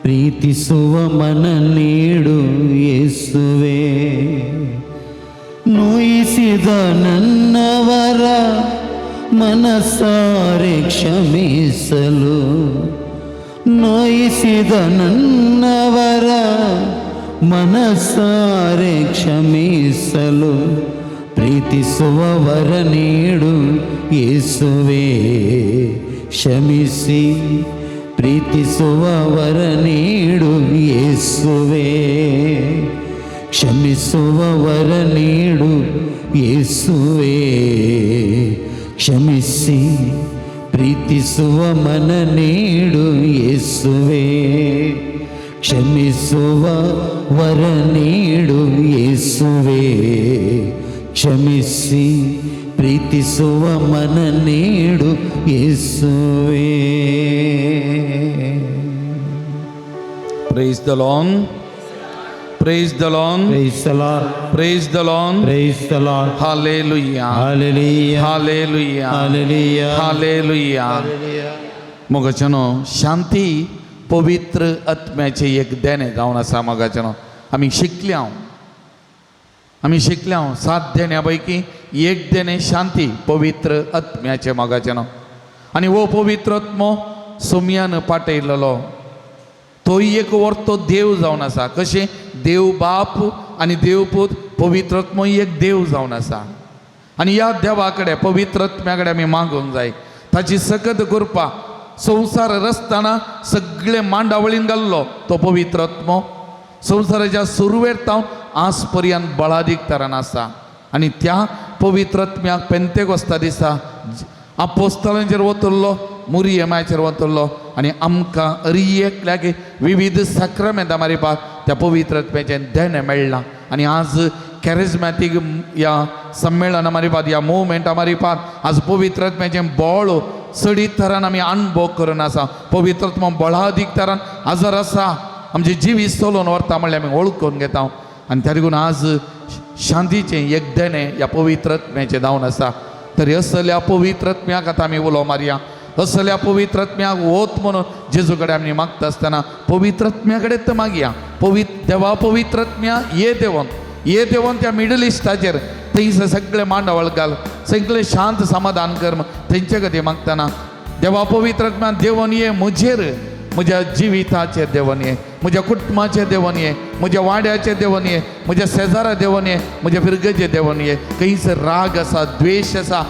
ಪ್ರೀತಿಸುವ ಮನ ನೀಡು ಯೇಸುವೇ. ನೋಯಿಸಿದ ನನ್ನವರ ಮನಸಾರೆ ಕ್ಷಮಿಸಲು, ನೋಯಿಸಿದ ನನ್ನವರ ಮನಸಾರೆ ಕ್ಷಮಿಸಲು, ಪ್ರೀತಿಸುವ ವರ ನೀಡು ಯೇಸುವೇ. ಕ್ಷಮಿಸಿ ಪ್ರೀತಿಸುವ ವರ ನೀಡು ಯೇಸುವೇ, ಕ್ಷಮಿಸುವ ವರ ನೀಡು ಯೇಸುವೇ. ಕ್ಷಮಿಸಿ ಪ್ರೀತಿಸುವ ಮನ ನೀಡು ಯೇಸುವೇ, ಕ್ಷಮಿಸುವ ವರ ನೀಡು ಯೇಸುವೇ. ಕ್ಷಮಿಸಿ ಪ್ರೀತಿಸುವ ಮನ ನೀಡು ಯೇಸುವೇ. Praise the Lord. Praise the Lord. Praise the Lord. Praise the Lord. Praise the Lord. Hallelujah. Hallelujah. Hallelujah. Hallelujah. Hallelujah. मोगाचेनो शांती पवित्र आत्म्याचे एक देणे जावन आसा. मोगाचेनो आमी शिकल्या 7 देण्या पैकी एक देणे शांती पवित्र आत्म्याचे. मोगाचेनो आनी वो पवित्र आत्मो सोमियान पाटयल्लो तो एक वर्तो देव जावन आसा. कशें देव बाप आनी देव पूत पवित्र आत्मो एक देव जावन आसा. आनी ह्या देवा कडेन पवित्र आत्म्या कडेन आमी मागूंक जाय. ताची सकत कृपा संवसार रचतना सगळे मांडावळीन घाल्लो तो पवित्र आत्मो संवसाराच्या सुरवेर तावन आज पर्यंत बळादीक तरान आसा. आनी त्या पवित्र आत्म्याक पेंतेकोस्ता दिसा आपोस्तलांचेर वतल्लो, मुरियमाचेर वतल्लो आनी आमकां एकल्याक विविध साक्रामेंतां मारिपाक त्या पवित्र आत्म्याचें देणें मेळ्ळां. आनी आज कॅरिझमॅटीक ह्या संमेलना मारिपाक, ह्या मुवमेंटा मारिपाक आज पवित्र आत्म्याचें बळ चडीत तरान आमी अणभव करून आसा. पवित्र आत्मा बळादीक तरान हजर आसा. आमचे जिवीत चलोवन व्हरता म्हणल्यार आमी वळखून घेता. आनी त्या देखून आज शांतीचें एक देणें ह्या पवित्र आत्म्याचें जावन आसा. तरी असल्या पवित्रत्म्याक आतां आमी उलो मारया. असल्या पवित्रत्म्याक वोत म्हणून जेजू कडेन आमी मागता आसतना पवित्रत्म्या कडेन मागया. देवा पवित्रत्म्या ये देवून त्या मिडल इस्टाचेर थंय सगळे मांडावळ घाल, सगळे शांत समाधान कर. तेंचे खातीर मागतना देवा पवित्रत्म्या देवून ये म्हजेर, म्हज्या जिविताचेर देवून ये, म्हज्या कुटुंबाचेर देवून ये, म्हज्या वाड्याचेर देवून ये, म्हज्या शेजारा देवून ये, म्हज्या फिरगेचेर देवून ये. खंयसर राग आसा, द्वेश आसा,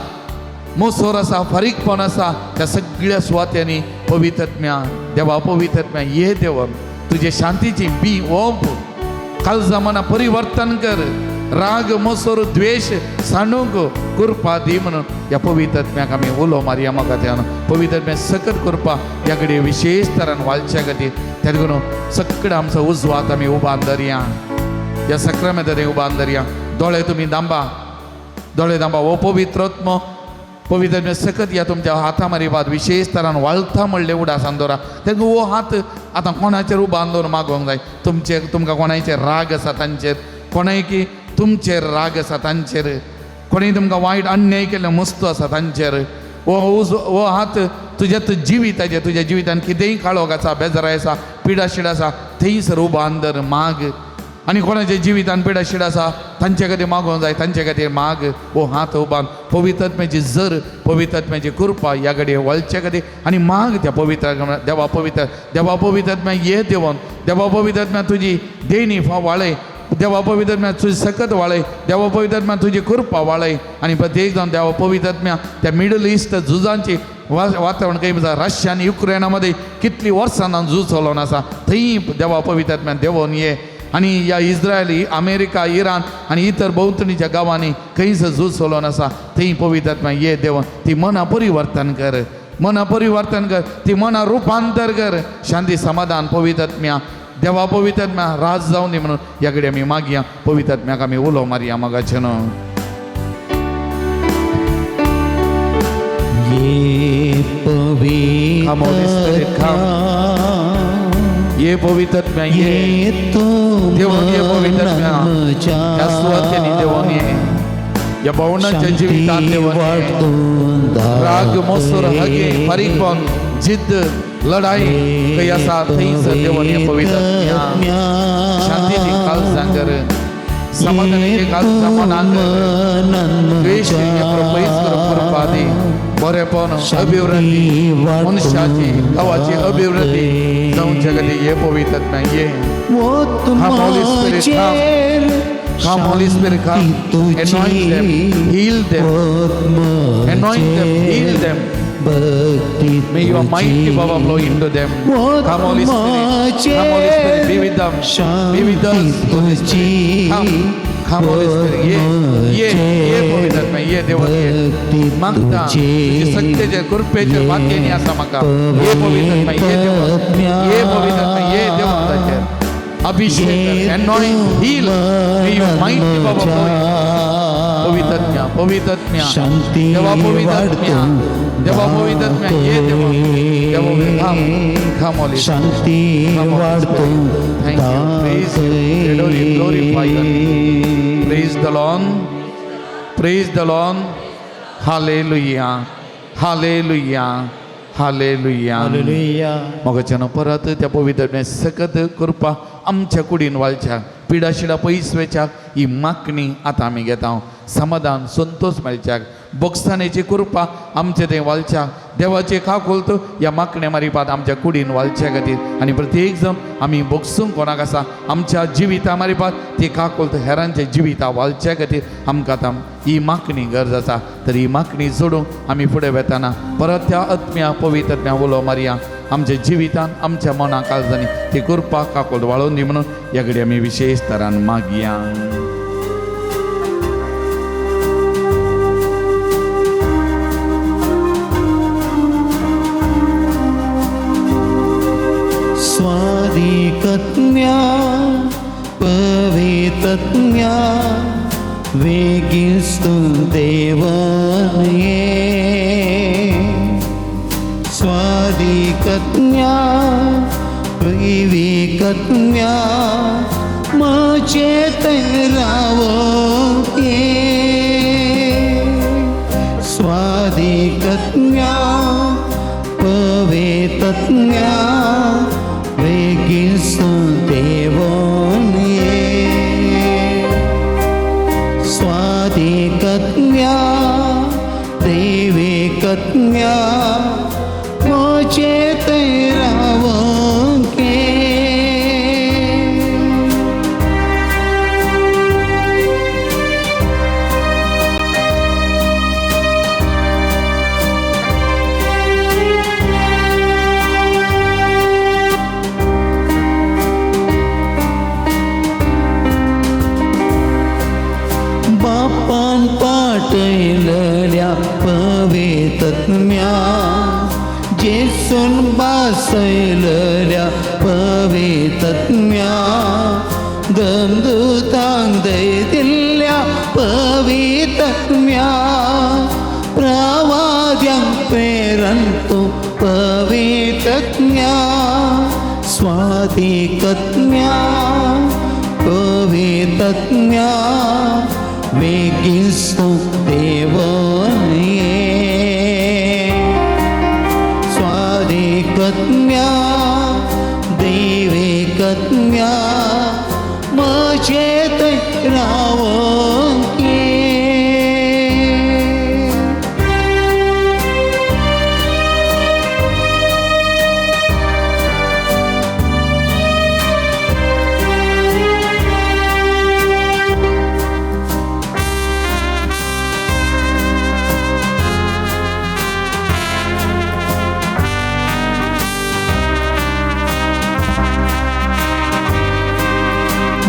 मोसोर आसा, फारीकपण आसा, त्या सगळ्या सुवात्यांनी पवित्रत्म्या देवा पवित्रत्म्या ये देवून तुजे शांतीची बी ओंप काळजा मना परिवर्तन कर. राग मोसोर द्वेष सांडूंक कृपा दी म्हणून या पवित्रत्म्याक आमी उलो मारया. म्हाका त्या पवित्रत्म्या सकत करपा ह्या कडेन विशेष तरान वालच्या खातीर त्या करून सकड आमचो उजवात आमी उबान धरया. ह्या सक्रामेंतांनी उबान धरया. दोळे तुमी दांबा, दोळे दांबा. हो पवित्रत्म पवित्रत्म्या सकत या तुमच्या हाता मारिपात विशेष तरान वाळता म्हणले उडासान दवरा. तेंका हो हात आतां कोणाचेर उबान दवरून मागोंक जाय. तुमकां कोणाचेर राग आसा तांचेर, कोणाय की तुमचेर राग आसा तांचेर, कोणी तुमकां वायट अन्याय केले मस्तो आसा तांचेर, हो हात तुज्या जिविताचेर, तुज्या जिवितान कितेंय काळोख आसा, बेजाराय आसा, पिडा शिडा आसा थंयसर उबान धर, माग. आनी कोणाच्या जिवितान पिडा शिडा आसा तांचे खातीर मागोंक जाय, तांचे खातीर माग. हो हात उबान पवित्रत्म्याची जर, पवित्रत्म्याची कृपा ह्या कडेन वळचे खातीर आनी माग त्या पवित्र देवा पवित्रत्म्या ये देवून, देवा पवित्रत्म्या तुजी देणी वाळय, देवा पवित्रत्म्या तुजी सकत वाळय, देवा पवित्रत्म्या तुजी कृपा वाळय. आनी प्रत्येक जावन देवा पवित्रत्म्या त्या मिडल इस्ट झुजांची वातावरण काही रशिया आणि युक्रेनामध्ये कितली वर्सां झूज चलोवन आसा थंय देवा पवित्रत्म्या देवून ये. आणि या इस्रायली, अमेरिका, इराण आणि इतर भोंवतणीच्या गांवांनी खंयसर झूज चलोवन आसा थंय पवित्रत्म्या ये देवून ती मना परिवर्तन कर, मना परिवर्तन कर, ती मना रुपांतर कर. शांती समाधान पवित्रत्म्या देवा पवित्रत्म्या राज जावन दी म्हणून ह्या कडेन आमी मागया. पवित्रत्म्याक आमी उलो मारया मोगाचे न्हू. ये पवित्रत्म्या ये देवून ये पवित्रत्म्या ह्या सुवातेनी देवून ये, या भवनाच्या जिवितांत देवून ये. राग मोसोर हगे फारीकपण जिद्द लढाई काही आसा थंयसर देवून ये पवित्रत्म्या. शांतीची काळजां कर, समाधानाची काळजां मनांत कर, द्वेष पयस करूंक कृपा दी. बरेपण, अभिवृद्धी, मनशाची गावाची अभिवृद्धी जावचे खातीर ये पवित्रत्म्या ये. Come Holy Spirit, come Holy Spirit, come. Anoint them, heal them, anoint them, heal them. May your mighty power flow into them. Come Holy Spirit, come Holy Spirit, be with them, be with us. Come Holy Spirit, ये पवित्रत्म्या ये देवा ये. मागता तुझे सत्तेचे कृपेचे वाक्यानी आसा म्हाका. ये पवित्रत्म्या ये देवा, ये पवित्रत्म्या ये देवा. अभिषेक, anoint, heal, may your mighty power flow. पवित्रत्म्या देवा पवित्रत्म्या, देवा पवित्रत्म्या ये देवा, देवा come Holy शांती वाढतो. Thank you, praise you, glorify you. Praise the Lord, praise the Lord. Hallelujah, hallelujah, hallelujah. Hallelujah. मोगाच्यान परत त्या पवित्रत्म्या सकत कृपा आमच्या कुडीन वालच्या, पिडा शिडा पयस वेच्याक ही मागणी आतां आमी घेता. समाधान संतोष मेळच्याक, बोगसानेची कृपा आमचे थंय वालच्याक, देवाचे खाकोलत ह्या मागणे मारिपात आमच्या कुडीन वालच्या खातीर. आनी प्रत्येक जण आमी बोगसूंक कोणाक आसा आमच्या जिविता मारिपात ती खाकोलत हेरांच्या जिविता वालच्या खातीर आमकां आतां ही मागणी गरज आसा. तर ही मागणी सोडूंक आमी फुडें वेताना परत त्या आत्म्या पवित्रत्म्या उलो मारया. आमच्या जिवितान, आमच्या मना काळजांनी ती कृपा काकोल वाळोवन दी म्हणून ह्या कडेन आमी विशेष तरान मागया. स्वादिकत्म्या पवित्रत्म्या वेगिस्तु देवन् ये. स्वादिकत्म्या पवित्रत्म्या मचेत रावो ये. कन्या वेगिसू देवोन ये स्वादी कन्या देवी कन्या मुझे तेरा के बापान पाटयलेल्या पवित्रत्म्या जेसून बासयलेल्या पवित्रत्म्या दमदूतांक दय दिल्ल्या पवित्रत्म्या प्रवाद्यांक प्रेरण तूं पवित्रत्म्या स्वादिकत्म्या पवित्रत्म्या वेगिसू देवोन ये स्वादिकत्म्या देवी कन्या मुझे तेरा के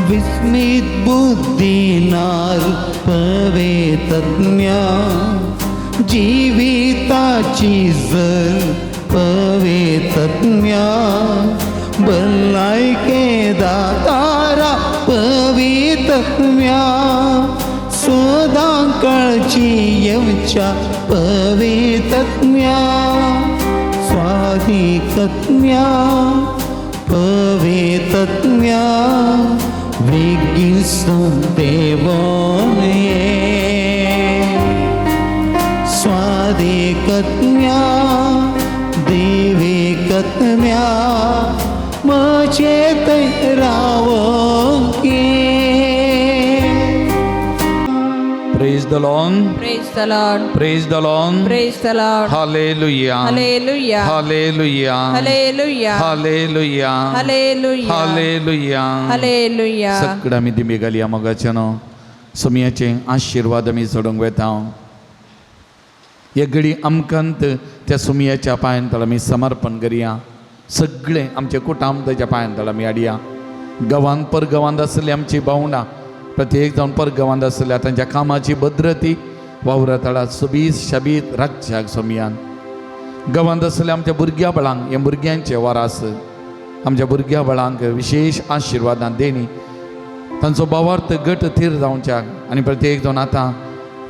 विस्मित बुद्धीनार पवित्रत्म्या जीविताची जर पवित्रत्म्या भलायके दातारा पवित्रत्म्या सदांकाळची येवच्या पवित्रत्म्या स्वादिकत्म्या पवित्रत्म्या वेगिसू देवोन ये स्वादिकत्म्या देवी कन्या मुझे तेरा के Praise the Lord. Praise the Lord. Praise the Lord. Praise the Lord. Hallelujah. Hallelujah. Hallelujah. Hallelujah. Hallelujah. Hallelujah. Hallelujah. Hallelujah. सगळं आमी दिमी घालया मोगाच्यानो सुमयाचे आशीर्वाद आमी सोडूंक वेता हे घडी आमकांत त्या सुमयाच्या पांयां तळ आमी समर्पण करया सगळे आमचे कुटुंब त्याच्या पांयां तळ आमी हाडया गांवांत परगांवांत आसली आमची भावंडां प्रत्येक जावन परगांवांत आसल्या तांच्या कामाची भद्रती वावरा तळात सुबीत शाबीत रातच्याक सुमयान गांवांत आसल्या आमच्या भुरग्या बळांक हे भुरग्यांचे वारास आमच्या भुरग्या बळांक विशेष आशिर्वादां देणी तांचो भावार्थ गट थीर जावच्याक आनी प्रत्येक जावन आतां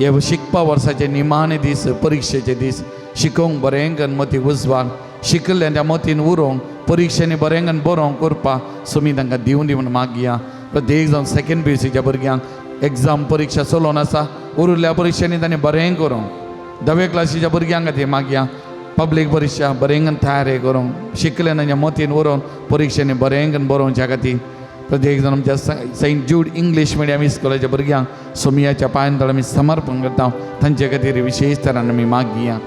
हे शिकपा वर्साचे निमाणे दीस परिक्षेचे दीस शिकोवंक बरेंकन मती उजवाल शिकले त्या मतीन उरोवंक परिक्षेनी बरेंकन बरोवंक करपाक सुमी तांकां दिवन दिवन मागया प्रत्येक जावन सेकंड PUCच्या भुरग्यांक एग्जाम परिक्षा चलोवन आसा उरिल्ल्या परिक्षेनी तांणी बरें करूंक 10वे क्लासीच्या भुरग्यांक खातीर मागया पब्लीक परिक्षा बरेंकन तयार करूंक शिकले तांच्या मतीन उरोवन परिक्षेनी बरेंकन बरोवच्या खातीर प्रत्येक जाण आमच्या सेंट जूड इंग्लीश मिडियम इस्कॉलाच्या भुरग्यांक सुमयाच्या पांयां तळ आमी समर्पण करता तांचे खातीर विशेष तरान आमी मागया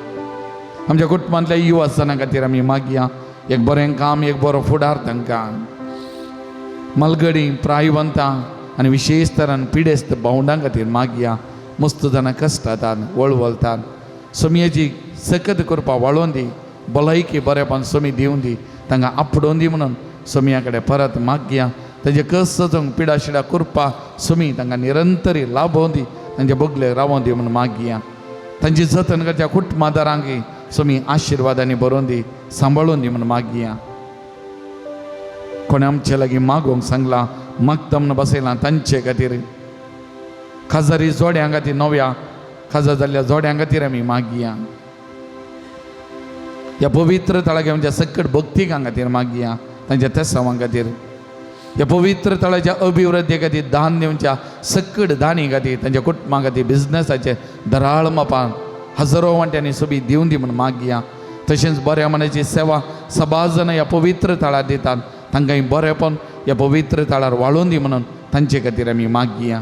आमच्या कुटुंबांतल्या युवा सणां खातीर आमी मागया एक बरें काम एक बरो फुडार तांकां मलगडी प्रायवंतां आनी विशेष तरान पिडेस्त भावंडां खातीर मागया मस्त जाणां कश्टांतात वळवळतात सुमयेची सकत करपाक वाळोवन दी भलायकी बरेपण सुमी दिवन दी तांकां आपडोवन दी म्हणून सुमया कडेन परत मागया तांचे कस सजोवंक पिडा शिडा करपाक सुमी तांकां निरंतरी लाभोवन दी तांचे बगले रावोवन दी म्हणून मागया तांची जतन करच्या कुटुंबादारांकय सुमी आशिर्वादांनी बरोवन दी सांबाळून दी म्हणून मागया कोणी आमचे लागीं मागोवंक सांगला मागता म्हणून बसयलां तांचे खातीर खाजारी जोड्यां खातीर नव्या खाजा जाल्ल्या जोड्यां खातीर आमी मागया ह्या पवित्र तळाच्या म्हणजे सकट भक्तिकां खातीर मागया तांच्या तेसावां खातीर ह्या पवित्र तळाच्या अभिवृद्धी खातीर दान दिवच्या सकट दानी खातीर तांच्या कुटुंबा खातीर बिझनसाचे धराळ मापान हजारो वांट्यांनी सोबी दिवन दी म्हणून मागया तशेंच बऱ्या मनाची सेवा सबाज जाणां ह्या पवित्र थळार दितात तांकांय बरेंपण ह्या पवित्र थळार वाळून दी म्हणून तांचे खातीर आमी मागया.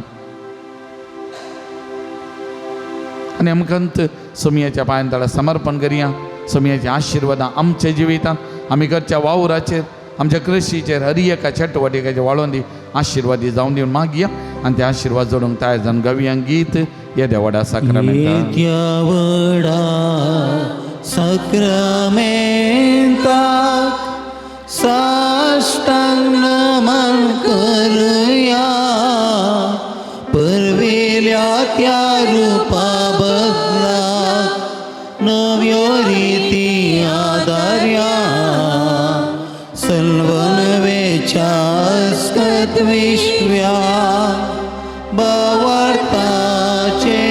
आनी अमकंत सोमयाच्या पांयां तळार समर्पण करया. सोमयाची आशिर्वादां आमच्या जिवितांत आमी करच्या वावराचेर आमच्या कृषीचेर हर एका चटवटिकाचेर वाळून दी आशिर्वादी जावन दिवन मागया. आनी ते आशिर्वाद जोडूंक तयार जावन गावया गीत या देवाडा साक्रामेंतान. येद्यावडा साक्रामेंताक साष्टांग नमन करूया. परवेल्या त्या रूपा बदलाक नव्यो रिती आदार्या. सल्वनवेच्या अस्कत विश्व्या बावार्ताचे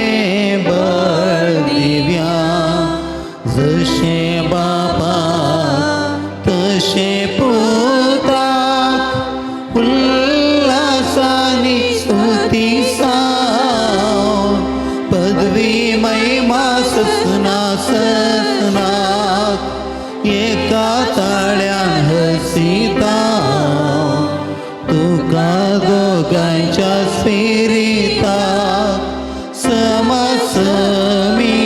बळ दिव्या. जशे बापा तशे पुताक उल्हासानी स्तुती साव. पदवी महिमा ससना ससनाक एका ताळ्यान हसिता. तुका दोगांच्या स्पिरिता समसमी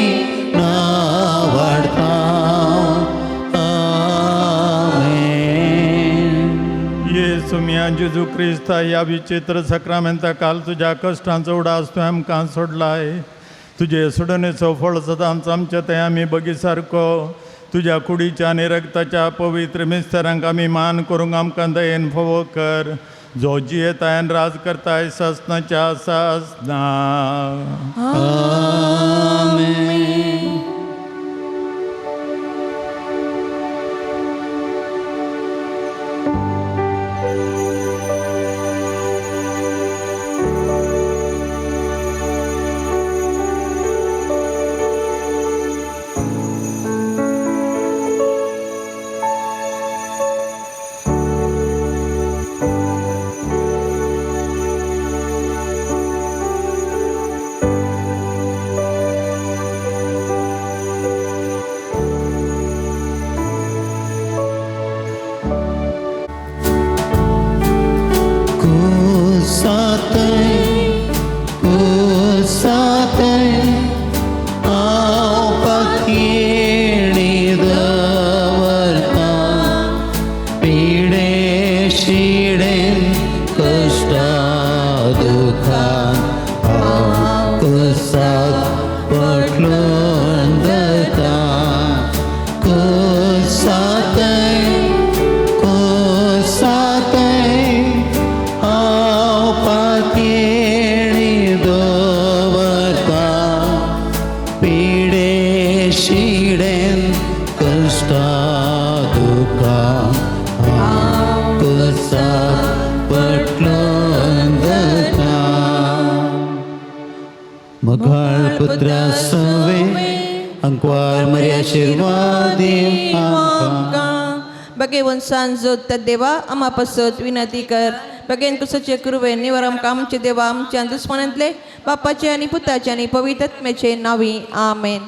नावाडता. आमेन. येसू मिया जेजू क्रिस्ता या विचित्र सक्रामेंता काल तुझ्या कष्टांचो उडास तुवें आमकां सोडलाय. तुजे सोडणेचो फळ सदांच आमच्या थंय आमी बगीसारको तुझ्या कुडीच्या आनी रक्ताच्या पवित्र मिस्तेरांक आमी मान करूंक आमकां दयेन फोव कर. जो जियेतायन राज करताय ससनाच्या ससना. आमेन. मघाळ पुत्रा सवे अंकवार मरी आशीर्वादी बगेवन सांजोत देवा आम्हा पासत विनंती कर. बगेन कुसचे कृपे निवर आमकां आमचे देवा आमच्या दुस्मनांतले बापाचे आनी पुताचे आनी पवित्र आत्म्याचे नावी. आमेन.